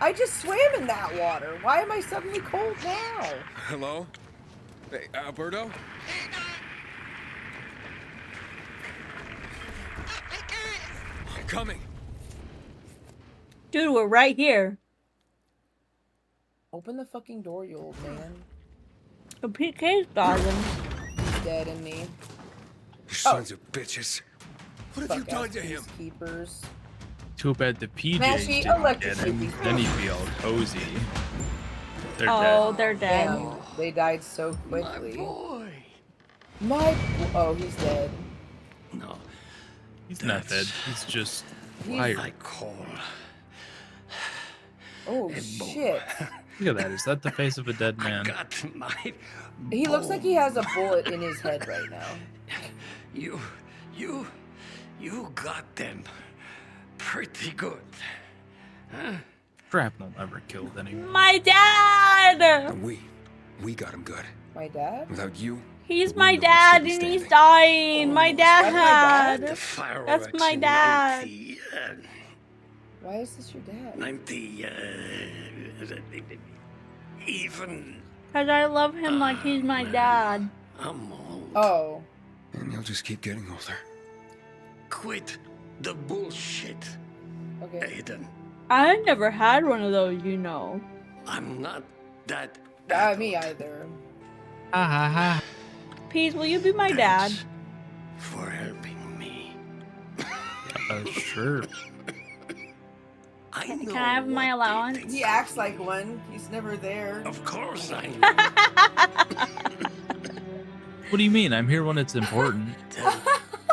S2: I just swam in that water. Why am I suddenly cold now?
S10: Hello? Hey, Alberto? I'm coming.
S1: Dude, we're right here.
S2: Open the fucking door, you old man.
S1: The PK's got him.
S2: He's dead in me.
S10: You sons of bitches. What have you
S2: Fuck
S10: done
S2: ass
S10: to him?
S2: Keepers.
S3: Too bad the PJs
S2: Mashy,
S3: didn't get
S2: electricity.
S3: him. Then he'd be all cozy. They're
S1: Oh,
S3: dead.
S1: they're dead.
S2: Damn, they died so quickly.
S9: My boy.
S2: Oh, he's dead.
S9: No.
S3: He's not dead. He's just
S2: He's-
S3: tired.
S9: I call.
S2: Oh shit.
S3: Look at that. Is that the face of a dead man?
S9: Got my.
S2: He looks like he has a bullet in his head right now.
S9: You got them pretty good. Huh?
S3: Shrapnel never killed anyone.
S1: My dad!
S10: And we got him good.
S2: My dad?
S10: Without you,
S1: He's my dad and he's dying. My dad.
S9: The fireworks
S1: That's my
S9: in
S1: dad.
S9: 90,
S2: Why is this your dad?
S9: 90, even
S1: Cause I love him like he's my dad.
S9: I'm old.
S2: Oh.
S10: and you'll just keep getting older.
S9: Quit the bullshit,
S2: Okay.
S9: Aiden.
S1: I never had one of those, you know.
S9: I'm not that.
S2: Me either.
S3: Ha ha ha.
S1: Peace, will you be my dad?
S9: Thanks for helping me.
S3: Sure.
S9: I know
S1: Can I have my
S9: what
S1: allowance?
S9: they think
S2: He acts like one. He's never there.
S9: Of course I know.
S3: What do you mean? I'm here when it's important.
S9: Tell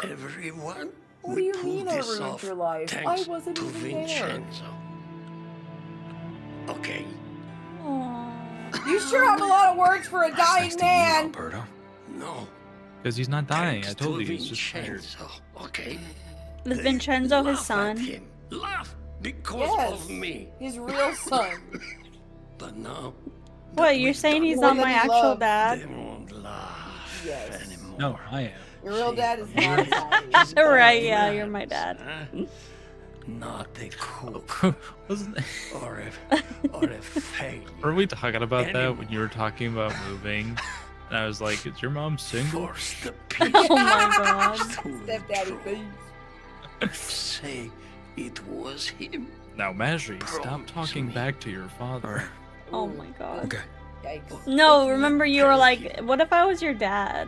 S9: everyone.
S2: What
S9: we
S2: do you
S9: pulled
S2: mean I
S9: this
S2: ruined
S9: off
S2: your life?
S9: thanks
S2: I wasn't
S9: to
S2: even there.
S9: Vincenzo. Okay.
S2: You sure have a lot of words for a dying man.
S10: Alberto.
S9: No.
S3: Because he's not dying. I
S9: Thanks
S3: told
S9: to
S3: you he's just tired.
S9: Vincenzo. Okay.
S1: Is Vincenzo his
S9: Laugh
S1: son?
S9: at him. Laugh because
S2: Yes.
S9: of me.
S2: His real son.
S9: But now.
S1: What, you're saying he's
S2: More
S1: not
S2: than
S1: my
S2: he
S1: actual
S2: loves.
S1: dad?
S9: They won't laugh
S2: Yes.
S9: anymore.
S3: No, I am.
S2: Your real dad is not dying.
S1: Right, yeah, you're my dad.
S9: Huh? Not a cook
S3: Wasn't
S9: or a fake.
S3: Were we talking about that
S9: Anymore.
S3: when you were talking about moving? And I was like, is your mom single?
S9: Force the peace.
S1: Oh my god.
S2: Stepdaddy, please.
S9: Say it was him.
S3: Now, Majri, stop
S9: Promise
S3: talking
S9: me.
S3: back to your father.
S1: Oh my god.
S10: Okay.
S2: Yikes.
S1: No, remember you were like, what if I was your dad?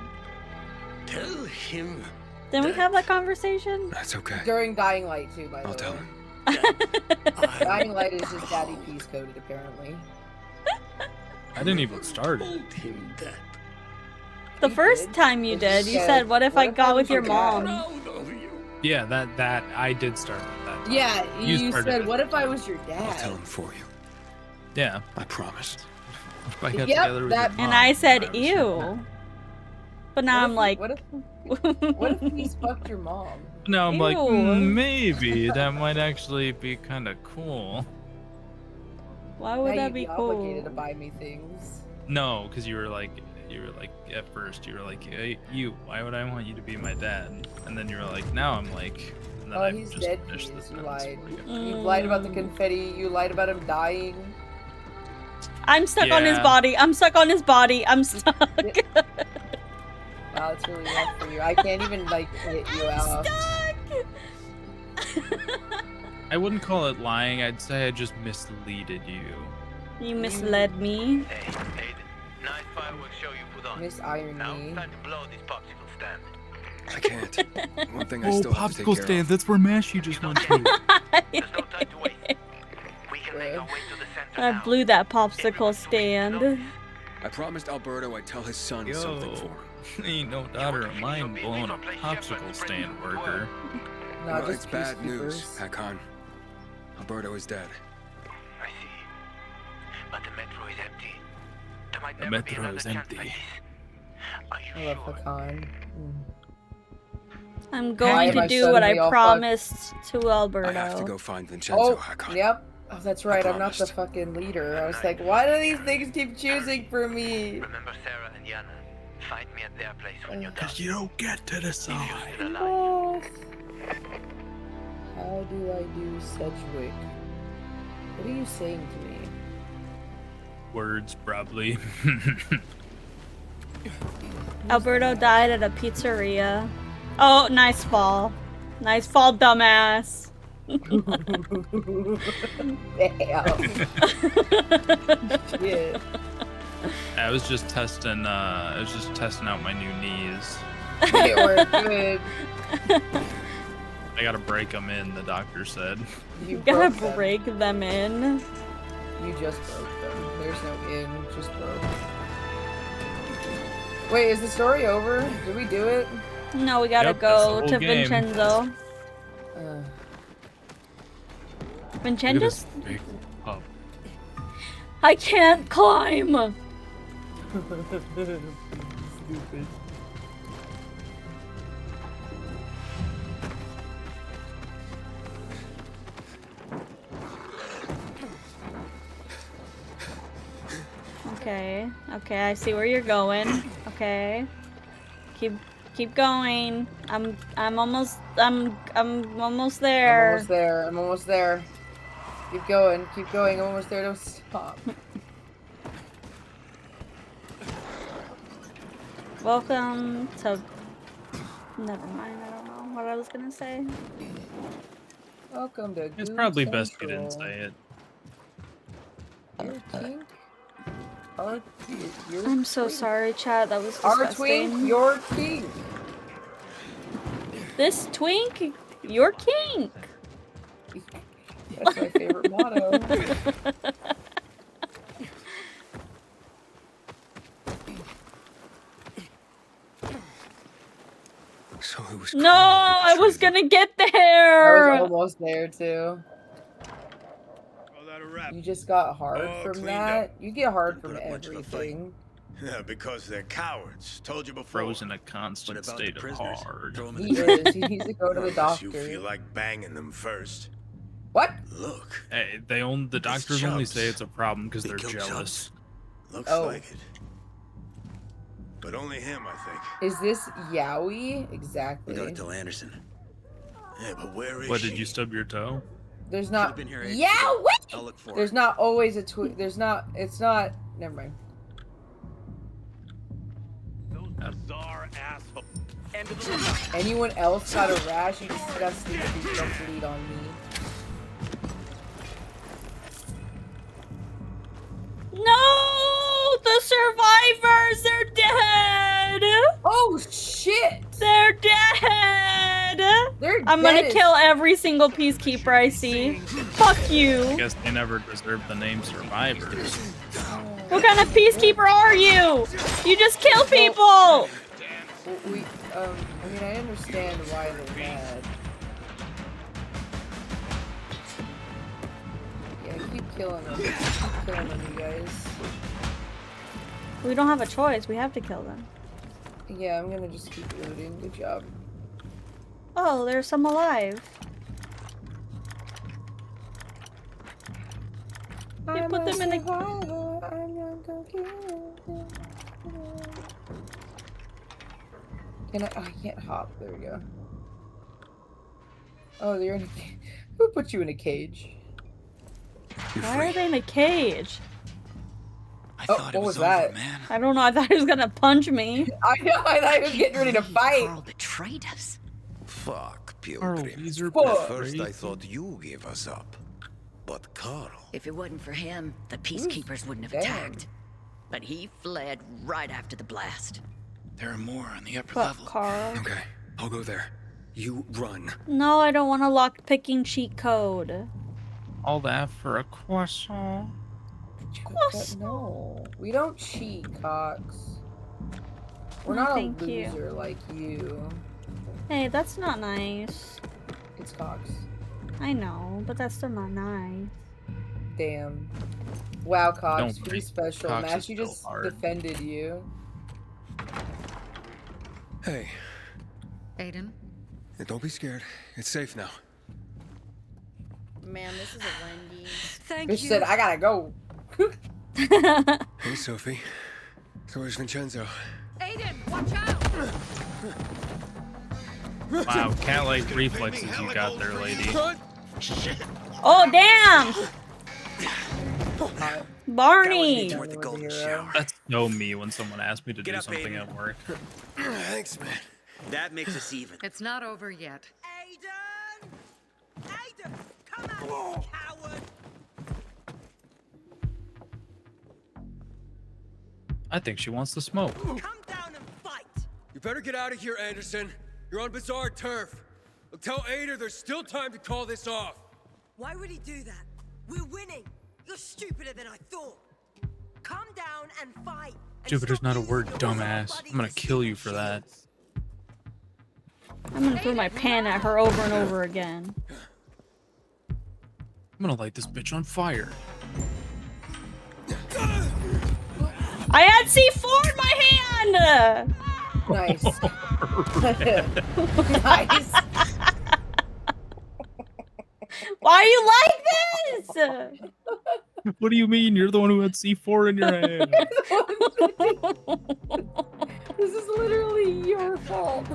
S9: Tell him.
S1: Didn't we have that conversation?
S10: That's okay.
S2: During Dying Light, too, by the
S10: I'll
S2: way.
S10: tell him.
S2: Dying Light is just Daddy Peace coded, apparently.
S3: I didn't even start it.
S9: Told him that.
S1: The
S2: You
S1: first
S2: did?
S1: time you did, you
S2: said,
S1: said, what if I got with your
S2: was your dad?"
S1: mom?
S9: Proud of you.
S3: Yeah, that I did start with that. time.
S2: Yeah,
S3: You
S2: you
S3: started
S2: said,
S3: it.
S2: what if I was your
S10: I'll tell
S2: dad?
S10: him for you.
S3: Yeah.
S10: I promise.
S3: If I got
S2: Yep,
S3: together with
S2: that-
S3: your
S1: And
S3: mom,
S1: I said,
S3: was-
S1: ew. But now I'm like,
S2: What if he's fucked your mom?
S3: Now I'm like,
S1: Ew.
S3: maybe that might actually be kind of cool.
S1: why would
S2: Now
S1: that
S2: you'd
S1: be
S2: obligated to
S1: cool?
S2: buy me things.
S3: No, because you were like, at first you were like, hey, you, why would I want you to be my dad? And then you were like, now I'm like, and then
S2: Oh,
S3: I
S2: he's
S3: just
S2: dead,
S3: finished the
S2: Peace. You
S3: sentence
S2: lied.
S3: for you.
S2: You lied about the confetti. You lied about him dying.
S1: I'm stuck on his
S3: Yeah.
S1: body. I'm stuck on his body. I'm stuck.
S2: Wow, it's really rough for you. I can't even, like, hit you out.
S3: I wouldn't call it lying. I'd say I just misleaded you.
S1: You misled me.
S8: Hey, Aiden. Nice fireworks show you put on.
S2: Miss Iron
S8: Now
S2: Me.
S8: it's time to blow this popsicle stand.
S10: I can't. One thing I
S3: Oh,
S10: still have to take
S3: popsicle
S10: care
S3: stand.
S10: of.
S3: That's where Mashy just went to.
S8: There's no time to waste. We can make our way to the center
S1: I
S8: now.
S1: blew that popsicle stand.
S10: I promised Alberto I'd tell his son something for him.
S3: Ain't no daughter of mine blowing a popsicle stand worker.
S2: No,
S10: Well,
S2: just
S10: it's bad news,
S2: peacekeepers.
S10: Hakon. Alberto is dead.
S8: I see. But the metro is empty. There might
S3: The
S8: never be
S3: metro
S8: another
S3: is
S8: chance
S3: empty.
S8: like this. Are
S2: I
S8: you
S2: love
S8: sure?
S2: Hakan.
S1: I'm
S2: Why
S1: going
S2: am
S1: to
S2: I
S1: do what I
S2: suddenly all
S1: promised to Alberto.
S10: I have to go find Vincenzo,
S2: Oh,
S10: Hakon.
S2: yep. Oh, that's right. I'm not the
S10: promised.
S2: fucking leader. I was like, why do these things keep choosing for me?
S8: Remember Sarah and Yana? Find me at their place when you're done.
S3: Cause you don't get to decide.
S8: Still alive.
S2: How do I do Sedgwick? What are you saying to me?
S3: Words, probably.
S1: Alberto died at a pizzeria. Oh, nice fall. Nice fall, dumbass.
S2: Damn. Shit.
S3: I was just testing. Out my new knees.
S2: They were good.
S3: I gotta break them in. The doctor said.
S2: You
S1: Gotta
S2: broke them.
S1: break them in.
S2: You just broke them. There's no in, just broke. Wait, is the story over? Did we do it?
S1: No, we gotta
S3: Yep, that's the
S1: go
S3: whole
S1: to
S3: game.
S1: Vincenzo. Vincenzo's?
S3: Big pub.
S1: I can't climb!
S2: Stupid.
S1: Okay, okay, I see where you're going. Okay. Keep going. I'm almost there.
S2: I'm almost there. I'm almost there. Keep going. Keep going. I'm almost there. Don't stop.
S1: Welcome to... Never mind, I don't know what I was gonna say.
S2: Welcome to
S3: It's
S2: Goo
S3: probably best you didn't
S2: Central.
S3: say it.
S2: Your twink? Our, your
S1: I'm so
S2: twink.
S1: sorry, chat. That was
S2: Our
S1: disgusting.
S2: twink, your king.
S1: This twink, your kink.
S2: That's my favorite motto.
S10: So it was.
S1: No, I was gonna get
S2: I
S1: there.
S2: was almost there too. You just got hard
S12: All
S2: from
S12: cleaned
S2: that.
S12: up.
S2: You get hard from
S12: Put up much of a fight.
S2: everything.
S12: Yeah, because they're cowards. Told you before.
S3: Frozen a constant
S9: What about the
S3: state of
S9: prisoners?
S3: hard.
S9: Throw 'em in
S2: He
S9: the train.
S2: is. He needs to go to the
S12: Unless you
S2: doctor.
S12: feel like banging them first.
S2: What?
S12: Look,
S3: Hey, the
S12: These
S3: doctors only
S12: chumps.
S3: say it's a problem because
S12: They
S3: they're
S12: kill
S3: jealous.
S12: looks
S2: Oh.
S12: like it. But only him, I think.
S2: Is this Yowie?
S9: We
S2: Exactly.
S9: gotta tell Anderson.
S12: Yeah, but where is
S3: What,
S12: she?
S3: did you stub your toe?
S2: There's
S9: Should've
S2: not.
S9: been here ages
S2: Yeah,
S9: ago.
S2: what?
S9: I'll look for
S2: There's
S9: her.
S2: not always a tweet. There's not. It's not. Never mind.
S8: Those bizarre assholes.
S2: Anyone else got a rash? You disgusting piece of bleed on me.
S1: No, the survivors, they're dead.
S2: Oh shit!
S1: They're dead.
S2: They're
S1: I'm
S2: dead
S1: gonna
S2: as-
S1: kill every single peacekeeper I see. Fuck
S3: I
S1: you.
S3: guess they never deserved the name survivors.
S1: What kind of peacekeeper are you? You just kill people.
S2: Well, I mean, I understand why they're mad. Yeah, keep killing them. Keep killing them, you guys.
S1: We don't have a choice. We have to kill them.
S2: Yeah, I'm gonna just keep looting. Good job.
S1: Oh, there's some alive. You put them in a...
S2: Can I can't hop. There we go. Oh, they're in a Who put you in a cage?
S1: Why are they in a cage?
S9: I
S2: Oh,
S9: thought
S2: what
S9: it
S2: was
S9: was over,
S2: that?
S9: man.
S1: I don't know. I thought he was gonna punch me.
S2: I know, I thought he was getting ready to fight.
S11: Carl betrayed us.
S6: Fuck,
S3: Carl,
S6: Pilgrim.
S3: these are
S2: Fuck.
S6: At first I
S3: crazy.
S6: thought you gave us up. But Carl,
S11: If it wasn't for him, the peacekeepers wouldn't have
S2: Damn.
S11: attacked. But he fled right after the blast.
S7: There are more on the upper
S1: Fuck,
S7: level.
S1: Carl.
S10: Okay, I'll go there. You run.
S1: No, I don't want a lock-picking cheat code.
S3: All that for a croissant.
S2: No, we don't cheat, Cox. We're
S1: No,
S2: not a
S1: thank you.
S2: loser like you.
S1: Hey, that's not nice.
S2: It's Cox.
S1: I know, but that's still not nice.
S2: Damn. Wow, Cox,
S3: Don't
S2: pretty
S3: worry.
S2: special.
S3: Cox is
S2: Matthew
S3: still
S2: just
S3: hard.
S2: defended you.
S10: Hey,
S11: Aiden,
S10: don't be scared. It's safe now.
S14: Man, this is a Wendy's.
S11: Thank
S2: Bitch said, I gotta go.
S10: Hey, Sophie. So where's Vincenzo?
S11: Aiden, watch out!
S3: Wow, cat-like reflexes you got there, lady.
S1: Oh, damn! Barney!
S3: That's so me when someone asks me to do
S9: up,
S3: something
S9: baby.
S3: at work.
S10: Thanks, man.
S9: That makes us even.
S11: It's not over yet.
S9: Aiden! Aiden! Come out, you coward!
S3: I think she wants to smoke.
S9: Come down and fight!
S10: You better get out of here, Anderson. You're on bizarre turf. Look, tell Ader there's still time to call this off.
S15: Why would he do that? We're winning. You're stupider than I thought. Calm down and fight.
S3: Stupider's not a word, dumbass. I'm gonna kill you for that.
S1: I'm gonna throw my pan at her over and over again.
S3: I'm gonna light this bitch on fire.
S1: I had C4 in my hand!
S2: Nice. Nice.
S1: Why are you like this?
S3: What do you mean? You're the one who had C4 in your hand.
S2: This is literally your fault.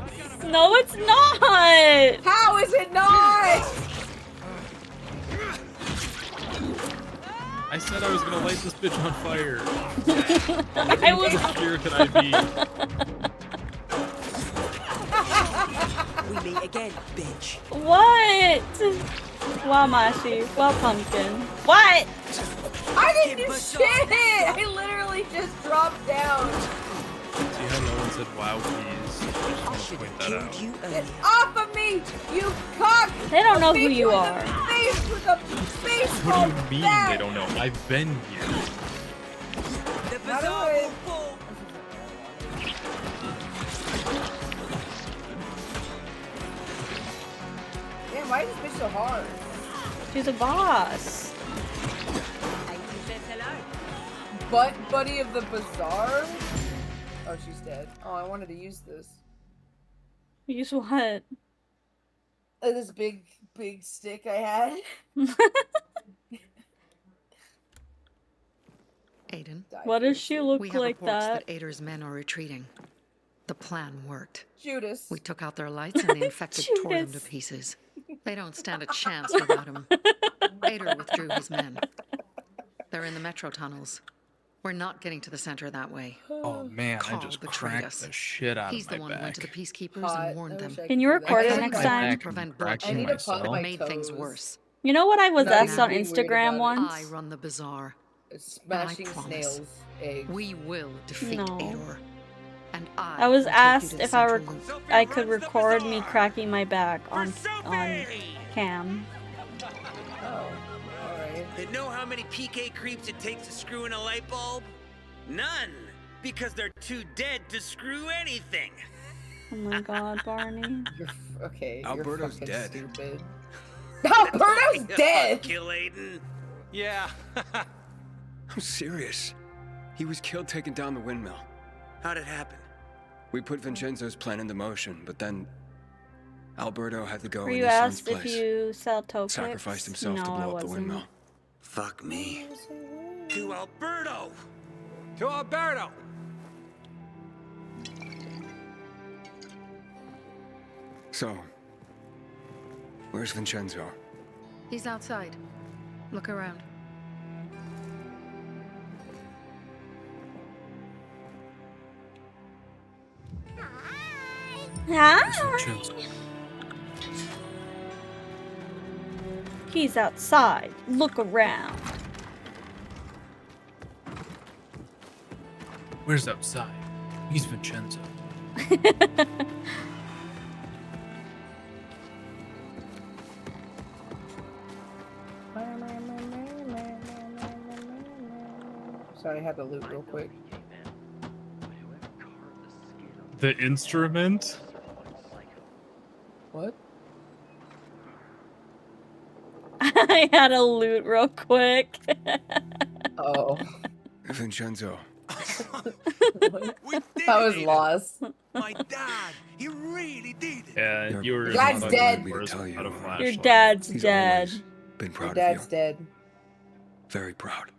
S1: No, it's not!
S2: How is it not?
S3: I said I was gonna light this bitch on fire.
S1: I was.
S3: How clear could I be?
S15: We meet again, bitch.
S1: What? Wow, Mashi. Wow, Pumpkin. What?
S2: I didn't do shit! I literally just dropped down.
S3: See how no one said wow, please? I just want to point that out.
S2: Get off of me, you cock!
S1: They don't know who
S2: Beat
S1: you
S2: in
S1: are.
S2: the face with a baseball
S3: What do you mean
S2: bat.
S3: they don't know? I've been here.
S15: The
S2: How do
S15: bazaar
S2: I-
S15: will fall.
S2: Damn, why is this bitch so hard?
S1: She's a boss.
S2: Butt buddy of the bazaar? Oh, she's dead. Oh, I wanted to use this.
S1: Use what?
S2: This big stick I had.
S11: Aiden,
S1: What does she look
S11: we have
S1: like
S11: reports
S1: that?
S11: that Ader's men are retreating. The plan worked.
S2: Judas.
S11: We took out their lights and the infected tore them to
S1: Judas.
S11: pieces. They don't stand a chance without him. Ader withdrew his men. They're in the metro tunnels. We're not getting to the center that way.
S3: Oh man, I
S11: Carl
S3: just
S11: betrayed
S3: cracked
S11: us.
S3: the shit out
S11: He's
S3: of
S11: the
S3: my
S11: one who went to the
S3: back.
S11: peacekeepers
S2: Hot.
S11: and warned
S2: I
S11: them.
S2: wish I
S1: Can you
S2: could do that.
S1: record it
S2: I
S1: next
S2: need
S1: time?
S2: my-
S11: To prevent
S2: I
S11: bloodshed.
S2: need to pump my
S11: made things
S2: toes.
S11: worse.
S1: You know what I was
S2: Not
S1: asked
S2: even
S1: on
S2: being weird
S1: Instagram
S2: about it.
S1: once?
S11: I run the bazaar.
S2: Smashing
S11: promise.
S2: snails, eggs.
S11: We will defeat
S1: No.
S11: Ador. And
S1: I was
S11: will take you
S1: asked
S11: to the
S1: if I
S11: central loop.
S1: I could record me cracking my back on cam.
S2: Oh, alright.
S9: You know how many PK creeps it takes to screw in a light bulb? None! Because they're too dead to screw anything.
S1: Oh my god, Barney.
S2: Okay,
S10: Alberto's
S2: you're fucking
S10: dead.
S2: stupid. Alberto's dead!
S9: Kill Aiden.
S7: Yeah.
S10: I'm serious. He was killed taking down the windmill.
S9: How'd it happen?
S10: We put Vincenzo's plan into motion, but then Alberto had to go
S1: Were
S10: in
S1: you
S10: his son's
S1: asked if
S10: place.
S1: you sell tokens?
S10: Sacrificed himself
S1: no,
S10: to
S1: I
S10: blow up the
S1: wasn't.
S10: windmill.
S9: Fuck me. To Alberto!
S7: To Alberto.
S10: So, where's Vincenzo?
S11: He's outside. Look around.
S1: Hi. He's outside. Look around.
S3: Where's outside? He's Vincenzo.
S2: so I had to loot real quick.
S3: The instrument?
S2: What?
S1: I had to loot real quick.
S2: Oh.
S10: Vincenzo.
S2: I was lost.
S6: My dad, he really did it.
S3: Yeah, you were.
S2: Your dad's dead.
S1: Your dad's
S10: He's
S1: dead.
S10: always been proud
S2: Your
S10: of
S2: dad's
S10: you.
S2: dead.
S10: Very proud.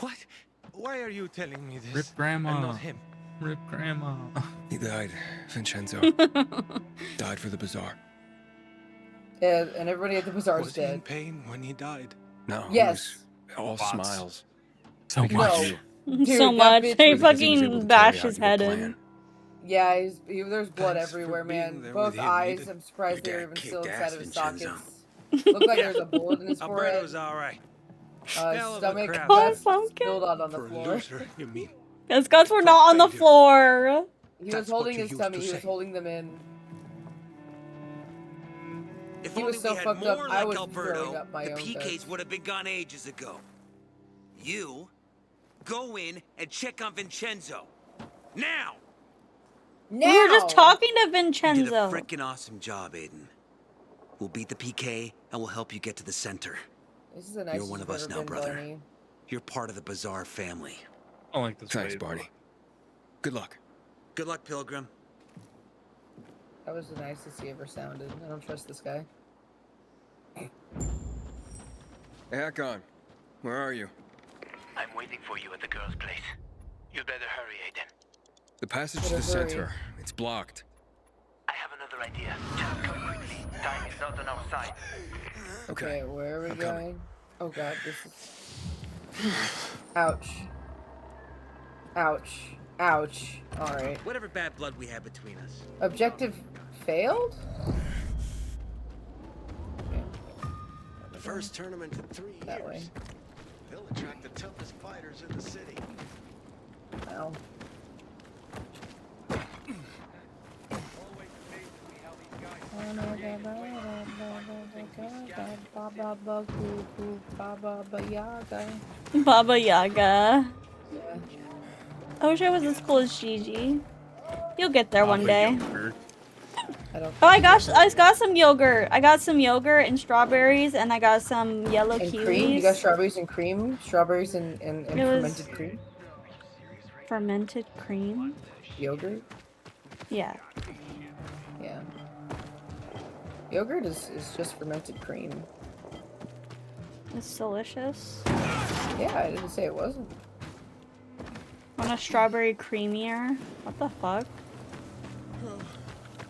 S7: What? Why are you telling me this?
S3: Rip Grandma.
S7: And not him.
S3: Rip Grandma.
S10: He died, Vincenzo. Died for the bazaar.
S2: Yeah, and everybody at the bazaar's
S7: Was he in
S2: dead.
S7: pain when he died?
S10: No.
S2: Yes.
S10: He was all
S3: Lots.
S10: smiles.
S3: So
S10: Because
S3: much.
S2: Dude,
S1: So
S2: that
S1: much.
S2: bitch
S1: They
S2: was-
S10: because he was able
S1: fucking
S10: to
S1: bash
S10: carry
S1: his
S10: out your
S1: head in.
S10: plan.
S2: Yeah, there's blood
S7: Thanks for
S2: everywhere,
S7: being
S2: man.
S7: there
S2: Both
S7: with him,
S2: eyes.
S7: Ethan.
S2: I'm surprised
S6: Your
S2: they're
S6: dad
S2: even still
S6: kicked
S2: inside
S6: ass,
S2: of his
S6: Vincenzo.
S2: sockets. Look like there's a bullet in his forehead.
S7: Alberto's alright. Hell of a
S2: Stomach,
S7: crap.
S1: Oh,
S2: that's
S1: pumpkin.
S2: spilled out on the
S7: For a
S2: floor.
S7: loser, you mean?
S1: His guts were not on the
S7: failure.
S1: floor.
S2: He was
S7: That's
S2: holding
S7: what you
S2: his
S7: used
S2: tummy.
S7: to
S2: He was
S7: say.
S2: holding them in.
S9: If
S2: He
S9: only
S2: was so
S9: we had
S2: fucked up,
S9: more
S2: I
S9: like
S2: was
S9: Alberto,
S2: throwing up my
S9: the
S2: own
S9: PKs
S2: guts.
S9: would have been gone ages ago. You, go in and check on Vincenzo. Now!
S2: Now!
S1: We were just talking to
S9: You did a
S1: Vincenzo.
S9: freaking awesome job, Aiden. We'll beat the PK and we'll help you get to the center.
S2: This is the nicest
S9: You're one of
S2: you've
S9: us
S2: ever
S9: now,
S2: been,
S9: brother.
S2: Barney.
S9: You're part of the Bazaar family.
S3: I don't like this.
S10: Thanks,
S3: wave.
S10: Barney. Good luck.
S9: Good luck, Pilgrim.
S2: That was the nicest he ever sounded. I don't trust this guy.
S10: Hey, Hakon. Where are you?
S8: I'm waiting for you at the girl's place. You'd better hurry, Aiden.
S10: The passage to
S2: Better
S10: the
S2: hurry.
S10: center. It's blocked.
S8: I have another idea. Just go quickly. Time is not on our side.
S10: Okay.
S2: Where are we
S10: I'm
S2: going?
S10: coming.
S2: Oh god, this is... Ouch. Ouch. Ouch. Alright.
S9: Whatever bad blood we have between us.
S2: Objective failed?
S12: First tournament in 3 years.
S2: That way.
S12: They'll attract the toughest fighters in the city.
S2: Ow.
S1: Baba Yaga.
S2: Yeah.
S1: I wish I was as cool as Gigi. You'll get there one day.
S2: I don't
S1: Oh, I got some yogurt. I got some yogurt and strawberries, and I got some yellow
S2: and
S1: kiwis.
S2: cream? You got strawberries and cream? Strawberries and
S1: It was-
S2: fermented cream?
S1: Fermented cream?
S2: Yogurt?
S1: Yeah.
S2: Yeah. Yogurt is just fermented cream.
S1: It's delicious.
S2: Yeah, I didn't say it wasn't.
S1: Want a strawberry creamier? What the fuck?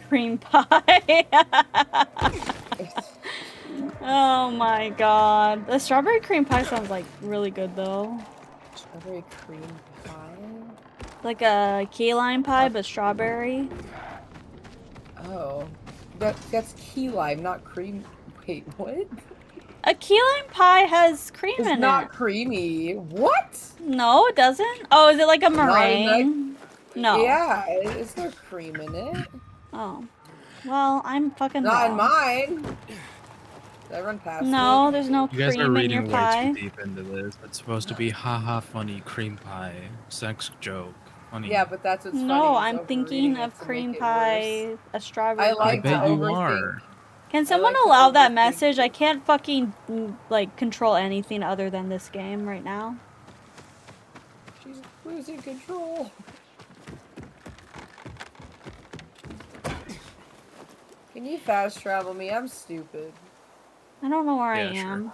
S1: Cream pie. Oh my god. The strawberry cream pie sounds like really good though.
S2: Strawberry cream pie?
S1: Like a key lime pie, but strawberry.
S2: Oh. That's key lime, not cream. Wait, what?
S1: A key lime pie has cream
S2: It's
S1: in
S2: not
S1: it.
S2: creamy. What?
S1: No, it doesn't. Oh, is it like a
S2: Not in
S1: meringue? No.
S2: Yeah, is there cream in it?
S1: Oh. Well, I'm fucking
S2: Not in
S1: wrong.
S2: mine. Did I run past
S1: No,
S2: it?
S1: there's no
S3: You guys are
S1: cream in your
S3: reading way
S1: pie.
S3: too deep into this. It's supposed to be haha funny cream pie, sex joke, funny.
S2: Yeah, but that's what's funny.
S1: No,
S2: is
S1: I'm thinking
S2: overreading it
S1: of
S2: to make
S1: cream
S2: it
S1: pie,
S2: worse.
S1: a strawberry.
S2: I like
S3: I bet
S2: to
S3: you
S2: overthink.
S3: are.
S1: Can someone
S2: like to
S1: allow that
S2: overthink.
S1: message? I can't fucking like control anything other than this game right now.
S2: She's losing control. Can you fast travel me? I'm stupid.
S1: I don't know where I
S3: Yeah, sure.
S1: am.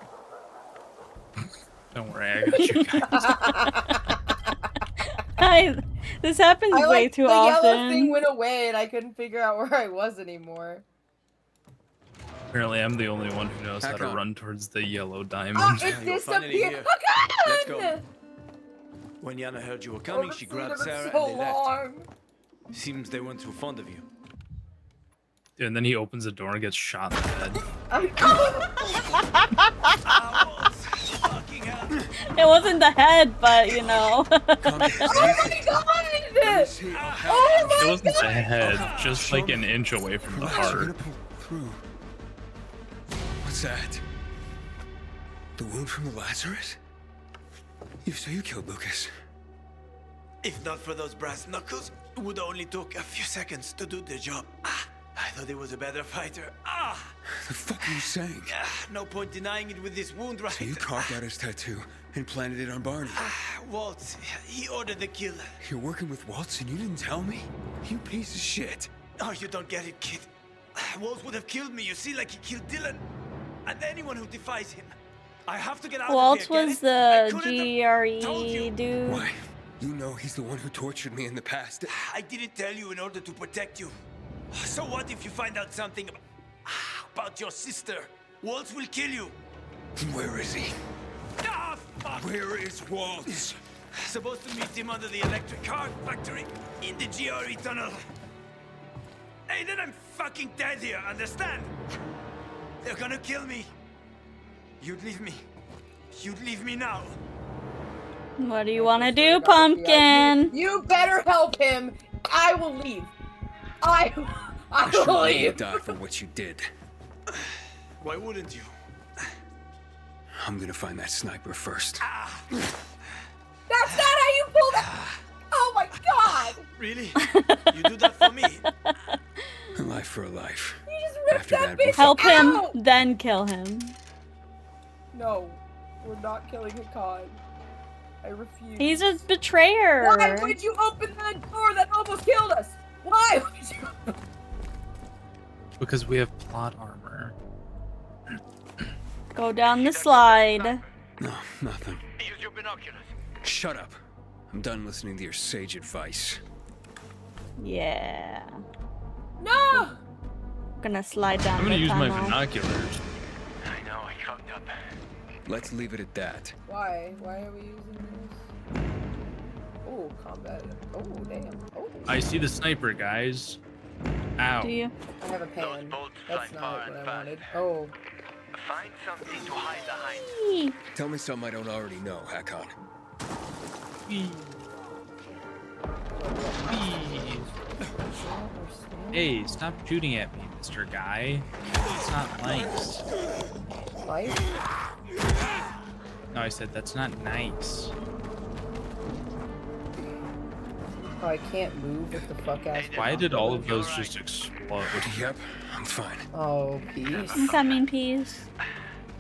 S3: Don't worry, I got you guys.
S1: This happens
S2: I
S1: way
S2: like
S1: too
S2: the yellow thing
S1: often.
S2: went away and I couldn't figure out where I was anymore.
S3: Apparently, I'm the only one who knows how to
S10: Hakon.
S3: run towards the yellow
S2: Oh,
S3: diamond.
S2: it
S12: you're finally
S2: disappeared.
S12: here.
S2: Oh,
S12: Let's
S2: God!
S12: go. When Yana heard you were coming, she grabbed Sarah
S2: so
S12: and they left.
S2: long.
S12: Seems they weren't too fond of you.
S3: And then he opens the door and gets shot in the head.
S1: It wasn't the head, but you know.
S2: Oh my god! Oh
S3: It
S2: my
S3: wasn't
S2: god!
S3: the head, just like an inch away from the
S10: Relax, you're
S3: heart.
S10: gonna pull through. What's that? The wound from the Lazarus? So you killed Lucas.
S6: If not for those brass knuckles, it would only took a few seconds to do the job. I thought he was a better fighter.
S10: The fuck are you saying?
S6: No point denying it with this wound, right?
S10: So you carved out his tattoo and planted it on Barney.
S6: Waltz, he ordered the kill.
S10: You're working with Waltz and you didn't tell me? You piece of shit.
S6: Oh, you don't get it, kid. Waltz would have killed me, you see, like he killed Dylan. And anyone who defies him. I have to get out
S1: Waltz
S6: of here.
S1: was the GRE dude.
S10: Why? You know he's the one who tortured me in the past.
S6: I didn't tell you in order to protect you. So what if you find out something about your sister? Waltz will kill you.
S10: Where is he?
S6: Fuck!
S10: Where is Waltz?
S6: Supposed to meet him under the electric car factory in the GRE tunnel. Hey, then I'm fucking dead here, understand? They're gonna kill me. You'd leave me. You'd leave me now.
S1: What do you want to do, Pumpkin?
S2: You better help him. I will leave. I will
S10: surely
S2: leave.
S10: die for what you did.
S6: Why wouldn't you?
S10: I'm gonna find that sniper first.
S2: That's not how you pull that. Oh my god.
S6: Really? You do that for me?
S10: A life for a life.
S2: You just ripped
S10: After
S2: that
S10: that,
S2: bitch
S1: Help him,
S2: out.
S1: then kill him.
S2: No, we're not killing Hakan. I refuse.
S1: He's a betrayer.
S2: Why would you open that door that almost killed us? Why would you?
S3: Because we have plot armor.
S1: Go down the slide.
S10: No, nothing.
S8: Use your binoculars.
S10: Shut up. I'm done listening to your sage advice.
S1: Yeah.
S2: No!
S1: Gonna slide down
S3: I'm gonna
S1: the
S3: use my
S1: tunnel.
S3: binoculars.
S8: I know, I fucked up.
S10: Let's leave it at that.
S2: Why? Why are we using this? Oh, combat. Oh, damn. Oh.
S3: I see the sniper, guys. Ow.
S1: Do you?
S2: I have a pan. That's not what I wanted. Oh.
S8: Find something to hide behind.
S10: Tell me something I don't already know, Hakon.
S3: Hey, stop shooting at me, Mr. Guy. It's not nice.
S2: Light?
S3: No, I said that's not nice.
S2: Oh, I can't move with the fuck ass.
S3: Why did all of those just explode?
S10: Yep, I'm fine.
S2: Oh, peace.
S1: I'm coming, peace.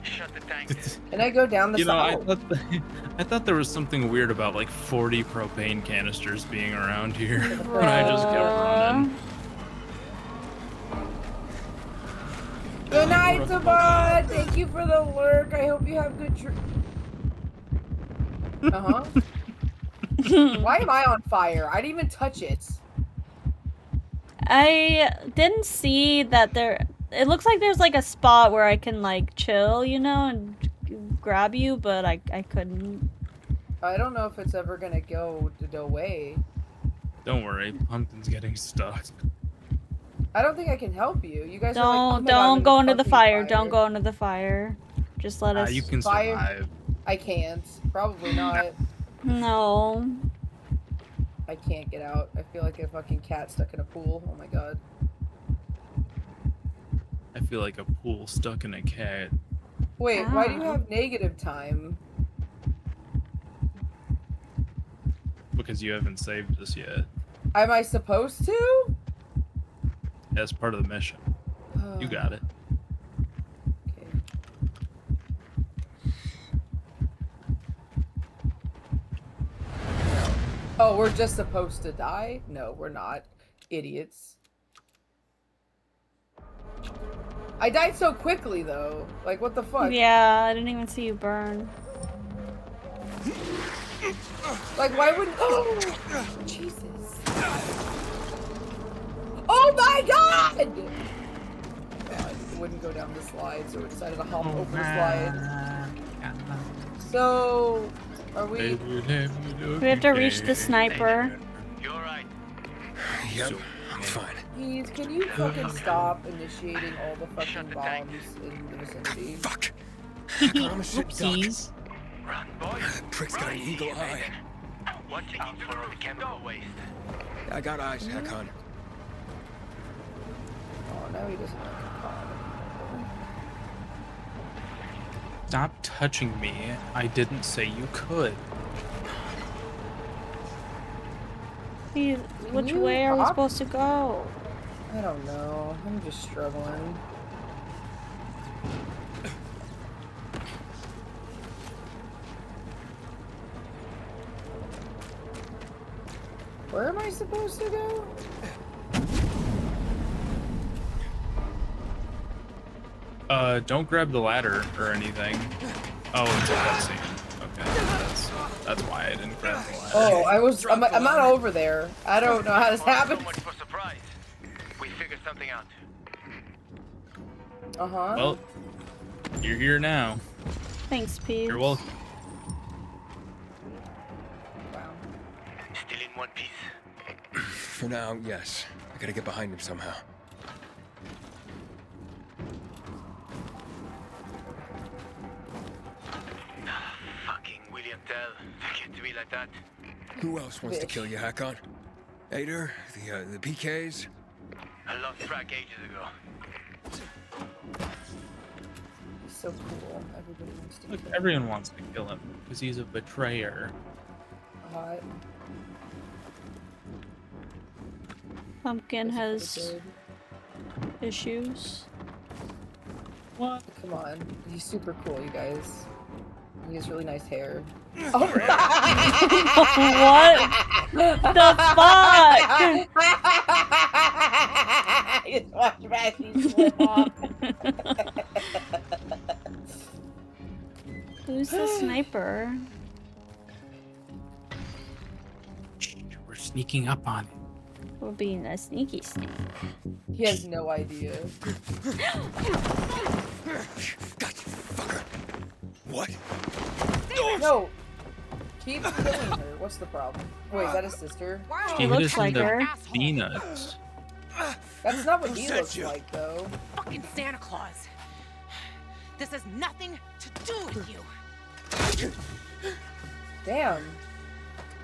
S8: Shut the tank.
S2: Can I go down the
S3: You know,
S2: side?
S3: I thought there was something weird about like 40 propane canisters being around here. And I just kept running.
S2: Good night, Savon! Thank you for the lurk. I hope you have good Uh-huh. Why am I on fire? I didn't even touch it.
S1: I didn't see that there. It looks like there's like a spot where I can like chill, you know, and grab you, but I couldn't.
S2: I don't know if it's ever gonna go away.
S3: Don't worry, Pumpkin's getting stuck.
S2: I don't think I can help you. You guys are like, oh my God,
S1: Don't
S2: I'm
S1: go
S2: in
S1: into the
S2: fucking
S1: fire. Don't go into the fire. Just let us.
S3: You can
S2: Fire.
S3: survive.
S2: I can't. Probably not.
S1: No.
S2: I can't get out. I feel like a fucking cat stuck in a pool. Oh my god.
S3: I feel like a pool stuck in a cat.
S2: Wait, why do you have negative time?
S3: Because you haven't saved us yet.
S2: Am I supposed to?
S3: As part of the mission. You got it.
S2: Oh, we're just supposed to die? No, we're not. Idiots. I died so quickly, though. Like, what the fuck?
S1: Yeah, I didn't even see you burn.
S2: Like, why wouldn't... Oh! Jesus. Oh my god! God, it wouldn't go down the slide, so we decided to hop over the slide. So... Are we...
S1: We have to reach the sniper.
S8: You're right.
S10: Yep, I'm fine.
S2: Please, can you fucking stop initiating all the fucking bombs in the vicinity?
S10: Fuck! I'm a shit duck.
S8: Run, boy.
S10: That prick's got an eagle eye.
S8: Watch out for chemical waste.
S10: I got eyes, Hakon.
S2: Oh, now he doesn't like
S3: Stop touching me. I didn't say you could.
S1: Which way are we supposed to go?
S2: I don't know. I'm just struggling. Where am I supposed to go?
S3: Don't grab the ladder or anything. Oh, it's a cutscene. Okay, that's why I didn't grab the ladder.
S2: Oh, I'm not over there. I don't know how this happened.
S8: So much for surprise. We figured something out.
S2: Uh-huh.
S3: Well, you're here now.
S1: Thanks, Pete.
S3: You're welcome.
S8: Still in one piece.
S10: For now, yes. I gotta get behind him somehow.
S8: Fucking William Tell. Forget to be like that.
S10: Who else wants to kill you, Hakon? Ader? The PKs?
S8: I lost track ages ago.
S2: He's so cool. Everybody wants to
S3: Look,
S2: kill him.
S3: everyone wants to kill him because he's a betrayer.
S2: Hot.
S1: Pumpkin has issues.
S3: What?
S2: Come on. He's super cool, you guys. He has really nice hair.
S1: Oh. What the fuck?
S2: He just watched Rashi slip off.
S1: Who's the sniper?
S3: We're sneaking up on him.
S1: We're being a sneaky sneak.
S2: He has no idea.
S10: What?
S2: No! Keep killing her. What's the problem? Wait, is that his sister?
S3: She hit us in the peanuts.
S2: That's not what he looks like, though.
S14: Fucking Santa Claus. This has nothing to do with you.
S2: Damn.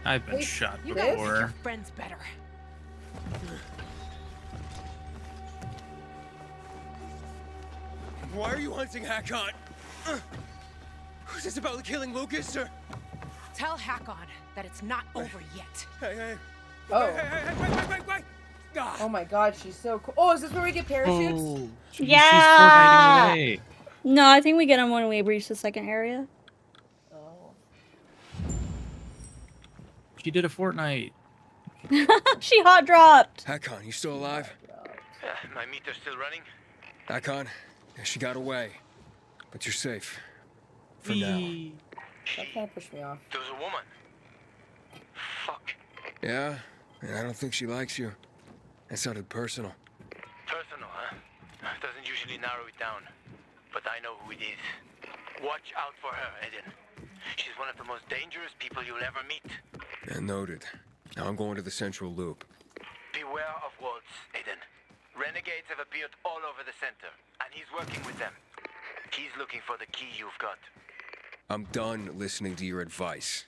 S3: I've been shot
S14: You gotta make
S3: before.
S14: your friends better.
S10: Why are you hunting Hakon? Is this about killing Lucas, or?
S14: Tell Hakon that it's not over yet.
S10: Hey.
S2: Oh. Oh my god, she's so cool. Oh, is this where we get parachutes?
S3: Oh,
S1: Yeah.
S3: She's away.
S1: No, I think we get them when we reach the second area.
S3: She did a Fortnite.
S1: She hot dropped.
S10: Hakon, you still alive?
S8: My meter's still running.
S10: Hakon, she got away. But you're safe. For now.
S2: That kind of pushed me off.
S8: There was a woman. Fuck.
S10: Yeah? And I don't think she likes you. That sounded personal.
S8: Personal, huh? Doesn't usually narrow it down. But I know who it is. Watch out for her, Eden. She's one of the most dangerous people you'll ever meet.
S10: And noted. Now I'm going to the central loop.
S8: Beware of Waltz, Eden. Renegades have appeared all over the center, and he's working with them. He's looking for the key you've got.
S10: I'm done listening to your advice.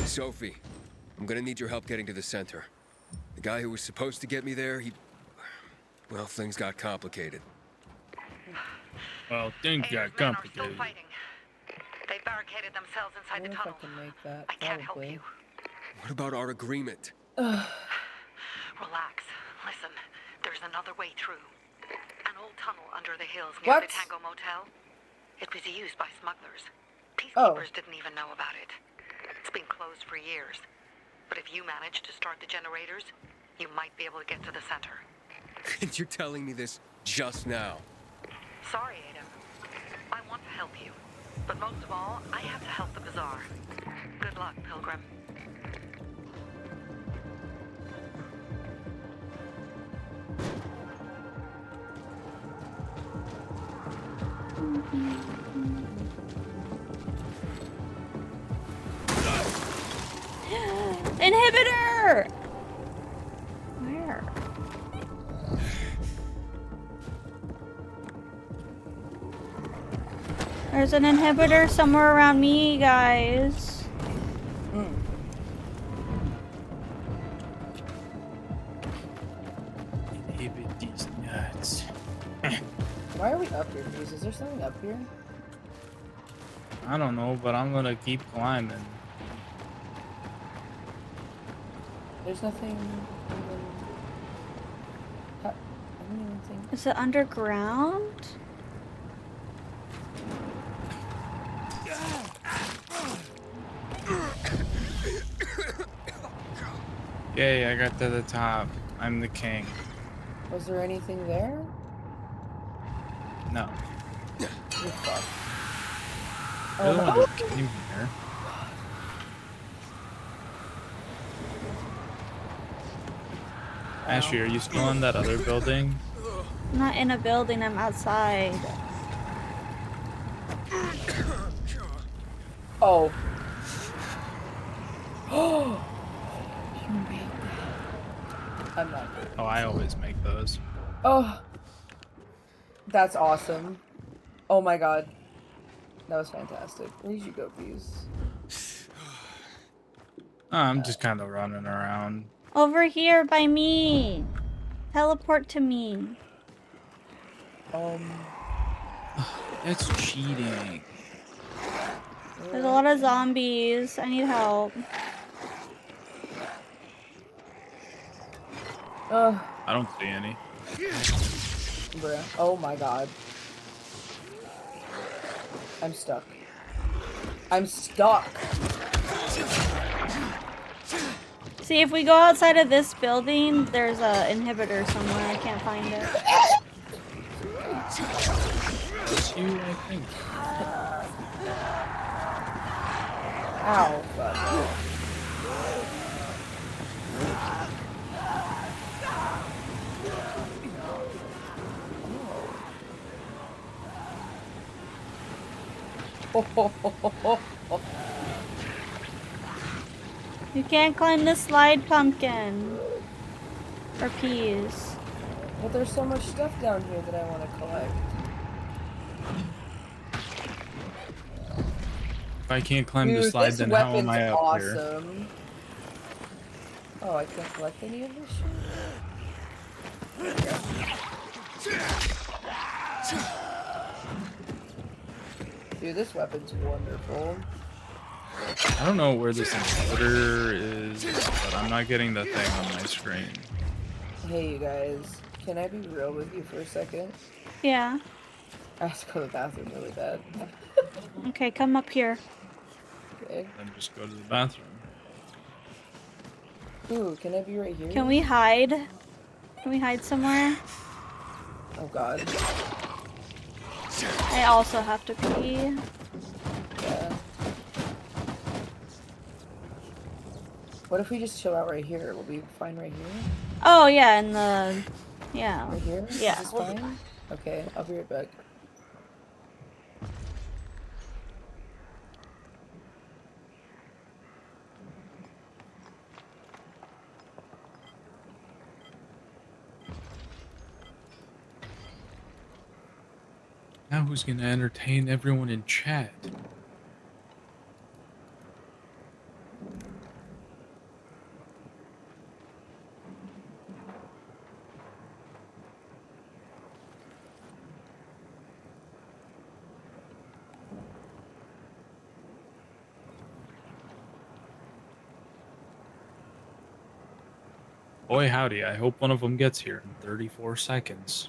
S10: Sophie, I'm gonna need your help getting to the center. The guy who was supposed to get me there, well, things got complicated.
S3: Well, things got complicated.
S11: They barricaded themselves inside the tunnel.
S2: I
S11: can't help you.
S10: What about our agreement?
S11: Relax. Listen, there's another way through. An old tunnel under the hills near the Tango Motel. It was used by smugglers. Peacekeepers didn't even know about it. It's been closed for years. But if you manage to start the generators, you might be able to get to the center.
S10: And you're telling me this just now?
S11: Sorry, Adam. I want to help you. But most of all, I have to help the Bazaar. Good luck, Pilgrim.
S1: Inhibitor! Where? There's an inhibitor somewhere around me, guys.
S3: Inhibit these nuts.
S2: Why are we up here, please? Is there something up here?
S3: I don't know, but I'm gonna keep climbing.
S2: There's nothing even... I don't even think...
S1: Is it underground?
S3: Yay, I got to the top. I'm the king.
S2: Was there anything there?
S3: No.
S2: You're fucked.
S3: You're the
S2: Oh,
S3: one
S2: no.
S3: who came here. Ashley, are you still in that other building?
S1: I'm not in a building, I'm outside.
S2: Oh. Oh. You made that. I'm not good.
S3: Oh, I always make those.
S2: Oh. That's awesome. Oh my god. That was fantastic. Where did you go, Bees?
S3: I'm just kind of running around.
S1: Over here by me. Teleport to me.
S3: It's cheating.
S1: There's a lot of zombies. I need help.
S3: I don't see any.
S2: Bruh. Oh my god. I'm stuck. I'm stuck.
S1: See, if we go outside of this building, there's a inhibitor somewhere. I can't find it.
S3: It's you, I think.
S2: Ow. Fuck.
S1: You can't climb the slide, pumpkin. Or peas.
S2: But there's so much stuff down here that I want to collect.
S3: If I can't climb the
S2: Dude,
S3: slide,
S2: this
S3: then how am I up
S2: awesome.
S3: here?
S2: Oh, I can't collect any of this shit? Dude, this weapon's wonderful.
S3: I don't know where this inhibitor is, but I'm not getting the thing on my screen.
S2: Hey, you guys. Can I be real with you for a second?
S1: Yeah.
S2: I have to go to the bathroom really bad.
S1: Okay, come up here.
S2: Okay.
S3: Then just go to the bathroom.
S2: Ooh, can I be right here?
S1: Can we hide? Can we hide somewhere?
S2: Oh god.
S1: I also have to pee.
S2: Yeah. What if we just chill out right here? Will we be fine right here?
S1: Oh, yeah, in the... Yeah.
S2: Right here?
S1: Yeah.
S2: Is this fine? Okay, I'll be right back.
S3: Now who's gonna entertain everyone in chat? Boy howdy, I hope one of them gets here in 34 seconds.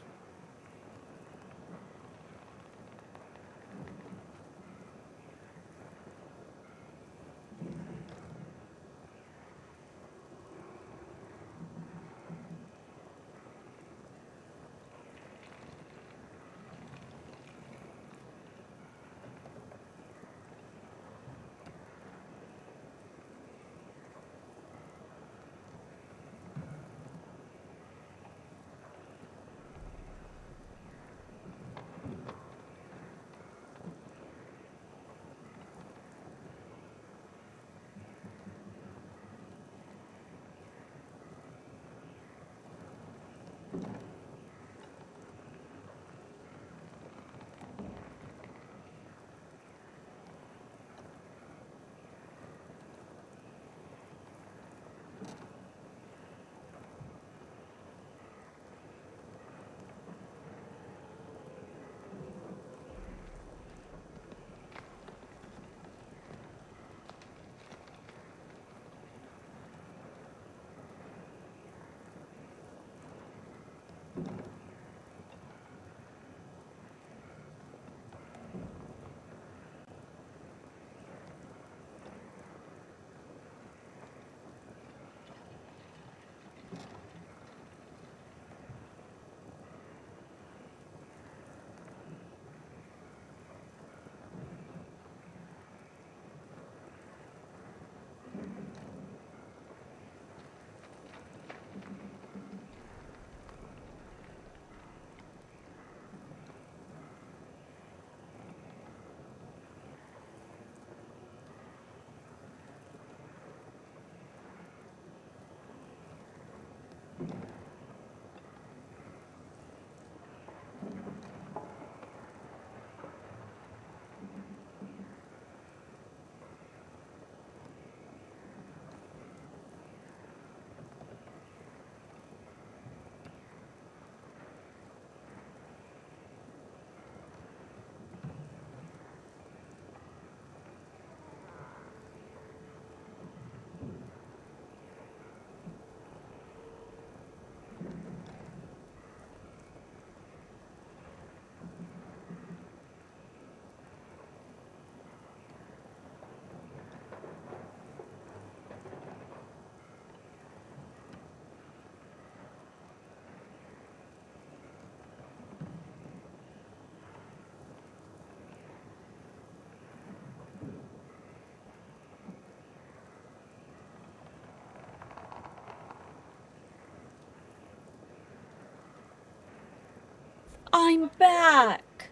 S1: I'm back!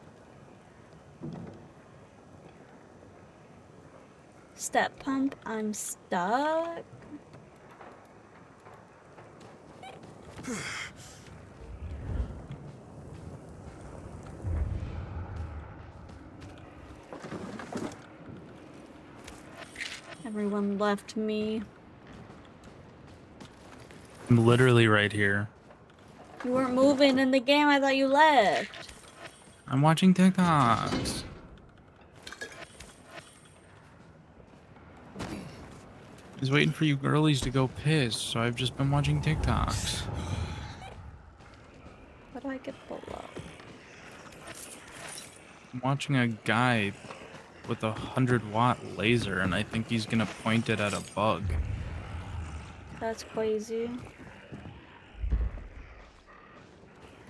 S1: Step pump, I'm stuck. Everyone left me.
S3: I'm literally right here.
S1: You weren't moving in the game, I thought you left.
S3: I'm watching TikToks. I was waiting for you girlies to go piss, so I've just been watching TikToks.
S1: How do I get below?
S3: I'm watching a guy with a 100-watt laser, and I think he's gonna point it at a bug.
S1: That's crazy.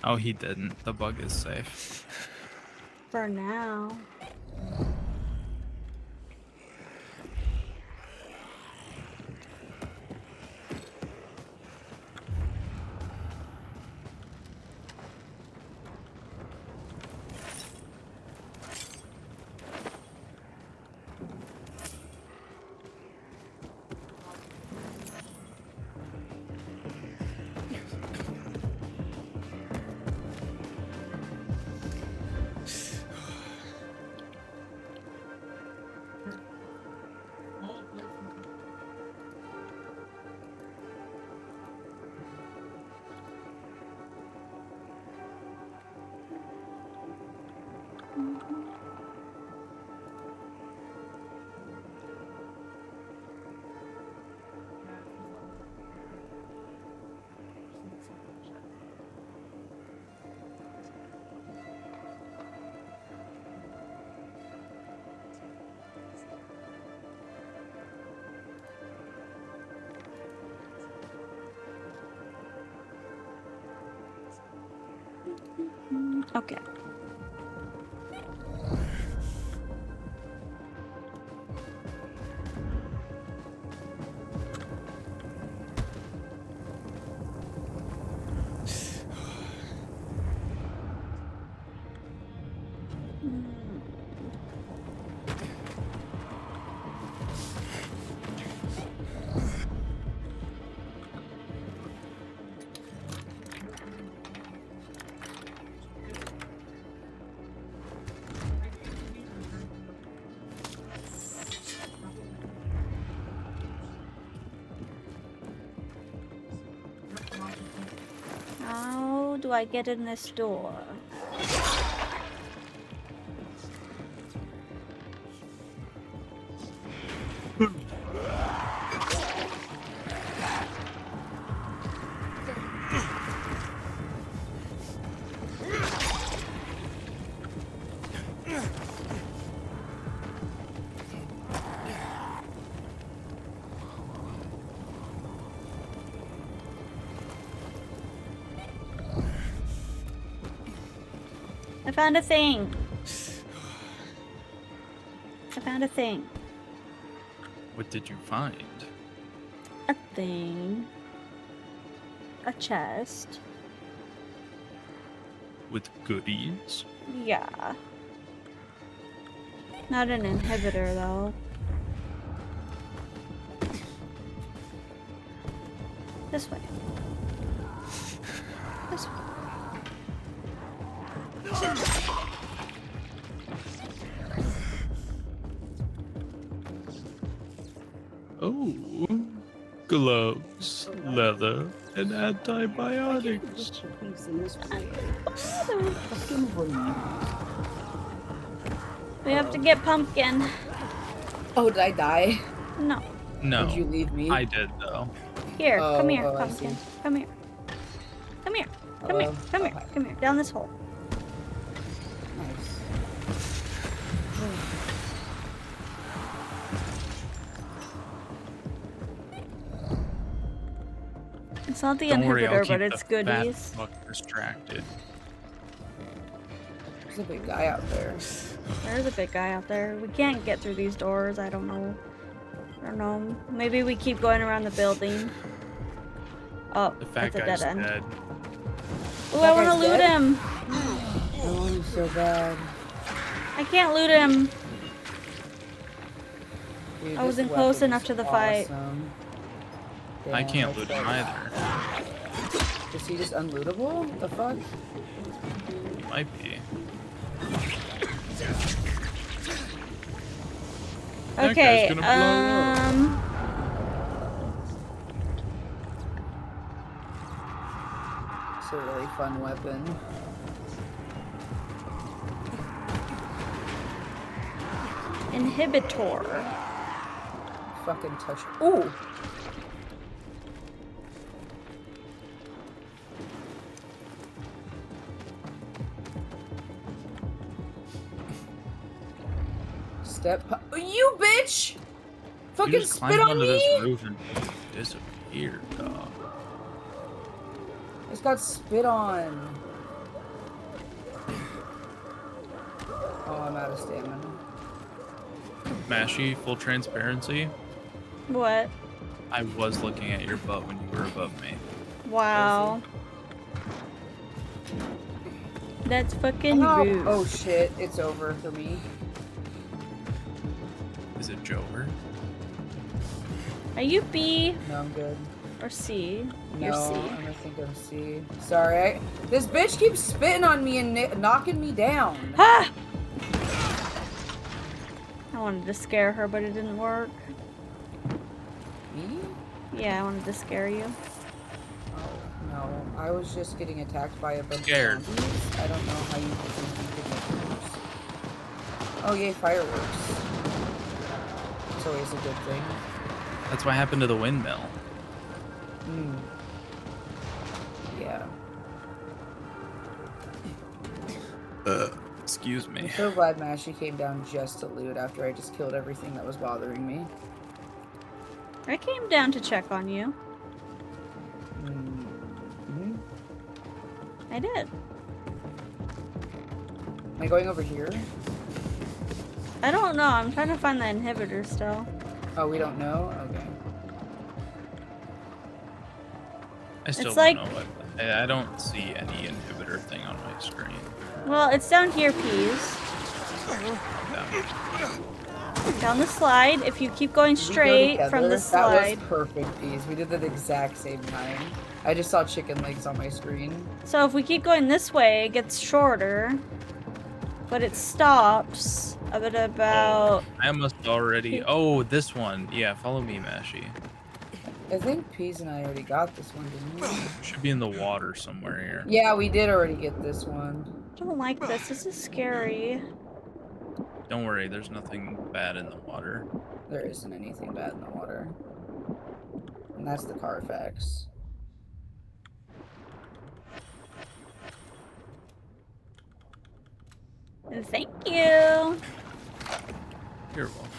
S3: Oh, he didn't. The bug is safe.
S1: For now. Okay. How do I get in this door? I found a thing. I found a thing.
S3: What did you find?
S1: A thing. A chest.
S3: With goodies?
S1: Yeah. Not an inhibitor though. This way. This way.
S3: Oh, gloves, leather, and antibiotics.
S1: We have to get Pumpkin.
S2: Oh, did I die?
S1: No.
S3: No.
S2: Did you leave me?
S3: I did, though.
S1: Here, come here,
S2: I
S1: Pumpkin.
S2: see.
S1: Come here. Come here. Come here. Come here. Come here. Down this hole. It's not the
S3: Don't worry, I'll
S1: inhibitor,
S3: keep
S1: but it's
S3: the fat
S1: goodies.
S3: fuck distracted.
S2: There's a big guy out there.
S1: There's a big guy out there. We can't get through these doors. I don't know. I don't know. Maybe we keep going around the building. Oh,
S3: The fat
S1: that's a
S3: guy's
S1: dead end.
S3: dead.
S1: Oh, I want to loot
S2: dead?
S1: him.
S2: bad.
S1: I can't loot him.
S2: Dude,
S1: I
S2: this
S1: wasn't close
S2: weapon
S1: enough
S2: is
S1: to the fight.
S2: awesome.
S3: I
S2: Damn,
S3: can't
S2: that's
S3: loot him
S2: like-
S3: either.
S2: Is he just unlootable? What the fuck?
S3: Might be. That
S1: Okay,
S3: guy's gonna blow up.
S2: It's a really fun weapon.
S1: Inhibitor.
S2: Fucking touch. Ooh! Step. You bitch! Fucking
S3: You just
S2: spit
S3: climbed
S2: on
S3: onto
S2: me!
S3: this roof and disappeared, dog.
S2: I just got spit on. Oh, I'm out of stamina.
S3: Mashy, full transparency.
S1: What?
S3: I was looking at your butt when you were above me.
S1: Wow. That's fucking rude.
S2: Oh shit, it's over for me.
S3: Is it Jover?
S1: Are you B
S2: No, I'm good.
S1: or C?
S2: No,
S1: You're C.
S2: I'm gonna think I'm C. Sorry, this bitch keeps spitting on me and knocking me down.
S1: Ah! I wanted to scare her, but it didn't work.
S2: Me?
S1: Yeah, I wanted to scare you.
S2: Oh, no. I was just getting attacked by a bunch
S3: Scared.
S2: of zombies. I don't know how you think you can make moves. Oh, yay, fireworks. It's always a good thing.
S3: That's what happened to the windmill.
S2: Hmm. Yeah.
S3: Excuse me.
S2: I'm so glad Mashy came down just to loot after I just killed everything that was bothering me.
S1: I came down to check on you.
S2: Mm-hmm.
S1: I did.
S2: Am I going over here?
S1: I don't know. I'm trying to find the inhibitor still.
S2: Oh, we don't know? Okay.
S3: I still
S1: It's
S3: don't
S1: like-
S3: know what. I don't see any inhibitor thing on my screen.
S1: Well, it's down here, Peas. Down the slide. If you keep going
S2: Did we go
S1: straight from
S2: together?
S1: the slide.
S2: That was perfect, Peas. We did that the exact same time. I just saw chicken legs on my screen.
S1: So if we keep going this way, it gets shorter. But it stops at about...
S3: I almost already. Oh, this one. Yeah, follow me, Mashy.
S2: I think Peas and I already got this one, didn't we?
S3: Should be in the water somewhere here.
S2: Yeah, we did already get this one.
S1: I don't like this. This is scary.
S3: Don't worry, there's nothing bad in the water.
S2: There isn't anything bad in the water. And that's the Carfax.
S1: Thank you.
S3: You're welcome.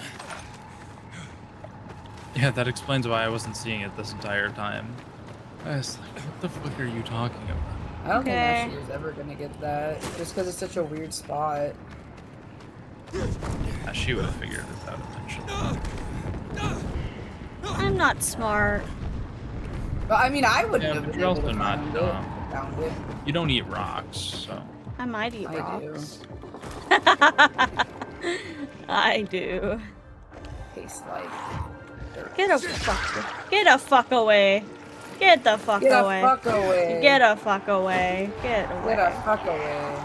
S3: Yeah, that explains why I wasn't seeing it this entire time. I was like, what the fuck are you talking about?
S2: I don't
S1: Okay.
S2: think Ashley was ever gonna get that, just because it's such a weird spot.
S3: Yeah, she would have figured this out eventually.
S1: I'm not smart.
S2: But I mean, I wouldn't
S3: Yeah,
S2: have
S3: but
S2: been
S3: you're
S2: able to
S3: also not
S2: find
S3: dumb.
S2: it. Found it.
S3: You don't eat rocks, so.
S1: I might eat
S2: I do.
S1: rocks. I do.
S2: Tastes like dirt.
S1: Get a fuck. Get a fuck away. Get the fuck
S2: Get
S1: away.
S2: a fuck away.
S1: Get a fuck away. Get away.
S2: Get a fuck away.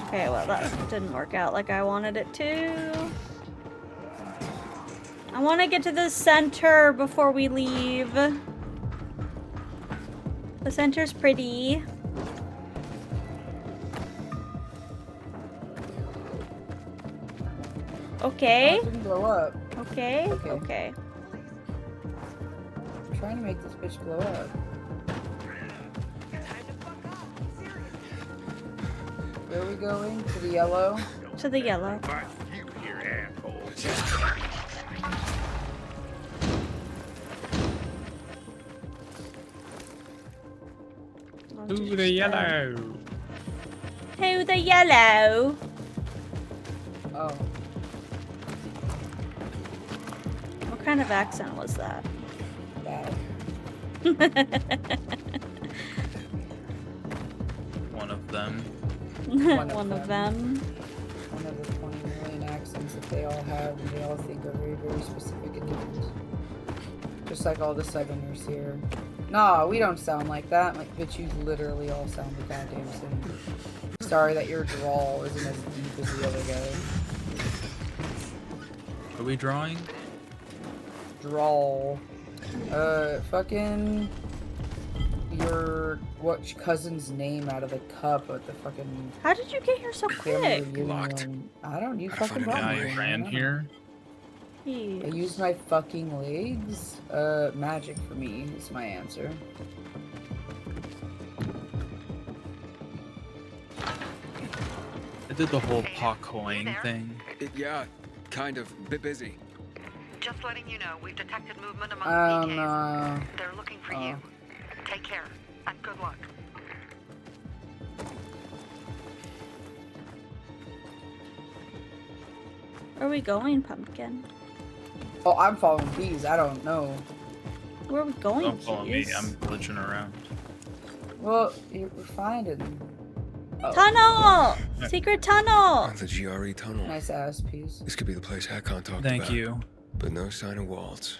S1: Okay, well that didn't work out like I wanted it to. I want to get to the center before we leave. The center's pretty. Okay.
S2: Oh, it didn't blow up.
S1: Okay.
S2: Okay.
S1: Okay.
S2: I'm trying to make this bitch blow up. Where are we going? To the yellow?
S1: To the yellow.
S3: To the yellow.
S1: To the yellow.
S2: Oh.
S1: What kind of accent was that?
S2: Bad.
S1: One of them.
S2: One of the 20 million accents that they all have, and they all think are very, very specific and different. Just like all the Southerners here. Nah, we don't sound like that. Like, bitch, you literally all sound the goddamn same. Sorry that your drawl isn't as deep as the other guy.
S3: Are we drawing?
S2: Drawl. Fucking... your cousin's name out of the cup at the fucking...
S1: How did you get here so quick?
S10: Locked.
S2: I don't. You
S3: I
S2: fucking
S3: found a guy
S2: brought me
S3: who ran
S2: man.
S3: here.
S2: I used my fucking legs. Magic for me is my answer.
S3: I did the whole parkouring thing.
S10: Yeah, kind of. Bit busy.
S11: Just letting you know, we've detected movement among
S2: Oh
S11: PKs.
S2: no.
S11: They're looking for you. Take care, and good luck.
S1: Where are we going, Pumpkin?
S2: Oh, I'm following bees. I don't know.
S1: Where are we going,
S3: Don't follow me.
S1: Keys?
S3: I'm glitching around.
S2: Well, you're finding. Oh.
S1: Tunnel! Secret tunnel!
S10: The GRE tunnel.
S2: Nice ass piece.
S10: This could be the place Hakon talked
S3: Thank
S10: about.
S3: you.
S10: But no sign of Waltz.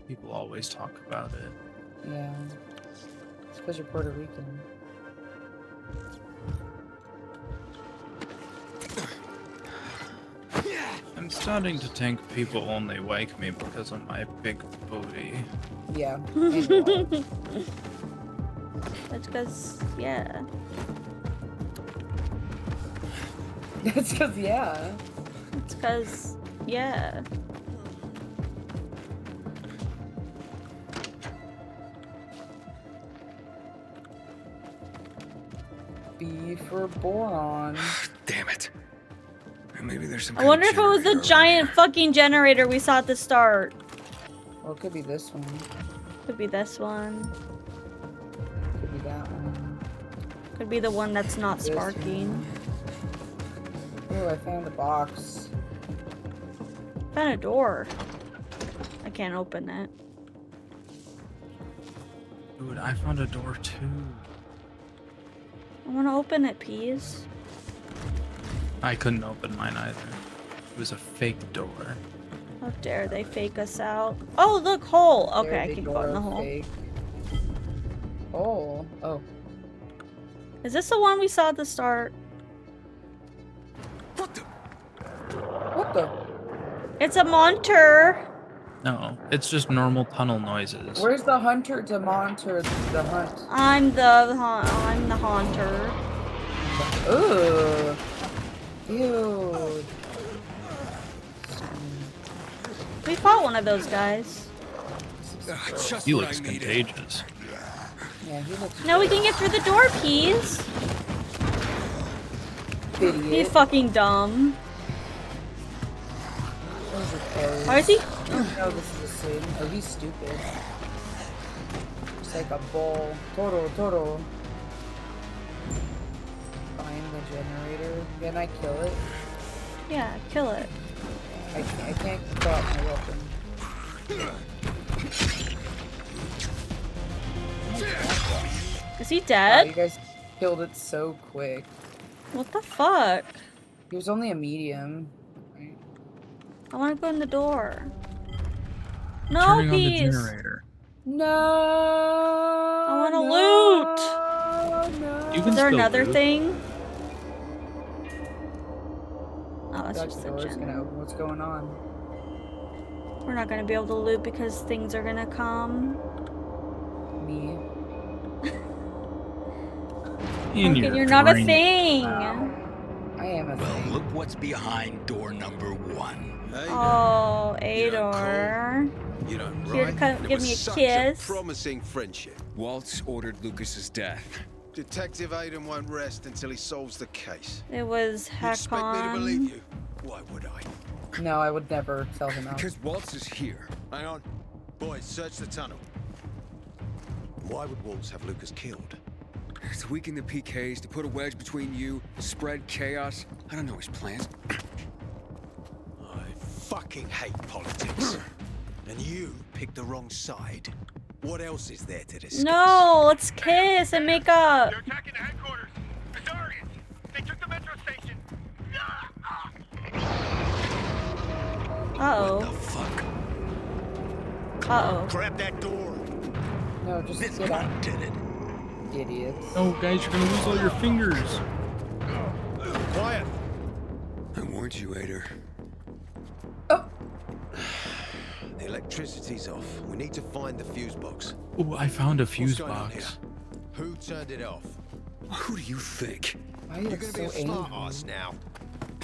S3: People always talk about it.
S2: Yeah. It's because you're Puerto Rican.
S3: I'm starting to think people only wake me because of my big booty.
S2: Yeah.
S1: That's because, yeah.
S2: That's because, yeah.
S1: It's because, yeah.
S2: B for boron.
S10: Damn it. Maybe there's some
S1: I wonder if it was the giant fucking generator we saw at the start.
S2: Well, it could be this one.
S1: Could be this one.
S2: Could be that one.
S1: Could be the one that's not
S2: This
S1: sparking.
S2: Oh, I found a box.
S1: Found a door. I can't open it.
S3: Dude, I found a door too.
S1: I want to open it, please.
S3: I couldn't open mine either. It was a fake door.
S1: How dare they fake us out? Oh, look, hole. Okay,
S2: There
S1: I
S2: they
S1: can
S2: go,
S1: go in the hole.
S2: fake. Oh. Oh.
S1: Is this the one we saw at the start?
S2: What the?
S1: It's a monster.
S3: No, it's just normal tunnel noises.
S2: Where's the hunter to monitor the hunt?
S1: I'm the haunter.
S2: Ooh. Ew.
S1: We fought one of those guys.
S3: He looks contagious.
S2: Yeah, he looks.
S1: No, we can get through the door, Peas.
S2: Idiot.
S1: He's fucking dumb. Why is he?
S2: No, this is a sin. Oh, he's stupid. It's like a ball. Toro. Find the generator. Can I kill it?
S1: Yeah, kill it.
S2: I can't keep out my weapon.
S1: Is he
S2: Wow,
S1: dead?
S2: you guys killed it so quick.
S1: What the fuck?
S2: He was only a medium.
S1: I want to go in the door. No,
S3: Turning on the
S1: Peas.
S3: generator.
S2: No.
S1: I want to loot.
S2: No.
S3: You can
S1: Is there
S3: still
S1: another
S3: loot.
S1: thing? Oh, that's
S2: That
S1: just the
S2: door's
S1: gen.
S2: gonna open. What's going on?
S1: We're not gonna be able to loot because things are gonna come.
S2: Me.
S1: Pumpkin, you're not a
S3: brain.
S1: thing.
S2: I am a
S16: Well,
S2: thing.
S16: look what's behind door number 1.
S1: Oh, Ador.
S12: You don't
S1: Here to
S12: right?
S1: come
S12: It
S1: give
S12: was
S1: me a
S12: such
S1: kiss.
S12: promising friendship.
S10: Waltz ordered Lucas's death.
S12: Detective Aiden won't rest until he solves the case.
S1: It was
S12: You expect me to believe
S1: Hakon.
S12: you? Why would I?
S2: No, I would never tell him out.
S10: Because Waltz is here.
S12: Hang on. Boys, search the tunnel. Why would Waltz have Lucas killed?
S10: To weaken the PKs, to put a wedge between you, spread chaos. I don't know his plans.
S12: I fucking hate politics. And you picked the wrong side. What else is there to discuss?
S1: No, let's kiss and make up.
S8: They're attacking the headquarters. Azarians. They took
S1: Uh-oh.
S12: What the fuck?
S1: Uh-oh.
S12: Grab that door.
S2: No, just
S12: This
S2: get out.
S12: cunt did it.
S2: Idiots.
S3: Oh, guys, you're gonna lose all your fingers.
S12: Quiet.
S10: I warned you, Ader.
S12: The electricity's off. We need to find the fuse box.
S3: Oh, I found a fuse
S12: What's going on
S3: box.
S12: here? Who turned it off?
S10: Who do you think?
S2: Why are
S12: You're
S2: you
S12: gonna
S2: so
S12: be a smart
S2: angry?
S12: ass now.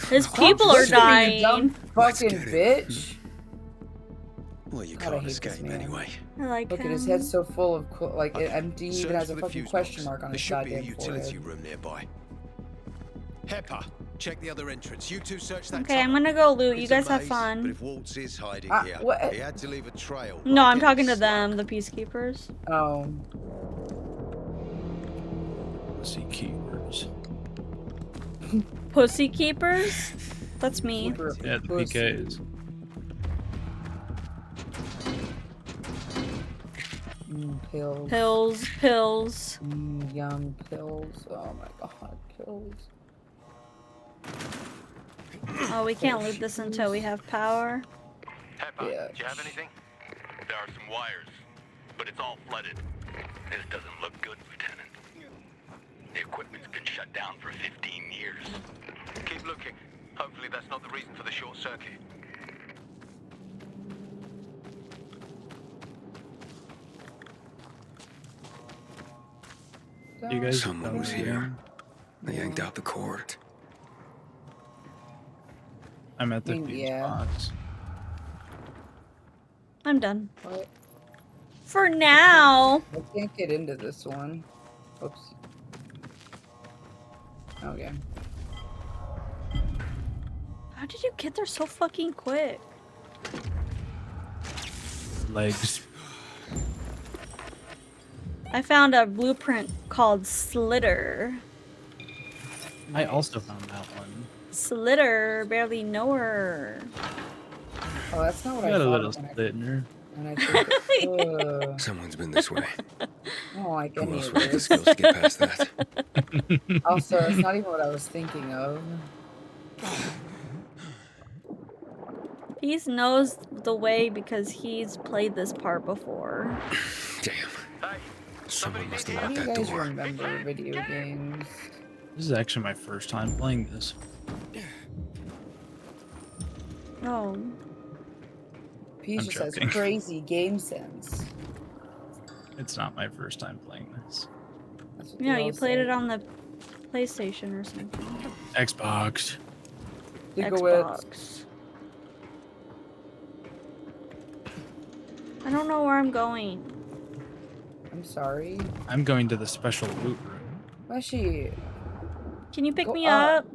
S1: His
S2: Stop
S1: people are
S2: pushing me, you dumb
S1: dying.
S2: fucking
S10: get it.
S2: bitch.
S12: Well, you
S2: God, I
S12: can't
S2: hate this
S12: escape
S2: man.
S12: anyway.
S1: I like
S2: Look
S1: him.
S2: at his head so full of like
S12: Okay,
S2: empty. He even
S12: search
S2: has a
S12: for the
S2: fucking
S12: fuse
S2: question
S12: box.
S2: mark on
S12: There
S2: his
S12: should be a
S2: goddamn
S12: utility
S2: forehead.
S12: room nearby. Pepper, check the other entrance. You two search that.
S1: Okay, I'm
S12: tunnel.
S1: gonna go loot. You
S12: It's a
S1: guys have
S12: maze,
S1: fun.
S12: But if Waltz is hiding
S2: Ah,
S12: here,
S2: what?
S12: he had to leave a trail.
S1: No,
S12: like
S1: I'm
S12: any
S1: talking to
S12: slug.
S1: them, the peacekeepers.
S2: Oh,
S3: Pussy keepers.
S1: Pussy keepers? That's me.
S2: keeper of
S3: Yeah, the
S2: pussy.
S3: PKs.
S2: Pills.
S1: Pills.
S2: Young pills. Oh my god, pills.
S1: Oh, we can't loot this until we have power.
S8: Pepper,
S2: Yeah.
S8: do you have anything? There are some wires, but it's all flooded. This doesn't look good, Lieutenant. The equipment's been shut down for 15 years. Keep looking. Hopefully that's not the reason for the short circuit.
S3: You guys
S10: Someone
S3: know
S10: was
S3: here?
S10: here. They yanked out the cord.
S3: I'm at the
S2: mean,
S3: fuse
S2: yeah.
S3: box.
S1: I'm done.
S2: What?
S1: For now.
S2: I can't get into this one. Oops. Okay.
S1: How did you get there so fucking quick?
S3: Legs.
S1: I found a blueprint called Slitter.
S3: I also found that one.
S1: Slitter, barely know her.
S2: Oh, that's not what
S3: I
S2: I
S3: got a
S2: thought.
S3: little slit in her.
S2: When I think
S10: Someone's been this way.
S2: I don't like
S10: Who
S2: any
S10: else
S2: of
S10: would have the
S2: this.
S10: skills to get past that?
S2: Also, it's not even what I was thinking of.
S1: He knows the way because he's played this part before.
S10: Damn. Someone must have
S2: How
S10: locked
S2: do you
S10: that
S2: guys
S10: door.
S2: remember video games?
S3: This is actually my first time playing this.
S1: Oh.
S2: Peach
S3: I'm
S2: just has
S3: joking.
S2: crazy game sense.
S3: It's not my first time playing this.
S2: That's what
S1: Yeah,
S2: they
S1: you
S2: all
S1: played
S2: say.
S1: it on the PlayStation or something.
S3: Xbox.
S1: Xbox. I don't know where I'm going.
S2: I'm sorry.
S3: I'm going to the special loot room.
S2: Mashi,
S1: Can you pick
S2: Go
S1: me
S2: up.
S1: up?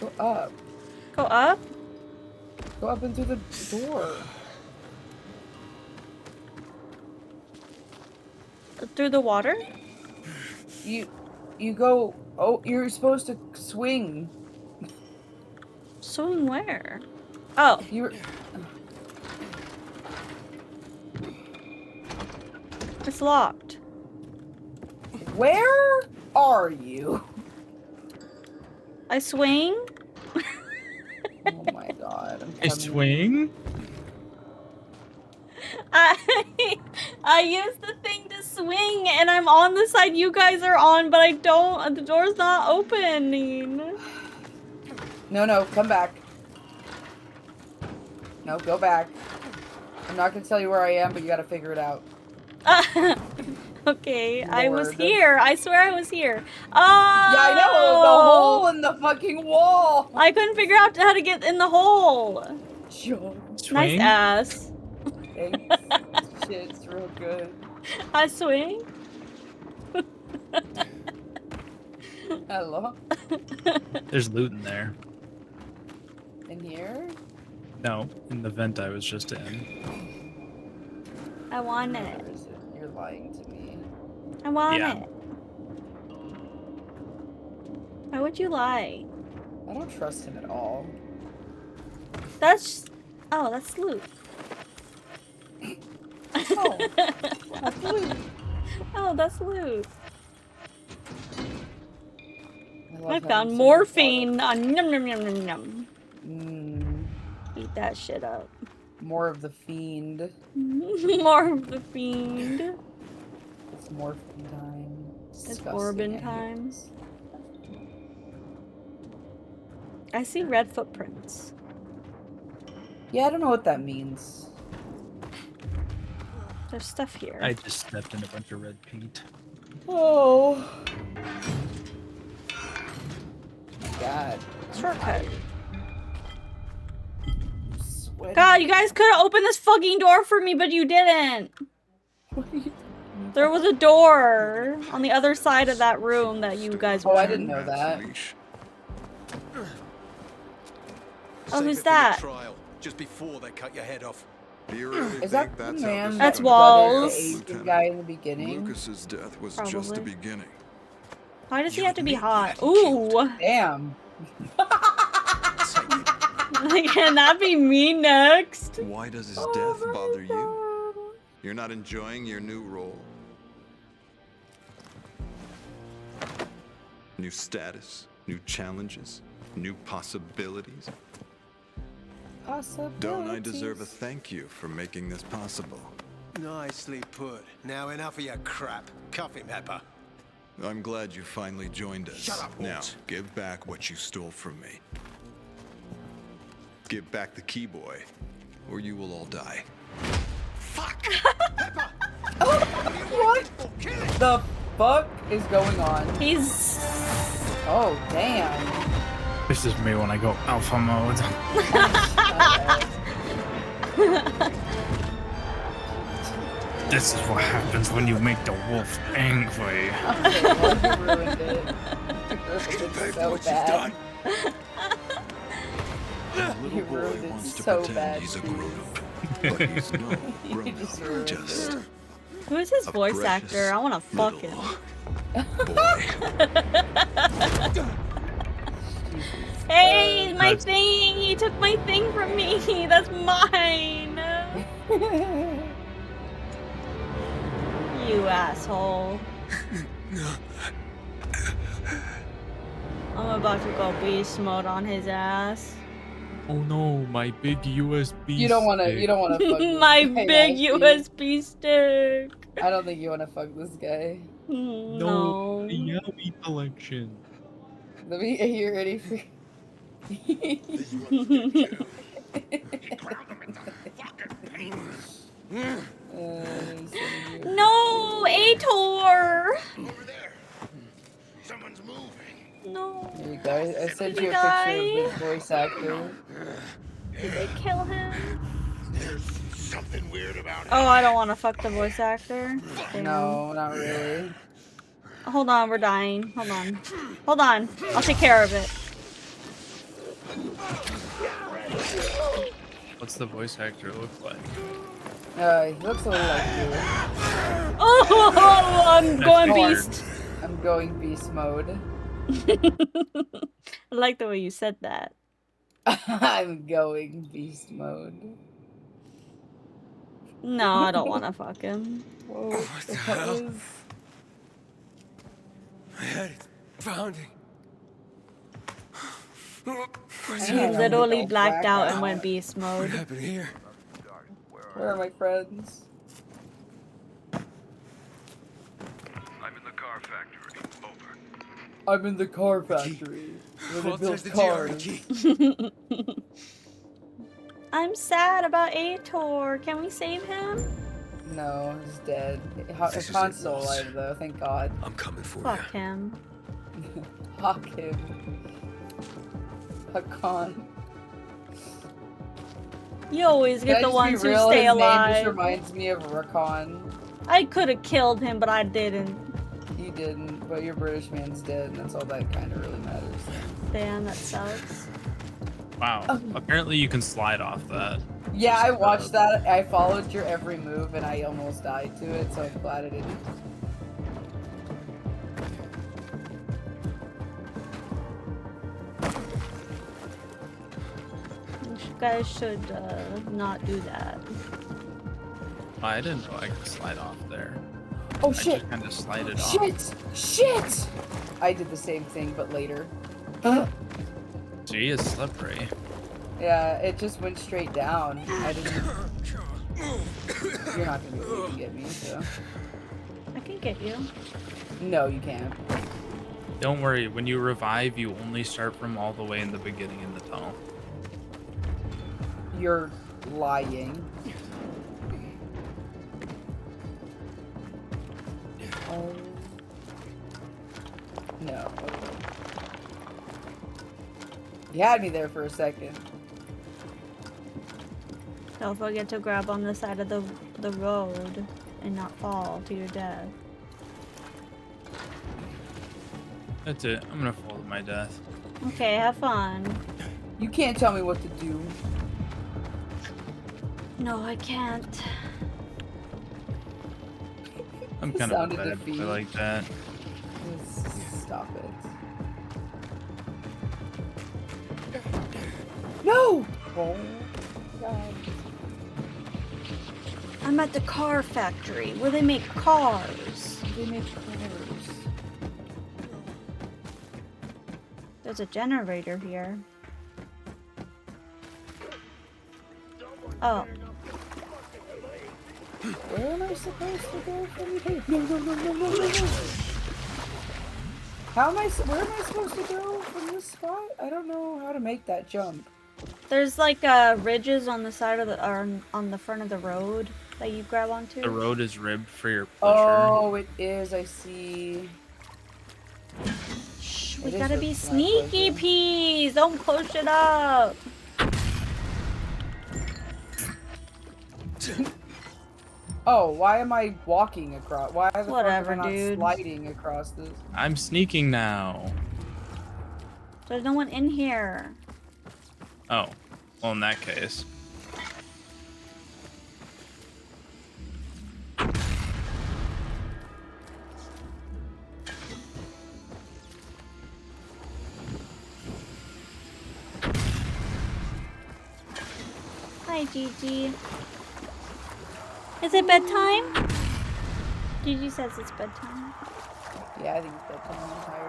S2: go up.
S1: Go up?
S2: Go up and through the door.
S1: Through the water?
S2: You go. Oh, you're supposed to swing.
S1: Swing where? Oh.
S2: You're.
S1: It's locked.
S2: Where are you?
S1: I swing?
S2: Oh my god. I'm
S3: I
S2: coming.
S3: swing?
S1: I use the thing to swing and I'm on the side you guys are on, but I don't. The door's not opening.
S2: No, come back. No, go back. I'm not gonna tell you where I am, but you gotta figure it out.
S1: Okay, I was
S2: Lord.
S1: here. I swear I was here. Oh!
S2: Yeah, I know. The hole in the fucking wall.
S1: I couldn't figure out how to get in the hole.
S2: Sure.
S1: Nice ass.
S2: Thanks. Shit's real good.
S1: I swing.
S2: Hello.
S3: There's loot in there.
S2: In here?
S3: No, in the vent I was just in.
S1: I want
S2: Where
S1: it.
S2: is it? You're lying to me.
S1: I want
S3: Yeah.
S1: it. Why would you lie?
S2: I don't trust him at all.
S1: That's... Oh, that's loot.
S2: Oh, that's loot.
S1: Oh, that's loot.
S2: love
S1: I
S2: having
S1: found
S2: some
S1: morphine. Num, num, num, num, num. Eat that shit up.
S2: More of the fiend.
S1: More of the fiend.
S2: It's morphin time.
S1: It's
S2: Disgusting,
S1: Orbin
S2: I hate
S1: time.
S2: this.
S1: I see red footprints.
S2: Yeah, I don't know what that means.
S1: There's stuff here.
S3: I just stepped in a bunch of red paint.
S2: Oh. God.
S1: Shortcut.
S2: Sweaty.
S1: God, you guys could have opened this fucking door for me, but you didn't. There was a door on the other side of that room that you guys were
S2: Oh, I
S1: in.
S2: didn't know that.
S1: Oh,
S12: Save
S1: who's
S12: it for
S1: that?
S12: your trial, just before they cut your head off.
S17: Do you really
S2: Is
S17: think
S2: that the
S17: that's
S2: man?
S1: That's
S2: that
S1: Walls.
S2: the Asian guy in the beginning?
S17: Lucas's death was just the
S1: Probably.
S17: beginning.
S1: Why does he have to be hot? Ooh.
S2: Damn.
S1: Can that be me next?
S17: Why does his death bother you? You're not enjoying your new role. New status, new challenges, new possibilities. Don't I deserve a thank you for making this possible?
S12: Nicely put. Now enough of your crap. Cuff him, Pepper.
S17: I'm glad you finally joined us.
S12: Shut up,
S17: now,
S12: Walt.
S17: give back what you stole from me. Give back the key boy, or you will all die.
S12: Fuck!
S2: What the fuck is going on?
S1: He's...
S2: Oh, damn.
S3: This is me when I go alpha mode. This is what happens when you make the wolf angry.
S2: Okay, well, you ruined it. It's so bad.
S17: The little
S2: You
S17: boy
S2: ruined it
S17: wants to
S2: so
S17: pretend
S2: bad.
S17: he's a grown-up, but he's no grown-up. Just
S1: Who is his
S17: a
S1: voice
S17: precious
S1: actor? I want to fuck him. Hey, my thing! He took my thing from me! That's mine! You asshole. I'm about to go beast mode on his ass.
S3: Oh no, my big USB
S2: You don't want to. You don't want to fuck this
S1: My
S2: guy,
S1: big
S2: Ashley.
S1: USB stick!
S2: I don't think you want to fuck this guy.
S1: No.
S3: The Yummy collection.
S2: Let me. Are you ready for?
S1: No, Ator!
S6: Someone's moving.
S1: No.
S2: There you go. I sent you a
S1: Die.
S2: picture of the voice actor.
S1: Did they kill him?
S6: There's something weird about it.
S1: Oh, I don't want to fuck the voice actor. Damn.
S2: No, not really.
S1: Hold on, we're dying. Hold on. Hold on. I'll take care of it.
S3: What's the voice actor look like?
S2: He looks a little like you.
S1: Oh, I'm going
S2: hard.
S1: beast.
S2: I'm going beast mode.
S1: I like the way you said that.
S2: I'm going beast mode.
S1: No, I don't want to fuck him.
S2: Whoa,
S10: What the hell? My head is pounding.
S1: He literally blacked out and went beast
S10: What
S1: mode.
S10: happened here?
S2: Where are my friends?
S8: I'm in the car factory. Over.
S2: I'm in the car factory where they
S10: Walt
S2: build
S10: says the GRE
S2: cars.
S10: key.
S1: I'm sad about Ator. Can we save him?
S2: No, he's dead.
S10: This is
S2: Han's
S10: it,
S2: still
S10: Waltz.
S2: alive though, thank God.
S10: I'm coming for
S1: Fuck him.
S2: Fuck him. Fuck Khan.
S1: You always
S2: Can
S1: get
S2: I
S1: the
S2: just be
S1: ones who
S2: real?
S1: stay
S2: His name just
S1: alive.
S2: reminds me of Rakan.
S1: I could have killed him, but I didn't.
S2: You didn't, but your British man's dead, and that's all that kind of really matters.
S1: Damn, that sucks.
S3: Wow. Apparently you can slide off that.
S2: Yeah, I watched that. I followed your every move, and I almost died to it, so I'm glad I didn't.
S1: You guys should not do that.
S3: I didn't know I could slide off there.
S2: Oh
S3: I
S2: shit!
S3: just kind of slide it off.
S2: Shit! Shit! I did the same thing, but later.
S3: Gee, it's slippery.
S2: Yeah, it just went straight down. I didn't. You're not gonna be able to get me, so.
S1: I can get you.
S2: No, you can't.
S3: Don't worry, when you revive, you only start from all the way in the beginning in the tunnel.
S2: You're lying. Oh. No. You had me there for a second.
S1: Don't forget to grab on the side of the road and not fall to your death.
S3: That's it. I'm gonna fall to my death.
S1: Okay, have fun.
S2: You can't tell me what to do.
S1: No, I can't.
S3: I'm kind of a bad boy like that.
S2: Stop it. No! Oh, God.
S1: I'm at the car factory where they make cars.
S2: They make cars.
S1: There's a generator here. Oh.
S2: Where am I supposed to go from here? No, no, no, no, no, no, no. Where am I supposed to go from this spot? I don't know how to make that jump.
S1: There's like ridges on the side of the, or on the front of the road that you grab onto.
S3: The road is ribbed for your pleasure.
S2: Oh, it is. I see.
S1: Shh, we gotta be sneaky peas. Don't push it up.
S2: Oh, why am I walking across? Why the
S1: Whatever,
S2: fuck am I not
S1: dude.
S2: sliding across this?
S3: I'm sneaking now.
S1: There's no one in here.
S3: Oh, well in that case.
S1: Hi, Gigi. Is it bedtime? Gigi says it's bedtime.
S2: Yeah, I think it's bedtime. I'm tired.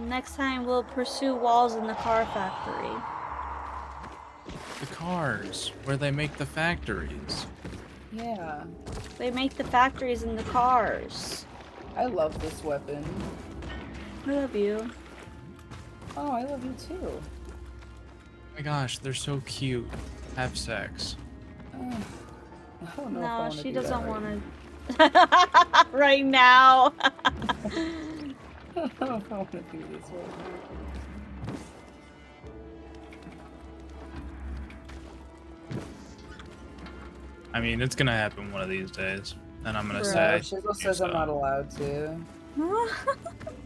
S1: Next time we'll pursue walls in the car factory.
S3: The cars, where they make the factories.
S2: Yeah.
S1: They make the factories in the cars.
S2: I love this weapon.
S1: I love you.
S2: Oh, I love you too.
S3: Oh my gosh, they're so cute. Have sex.
S2: I don't know if I
S1: No,
S2: wanna
S1: she
S2: do
S1: doesn't
S2: that
S1: want to. Right now.
S2: I don't know if I want to do this right now.
S3: I mean, it's gonna happen one of these days. And I'm gonna
S2: No,
S3: say,
S2: Shizzle says I'm not allowed to.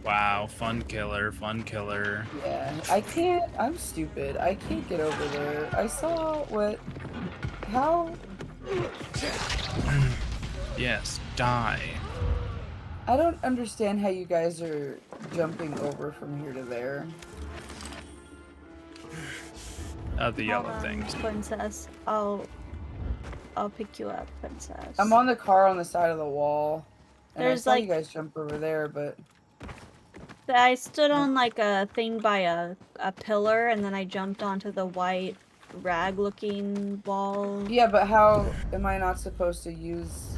S3: wow, fun killer, fun killer.
S2: Yeah, I can't. I'm stupid. I can't get over there. I saw what. How?
S3: Yes, die.
S2: I don't understand how you guys are jumping over from here to there.
S3: The yellow
S1: Hold on,
S3: things.
S1: Princess. I'll pick you up, Princess.
S2: I'm on the car on the side of the wall. And
S1: There's,
S2: I saw
S1: like-
S2: you guys jump over there, but
S1: I stood on like a thing by a pillar, and then I jumped onto the white rag-looking wall.
S2: yeah, but how am I not supposed to use?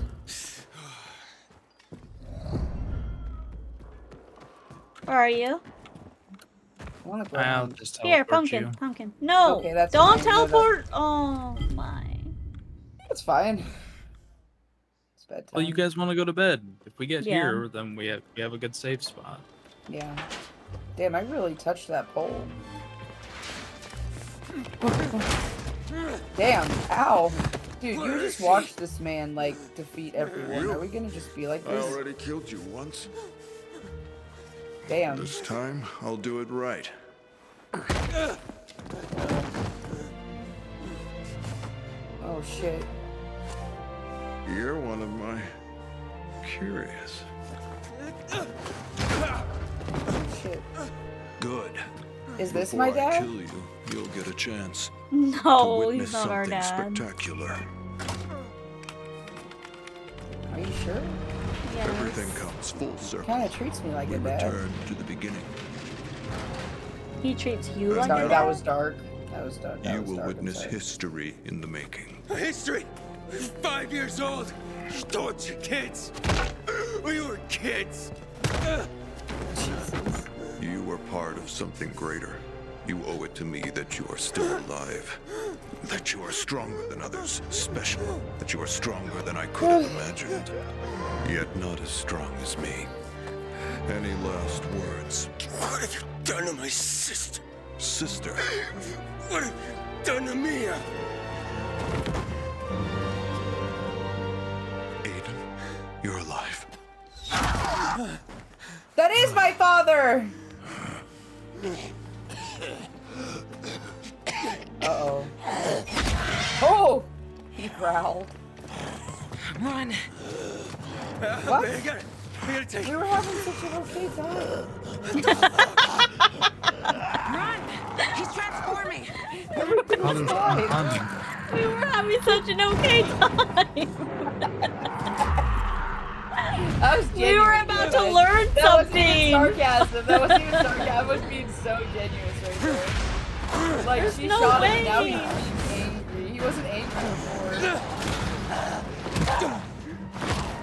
S1: Where are you?
S2: I wanna go
S3: I'll
S2: on.
S3: just
S1: Here,
S3: teleport
S1: pumpkin,
S3: you.
S1: pumpkin. No,
S2: Okay, that's
S1: don't
S2: fine. No,
S1: teleport. Oh my.
S2: That's fine. It's bedtime.
S3: Well, you guys want to go to bed. If we get
S1: Yeah.
S3: here, then we have a good safe spot.
S2: Yeah. Damn, I really touched that pole. Damn, ow. Dude, you just watched this man, like, defeat everyone. Are we gonna just be like
S17: I
S2: this?
S17: already killed you once.
S2: Damn.
S17: This time, I'll do it right.
S2: Oh, shit.
S17: You're one of my curious.
S2: Oh, shit.
S17: Good.
S2: Is this
S17: Before
S2: my dad?
S17: I kill you, you'll get a chance to
S1: No,
S17: witness
S1: he's not our
S17: something
S1: dad.
S17: spectacular.
S2: Are you sure?
S1: Yes.
S17: Everything comes full circle.
S2: Kinda treats me like
S17: We
S2: a dad.
S17: return to the beginning.
S1: He treats you like
S2: Sorry,
S1: a
S2: that
S1: dad?
S2: was dark. That was dark.
S17: You will witness history in the making.
S10: History? 5 years old. You torture kids. We were kids.
S17: You were part of something greater. You owe it to me that you are still alive. That you are stronger than others, special. That you are stronger than I could have imagined. Yet not as strong as me. Any last words?
S10: What have you done to my sister?
S17: Sister?
S10: What have you done to Mia?
S17: Aiden, you're alive.
S2: That is my father! Uh-oh. Oh! He growled.
S14: Run!
S2: What?
S10: I gotta take
S2: We were having such an okay time.
S14: Run! He's transforming!
S1: We were having such an okay time.
S2: I was
S1: We were about to learn something.
S2: That wasn't even sarcasm. That wasn't even sarcasm. I was being so genuine right there. Like,
S1: There's
S2: she
S1: no
S2: shot
S1: way.
S2: him and now he's being angry. He wasn't angry before.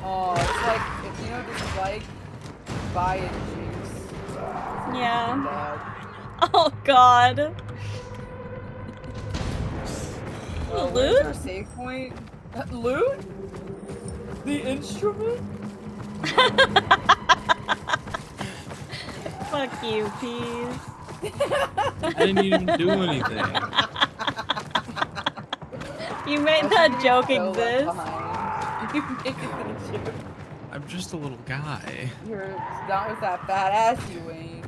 S2: Oh, it's like, you know what this is like? Buying juice.
S1: Yeah.
S2: Bad.
S1: Oh god.
S2: Oh,
S1: Loot?
S2: where's our save point? Loot? The instrument?
S1: Fuck you, Peas.
S3: I didn't even do anything.
S1: You made that joke exist.
S2: You made that joke.
S3: I'm just a little guy.
S2: You're not with that fat ass you ain't.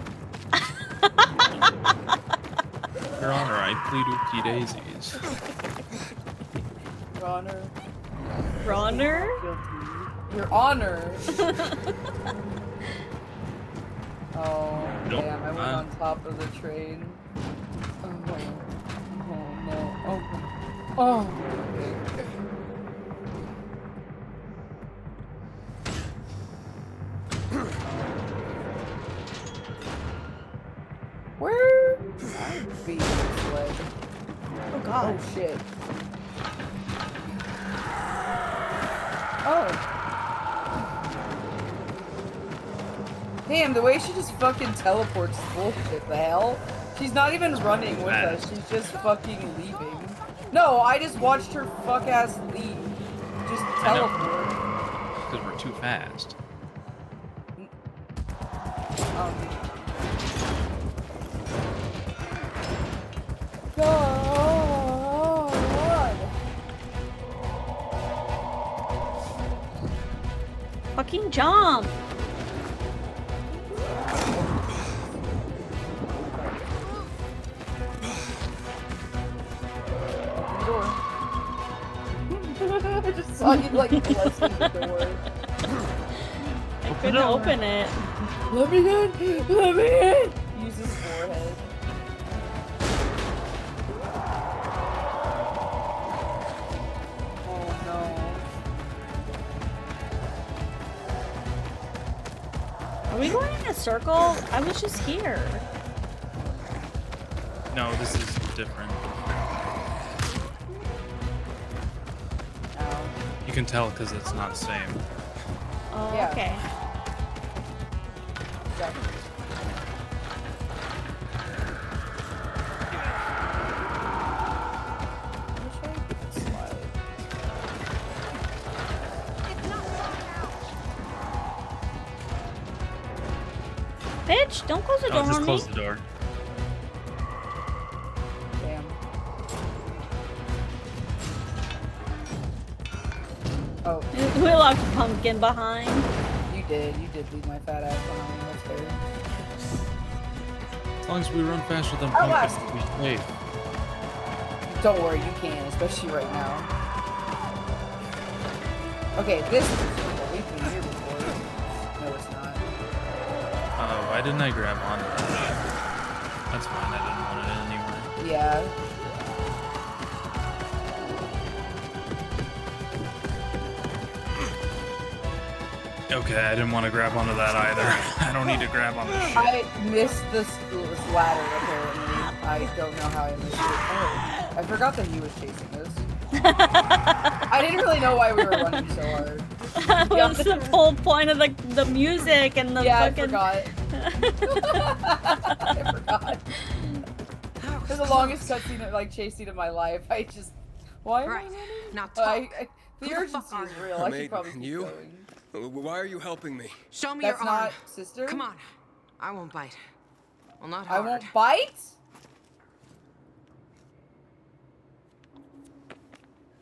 S3: Your Honor, I plead with you daisies.
S2: Your Honor.
S1: Ronner?
S2: Your Honor. Oh,
S3: Nope.
S2: damn, I went on top of the train. Oh, no. Oh. Okay. Where? I'd be this way.
S1: Oh god.
S2: Oh shit. Oh. Damn, the way she just fucking teleports is bullshit. The hell? She's not even running with us. She's just fucking leaving. No, I just watched her fuck ass leave. Just teleport.
S3: Because we're too fast.
S2: God.
S1: Fucking jump.
S2: I just saw you like blessing the door.
S1: I couldn't open it.
S2: Let me in! Let me in! Use his forehead. Oh no.
S1: Are we going in a circle? I was just here.
S3: No, this is different. You can tell because it's not the same.
S1: Oh,
S2: Yeah.
S1: okay. Bitch, don't close the door
S3: Oh, just
S1: on
S3: close
S1: me.
S3: the door.
S2: Damn. Oh.
S1: We locked the pumpkin behind.
S2: You did leave my fat ass behind. That's fair.
S3: As long as we run faster than
S2: Outlast.
S3: pumpkins, we safe.
S2: Don't worry, you can, especially right now. Okay, this is a circle. We've been here before. No, it's not.
S3: Why didn't I grab onto that? That's fine, I didn't want it anyway.
S2: Yeah.
S3: Okay, I didn't want to grab onto that either. I don't need to grab on this shit.
S2: I missed this ladder, apparently. I don't know how I missed it. Oh, I forgot that he was chasing us. I didn't really know why we were running so hard.
S1: That was the whole point of the music and the fucking...
S2: I forgot. It was the longest cutscene, like, chase scene of my life. I just... Why am I running?
S14: Now talk.
S2: The urgency is real. I should probably keep
S10: you?
S2: going.
S10: Why are you helping me?
S14: Show me
S2: That's
S14: your arm.
S2: not sister?
S14: Come on. I won't bite. Well, not
S2: I
S14: hard.
S2: won't bite?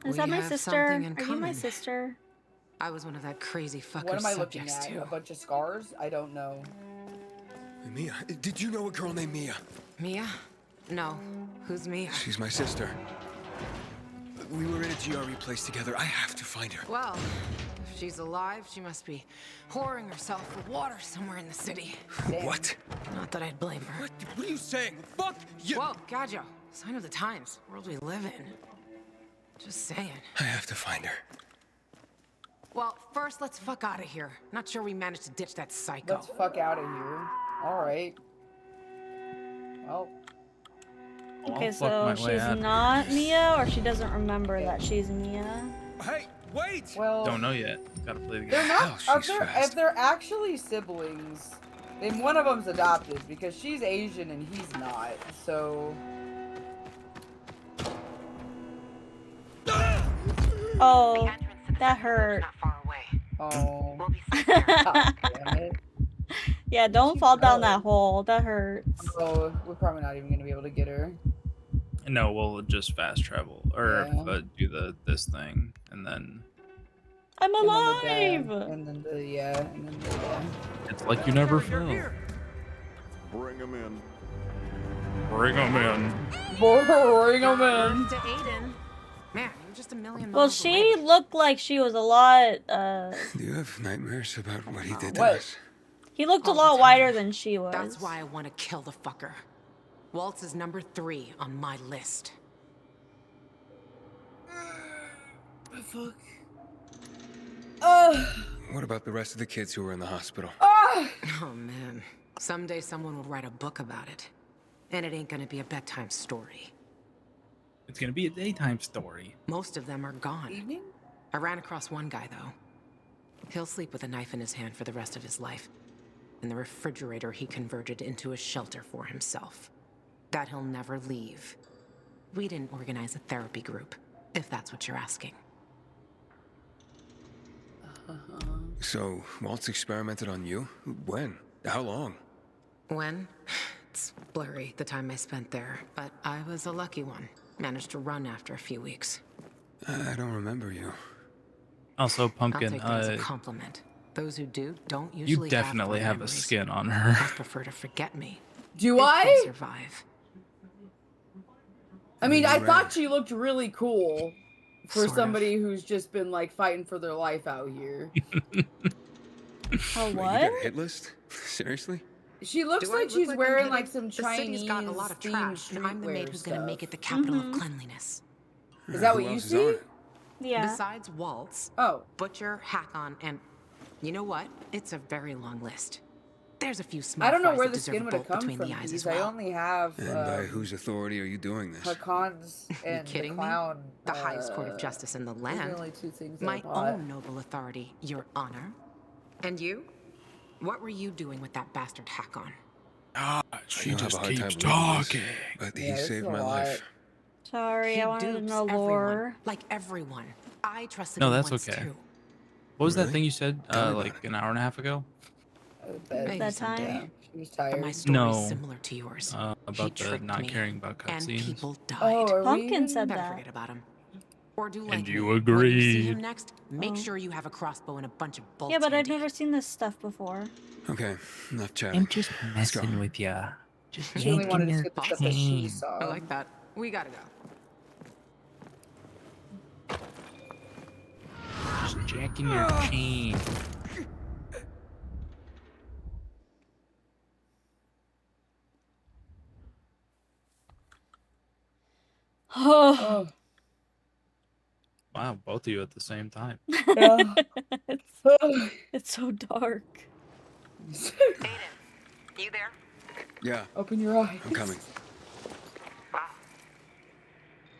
S1: Is that
S14: We
S1: my
S14: have
S1: sister?
S14: something in
S1: Are you my
S14: common.
S1: sister?
S14: I was one of that crazy fucker's
S2: What am I looking
S14: subjects
S2: at?
S14: too.
S2: A bunch of scars? I don't know.
S10: Mia, did you know a girl named Mia?
S14: Mia? No. Who's Mia?
S10: She's my sister. We were in a GRE place together. I have to find her.
S14: Well, if she's alive, she must be whoring herself for water somewhere in the city.
S10: What?
S14: Not that I'd blame her.
S10: What are you saying? Fuck you!
S14: Whoa, Gajo. Sign of the times. World we live in. Just saying.
S10: I have to find her.
S14: Well, first, let's fuck out of here. Not sure we managed to ditch that psycho.
S2: Let's fuck out of here. Alright. Well.
S1: Okay,
S3: I'll fuck
S1: so
S3: my way
S1: she's
S3: out.
S1: not Mia, or she doesn't remember that she's Mia?
S10: Hey, wait!
S2: Well,
S3: Don't know yet. Gotta play the game.
S2: they're not.
S10: Oh,
S2: If they're actually siblings, then one of them's adopted because she's Asian and he's not. So.
S1: Oh, that hurt.
S2: Oh.
S1: Yeah, don't fall down that hole. That hurts.
S2: Oh, we're probably not even gonna be able to get her.
S3: No, we'll just fast travel or
S2: Yeah.
S3: do this thing and then
S1: I'm
S2: And
S1: alive.
S2: then the
S3: it's like you never fell.
S17: Bring him in.
S3: Bring them in.
S2: Bring them in.
S14: To Aiden. Man, you're just a million
S1: Well,
S14: miles
S1: she
S14: away.
S1: looked like she was a lot.
S10: Do you have nightmares about what he did to
S2: What?
S10: us?
S1: He looked a
S14: All the
S1: lot
S14: time.
S1: whiter than she was.
S14: That's why I want to kill the fucker. Waltz is number 3 on my list.
S2: Fuck.
S10: What about the rest of the kids who were in the hospital?
S14: Oh man, someday someone will write a book about it. And it ain't gonna be a bedtime story.
S3: It's gonna be a daytime story.
S14: Most of them are gone.
S2: Evening?
S14: I ran across one guy though. He'll sleep with a knife in his hand for the rest of his life. In the refrigerator he converted into a shelter for himself. That he'll never leave. We didn't organize a therapy group, if that's what you're asking.
S10: So, Waltz experimented on you? When? How long?
S14: When? It's blurry, the time I spent there. But I was a lucky one. Managed to run after a few weeks.
S10: I don't remember you.
S3: Also, Pumpkin,
S14: I'll take that as a compliment. Those who do don't
S3: you
S14: usually
S3: definitely
S14: have
S3: have a
S14: memories.
S3: skin on her.
S14: I prefer to forget me.
S2: Do
S14: if
S2: I?
S14: they survive.
S2: I mean, I
S10: Right.
S2: thought she looked really cool for
S14: Sort of.
S2: somebody who's just been like fighting for their life out here.
S1: Oh,
S10: Wait, you
S1: what?
S10: got a hit list? Seriously?
S2: She looks
S14: Do I
S2: like
S14: look
S2: she's
S14: like I'm
S2: wearing
S14: kidding?
S2: like some
S14: The
S2: Chinese
S14: city's got a lot of
S2: themed
S14: trash, and I'm the maid
S2: streetwear
S14: who's gonna make it the
S2: stuff.
S14: capital of cleanliness.
S2: Is that
S10: Who
S2: what you
S10: else is
S2: see?
S10: on it?
S1: Yeah.
S14: Besides Waltz,
S2: Oh,
S14: Butcher, Hakon, and you know what? It's a very long list. There's a few small
S2: I don't know
S14: fries
S2: where
S14: that
S2: the
S14: deserve
S2: skin
S14: a
S2: would
S14: bolt
S2: have come
S14: between
S2: from.
S14: the eyes
S2: These
S14: as well.
S2: I only have
S10: And by whose authority are you doing this?
S2: Hakon's and
S14: kidding
S2: the
S14: me?
S2: clown.
S14: The highest court of justice in the
S2: those are
S14: land.
S2: the only two things I
S14: My
S2: bought.
S14: own noble authority, Your Honor. And you? What were you doing with that bastard Hakon?
S3: She
S10: You'll have
S3: just
S10: a hard
S3: keeps
S10: time believing this,
S3: talking.
S10: But
S2: Yeah,
S10: he
S2: it's
S10: saved
S2: a
S10: my
S2: lot.
S10: life.
S1: Sorry,
S14: He
S1: I wanted to
S14: dupes
S1: know
S14: everyone,
S1: lore.
S14: like everyone. I trusted
S3: No,
S14: him
S3: that's
S14: once
S3: okay.
S14: too.
S3: What was that
S10: Really?
S3: thing you said
S10: Tell me
S3: like
S10: about
S3: an hour and a half ago?
S14: Maybe
S1: That
S14: someday.
S1: time?
S2: She was
S14: But
S2: tired.
S14: my story's
S3: No.
S14: similar to yours. He
S3: About the
S14: tricked
S3: not
S14: me,
S3: caring about
S14: and
S3: cutscenes.
S14: people died.
S2: Oh, are we
S1: Pumpkin
S2: even-
S1: said
S14: Better
S1: that.
S14: forget about him. Or do like
S3: And you
S14: me. When you see
S3: agree.
S14: him next, make
S1: Oh.
S14: sure you have a crossbow and a bunch of bolts.
S1: Yeah, but I've
S14: handy.
S1: never seen this stuff before.
S10: Okay, enough chatting.
S3: just
S10: Let's go.
S3: with ya. Just
S2: She only wanted to
S3: your
S2: skip the stuff that she saw.
S14: I like that. We gotta go.
S3: Just jacking your chain.
S1: Oh,
S3: Wow, both of you at the same time.
S2: Yeah.
S1: It's so dark.
S14: Aiden, you there?
S10: Yeah.
S2: Open your eyes.
S10: I'm coming.
S14: Wow.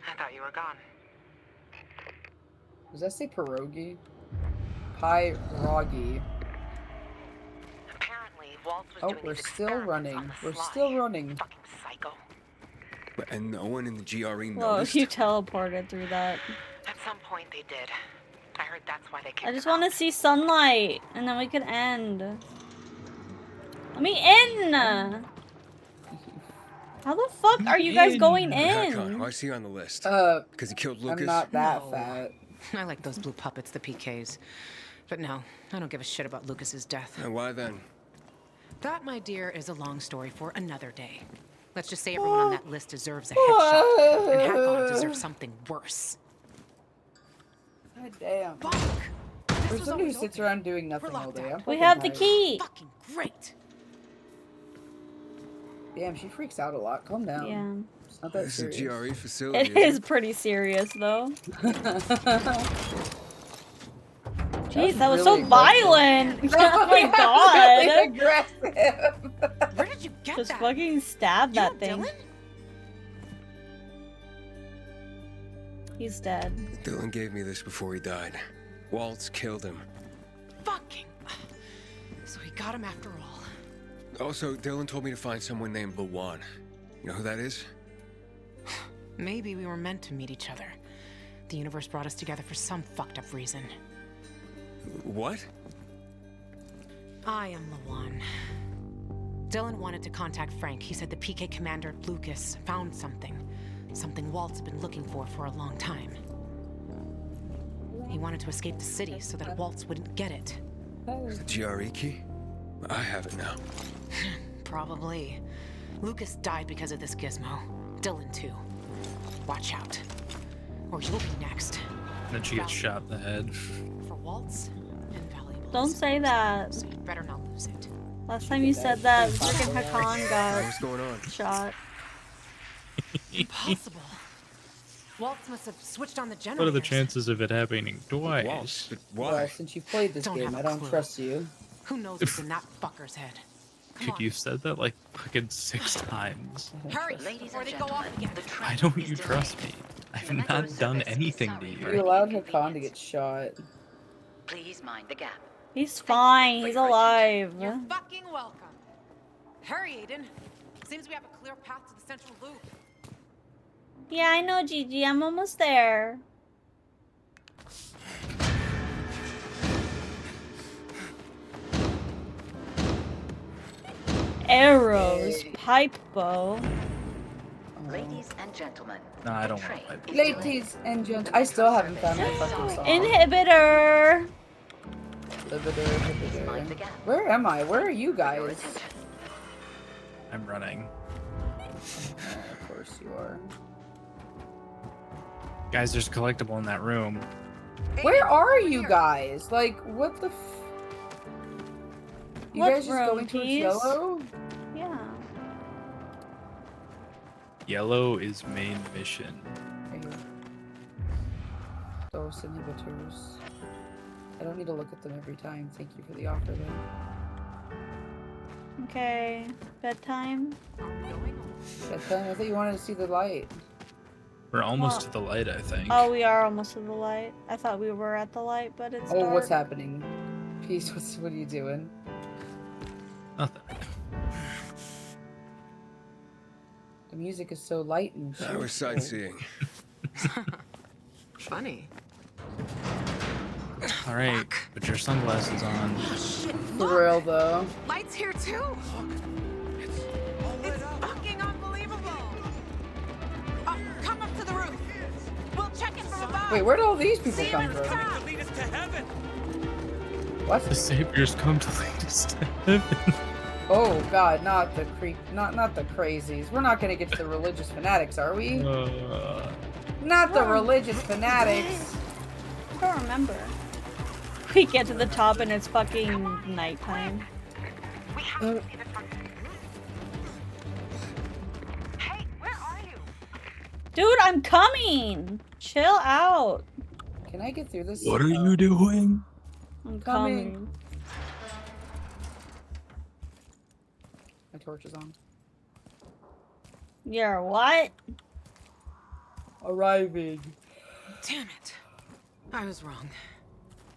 S14: I thought you were gone.
S2: Does that say pierogi? Pierogi.
S14: Apparently, Walt was
S2: Oh,
S14: doing
S2: we're
S14: these
S2: still
S14: experiments
S2: running.
S14: on the
S2: We're
S14: sly.
S2: still running.
S14: Fucking psycho.
S10: And no one in the GRE
S1: Well,
S10: noticed?
S1: you teleported through that.
S14: At some point, they did. I heard that's why they kicked
S1: I just
S14: him
S1: want to see sunlight, and then we can end. Let me in! How the fuck are you guys going
S10: Hakon,
S1: in?
S10: why is he on the list? Because he killed Lucas?
S2: I'm not that
S14: No.
S2: fat.
S14: I like those blue puppets, the PKs. But no, I don't give a shit about Lucas's death.
S10: And why then?
S14: That, my dear, is a long story for another day. Let's just say everyone on that list deserves a headshot, and Hakon deserves something worse.
S2: God damn.
S14: Fuck!
S2: For somebody who sits around doing nothing all day, I'm
S1: We
S2: fucking
S1: have the
S2: tired.
S1: key!
S14: Fucking great!
S2: Damn, she freaks out a lot. Calm down.
S1: Yeah.
S2: It's not that
S10: This is a
S2: serious.
S10: GRE facility.
S1: It is pretty serious, though. Jeez, that was so
S2: really
S1: violent!
S2: aggressive.
S1: Oh my
S2: Really
S1: god!
S2: aggressive.
S14: Where did you get
S1: Just
S14: that?
S1: fucking stab
S14: You
S1: that
S14: and
S1: thing.
S14: Dylan?
S1: He's dead.
S10: Dylan gave me this before he died. Waltz killed him.
S14: Fucking. So he got him after all.
S10: Also, Dylan told me to find someone named Lawan. You know who that is?
S14: Maybe we were meant to meet each other. The universe brought us together for some fucked up reason.
S10: What?
S14: I am Lawan. Dylan wanted to contact Frank. He said the PK commander, Lucas, found something. Something Walt's been looking for a long time. He wanted to escape the city so that Waltz wouldn't get it.
S10: The GRE key? I have it now.
S14: Probably. Lucas died because of this gizmo. Dylan, too. Watch out. Or you'll be next.
S3: Then she gets shot in the head.
S14: For Waltz, invaluable.
S1: Don't say that.
S14: So you'd better not lose it.
S1: Last time you said that, freaking Hakon got
S10: What's going on?
S1: shot.
S14: Impossible. Waltz must have switched on the generators.
S3: What are the chances of it happening twice?
S10: Waltz, but
S2: Well,
S10: why?
S2: since you've played this
S14: Don't
S2: game,
S14: have
S2: I
S14: a
S2: don't
S14: clue.
S2: trust you.
S14: Who knows what's in that fucker's head? Come
S3: Dude,
S14: on.
S3: you said that like fucking 6 times.
S14: Hurry,
S5: Ladies
S14: before
S5: and
S14: they go off
S5: gentlemen,
S14: again.
S5: the train
S3: Why don't
S5: is
S3: you trust me?
S5: delayed.
S3: I've
S5: The metro
S3: not done
S5: service is
S3: anything to
S5: sorry
S3: you.
S5: for
S2: You
S5: any
S2: allowed Hakon to
S5: inconvenience.
S2: get shot.
S5: Please mind the gap.
S1: He's fine. He's alive.
S14: You're fucking welcome. Hurry, Aiden. Seems we have a clear path to the central loop.
S1: Yeah, I know, Gigi. I'm almost there. Arrows, pipe bow.
S5: Ladies and gentlemen,
S3: No, I
S5: the
S3: don't want
S5: train
S3: to pipe.
S5: is delayed.
S2: Ladies and gentlemen, I still haven't found my fucking song.
S1: Inhibitor.
S5: Mind the gap.
S2: Where am I? Where are you
S5: Your
S2: guys?
S5: attention.
S3: I'm running.
S2: Oh, of course you are.
S3: Guys, there's a collectible in that room.
S2: Where are you guys? Like, what the f... You
S1: What
S2: guys just
S1: room,
S2: going towards
S1: please?
S2: yellow?
S1: Yeah.
S3: Yellow is main mission.
S2: Right here. Those inhibitors. I don't need to look at them every time. Thank you for the offer, though.
S1: Okay. Bedtime.
S2: Bedtime? I thought you wanted to see the light.
S3: We're almost
S1: Well-
S3: to the light, I think.
S1: Oh, we are almost to the light. I thought we were at the light, but it's
S2: Oh,
S1: dark.
S2: what's happening? Peace, what are you doing?
S3: Nothing.
S2: The music is so light and
S10: I was
S2: cheerful.
S10: sightseeing.
S14: Funny.
S3: All right, put your sunglasses on.
S2: For real, though.
S11: Lights here too. It's fucking unbelievable. Come up to the roof. We'll check it from above.
S2: Wait, where did all these people
S11: See you
S2: come
S11: in the
S2: from?
S11: top.
S6: Lead us to heaven.
S2: What?
S3: The saviors come to lead us to heaven.
S2: Oh god, not the not the crazies. We're not gonna get to the religious fanatics, are we? Not the religious fanatics.
S1: I don't remember. We get to the top and it's fucking nighttime.
S11: We have to see the front. Hey, where are you?
S1: Dude, I'm coming! Chill out.
S2: Can I get through this?
S3: What are you doing?
S1: I'm
S2: Coming.
S1: coming.
S2: My torch is on.
S1: You're what?
S2: Arriving.
S14: Damn it. I was wrong.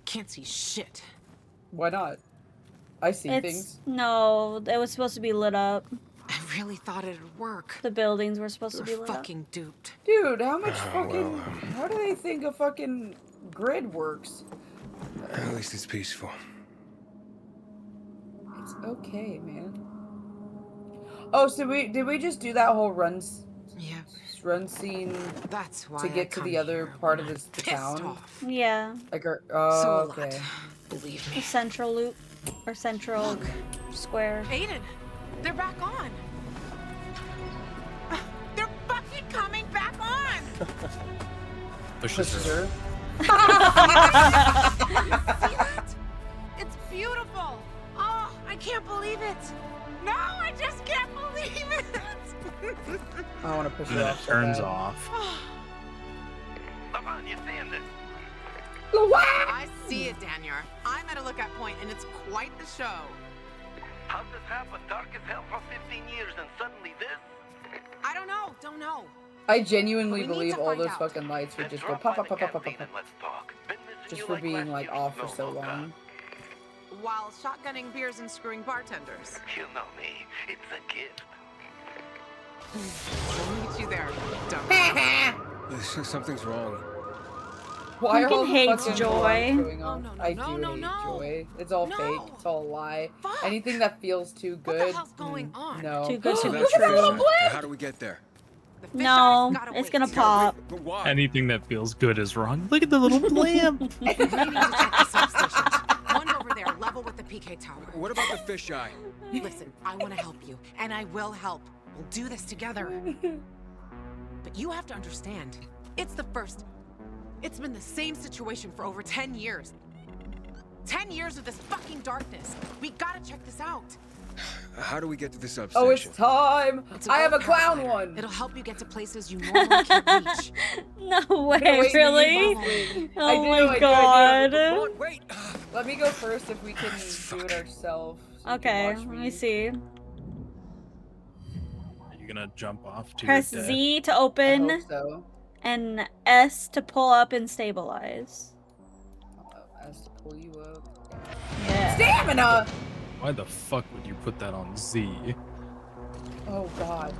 S14: Can't see shit.
S2: Why not? I see
S1: It's
S2: things.
S1: no. It was supposed to be lit up.
S14: I really thought it'd work.
S1: The buildings were supposed
S14: We're
S1: to be lit
S14: fucking duped.
S2: Dude, how much fucking... How do they think a fucking grid works?
S10: At least it's peaceful.
S2: It's okay, man. Oh, so did we just do that whole run scene
S14: That's why
S2: to get to the other part of the town?
S14: off.
S1: up. Yeah.
S2: Like our,
S14: So a
S2: okay.
S14: lot. Believe
S1: The
S14: me.
S1: central loop or central square.
S18: Aiden, they're back on. They're fucking coming back on.
S3: Pushes her.
S18: See that? It's beautiful. Oh, I can't believe it. No, I just can't believe it.
S2: I want to push
S3: And
S2: it
S3: then
S2: off.
S3: it
S2: so
S3: turns
S2: bad.
S3: off.
S8: Lavon, you seeing this?
S18: I see it, Daniel. I'm at a lookout point, and it's quite the show.
S8: How'd this happen? Dark as hell for 15 years and suddenly this?
S18: I don't know. Don't know.
S2: I genuinely
S18: We need
S2: believe
S18: to
S2: all
S18: find
S2: those
S18: out.
S2: fucking lights would just go pop, pop, pop, pop, pop, pop, pop. Just for being like off for so long.
S18: While shotgunning beers and screwing bartenders.
S8: You know me. It's a gift.
S18: We'll meet you there, dumb.
S10: Something's wrong.
S2: Why are
S1: Pumpkin
S2: all the
S1: hates
S2: fucking
S1: Joy.
S2: alarms going off?
S18: no,
S2: I
S18: no,
S2: do
S18: no,
S2: hate
S18: no.
S2: Joy. It's all fake. It's all a lie. Anything that feels too good.
S18: What the hell's going on?
S2: No.
S1: Too good
S10: So
S1: to be
S10: that's your
S1: true.
S10: vision. Now how do we get there?
S1: No, it's gonna pop.
S10: But why?
S3: Anything that feels good is wrong. Look at the little blimp.
S14: We need to check the substations. One's over there, level with the PK tower.
S10: What about the fisheye?
S14: Listen, I want to help you, and I will help. We'll do this together. But you have to understand, it's the first. It's been the same situation for over 10 years. 10 years of this fucking darkness. We gotta check this out.
S10: How do we get to the substation?
S2: Oh, it's time!
S14: It's
S2: I have a
S14: old
S2: clown
S14: calculator.
S2: one!
S14: It'll help you get to places you normally can't reach.
S1: No way,
S2: Wait,
S1: really?
S2: wait.
S1: Oh
S2: I do,
S1: my
S2: I do.
S1: god.
S10: Wait!
S2: Let me go first if we can do it ourselves. So you can
S1: Okay,
S2: watch
S1: let me see.
S3: Are you gonna jump off to
S1: Press
S3: your death?
S1: Z to
S2: I
S1: open
S2: hope so.
S1: and S to pull up and stabilize.
S2: As to pull you up.
S1: Yeah.
S2: Stamina!
S3: Why the fuck would you put that on Z?
S2: Oh god.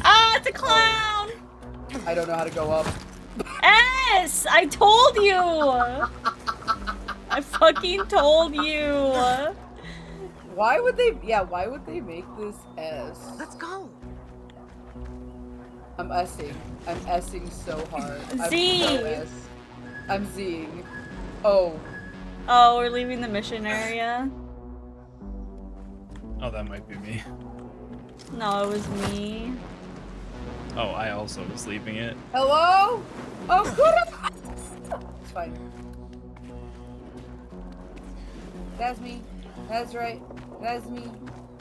S1: Ah, it's a clown!
S2: I don't know how to go up.
S1: S! I told you! I fucking told you!
S2: Why would they make this S?
S14: Let's go.
S2: I'm S-ing. I'm S-ing so hard. I'm
S1: Z.
S2: so S. I'm Z-ing. Oh.
S1: Oh, we're leaving the mission area.
S3: Oh, that might be me.
S1: No, it was me.
S3: Oh, I also was leaving it.
S2: Hello? Oh, good. It's fine. That's me. That's right. That's me.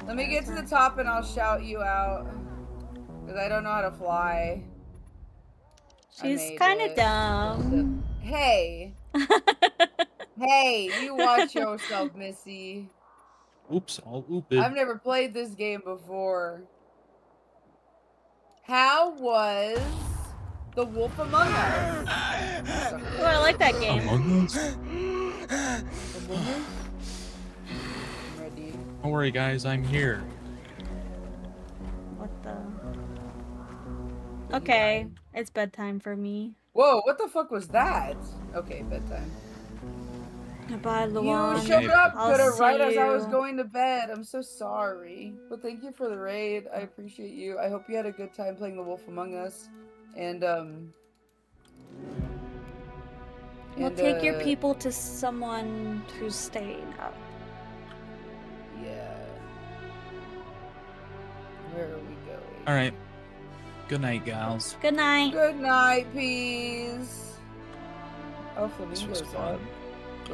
S2: Let me get to the top and I'll shout you out. Because I don't know how to fly. I
S1: She's
S2: made
S1: kind of
S2: it.
S1: dumb.
S2: Hey. Hey, you watch yourself, Missy.
S3: Oops, all ooped.
S2: I've never played this game before. How was The Wolf Among Us?
S1: Oh, I like that game.
S3: Among Us?
S2: Among Us? I'm ready.
S3: Don't worry, guys, I'm here.
S1: What the? Okay, it's bedtime for me.
S2: Whoa, what the fuck was that? Okay, bedtime.
S1: Goodbye,
S2: You
S1: Luan.
S2: showed up
S1: I'll
S2: could have right
S1: see
S2: as I was
S1: you.
S2: going to bed. I'm so sorry. But thank you for the raid. I appreciate you. I hope you had a good time playing The Wolf Among Us. And,
S1: We'll take your people to someone who's staying up.
S2: Yeah. Where are we going?
S3: All right. Good night, gals.
S1: Good night.
S2: Good night, peas. Oh,
S3: This was
S2: flamingos
S3: fun.
S2: up.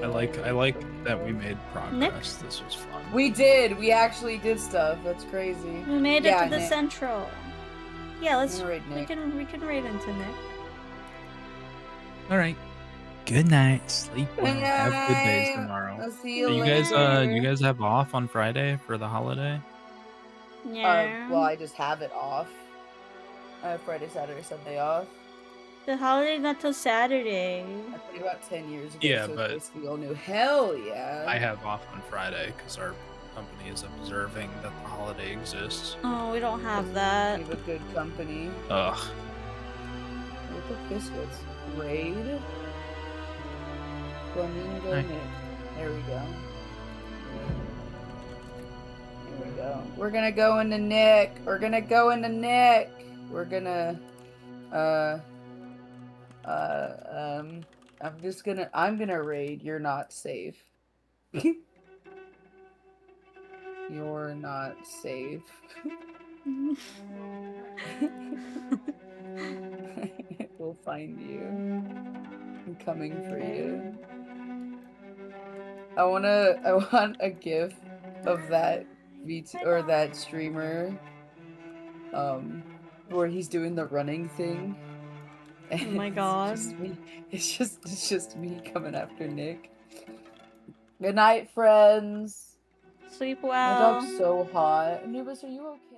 S3: I like that we made progress. This was fun.
S2: We did. We actually did stuff. That's crazy.
S1: We made it
S2: Yeah,
S1: to the
S2: Nick.
S1: central. Yeah, let's.
S2: I'm gonna raid
S1: We
S2: Nick.
S1: can raid into Nick.
S3: All right. Good night. Sleep well.
S2: Good
S3: Have good days
S2: night.
S3: tomorrow.
S2: I'll see you
S3: You
S2: later.
S3: guys have off on Friday for the holiday?
S1: Yeah.
S2: Well, I just have it off. I have Friday, Saturday, Sunday off.
S1: The holiday's not till Saturday.
S2: I played about 10 years ago,
S3: Yeah,
S2: so
S3: but
S2: it's basically all new. Hell yeah.
S3: I have off on Friday because our company is observing that the holiday exists.
S1: Oh, we don't have that.
S2: We have a good company.
S3: Ugh.
S2: Look at biscuits. Raid. Flamingo
S3: Hi.
S2: Nick. There we go. There we go. We're gonna go into Nick. We're gonna go into Nick. We're gonna I'm gonna raid. You're not safe. You're not safe. We'll find you. I'm coming for you. I want a gif of that or that streamer where he's doing the running thing.
S1: Oh my god.
S2: It's just me coming after Nick. Good night, friends.
S1: Sleep
S2: My
S1: well.
S2: dog's so hot. Anubis, are you okay?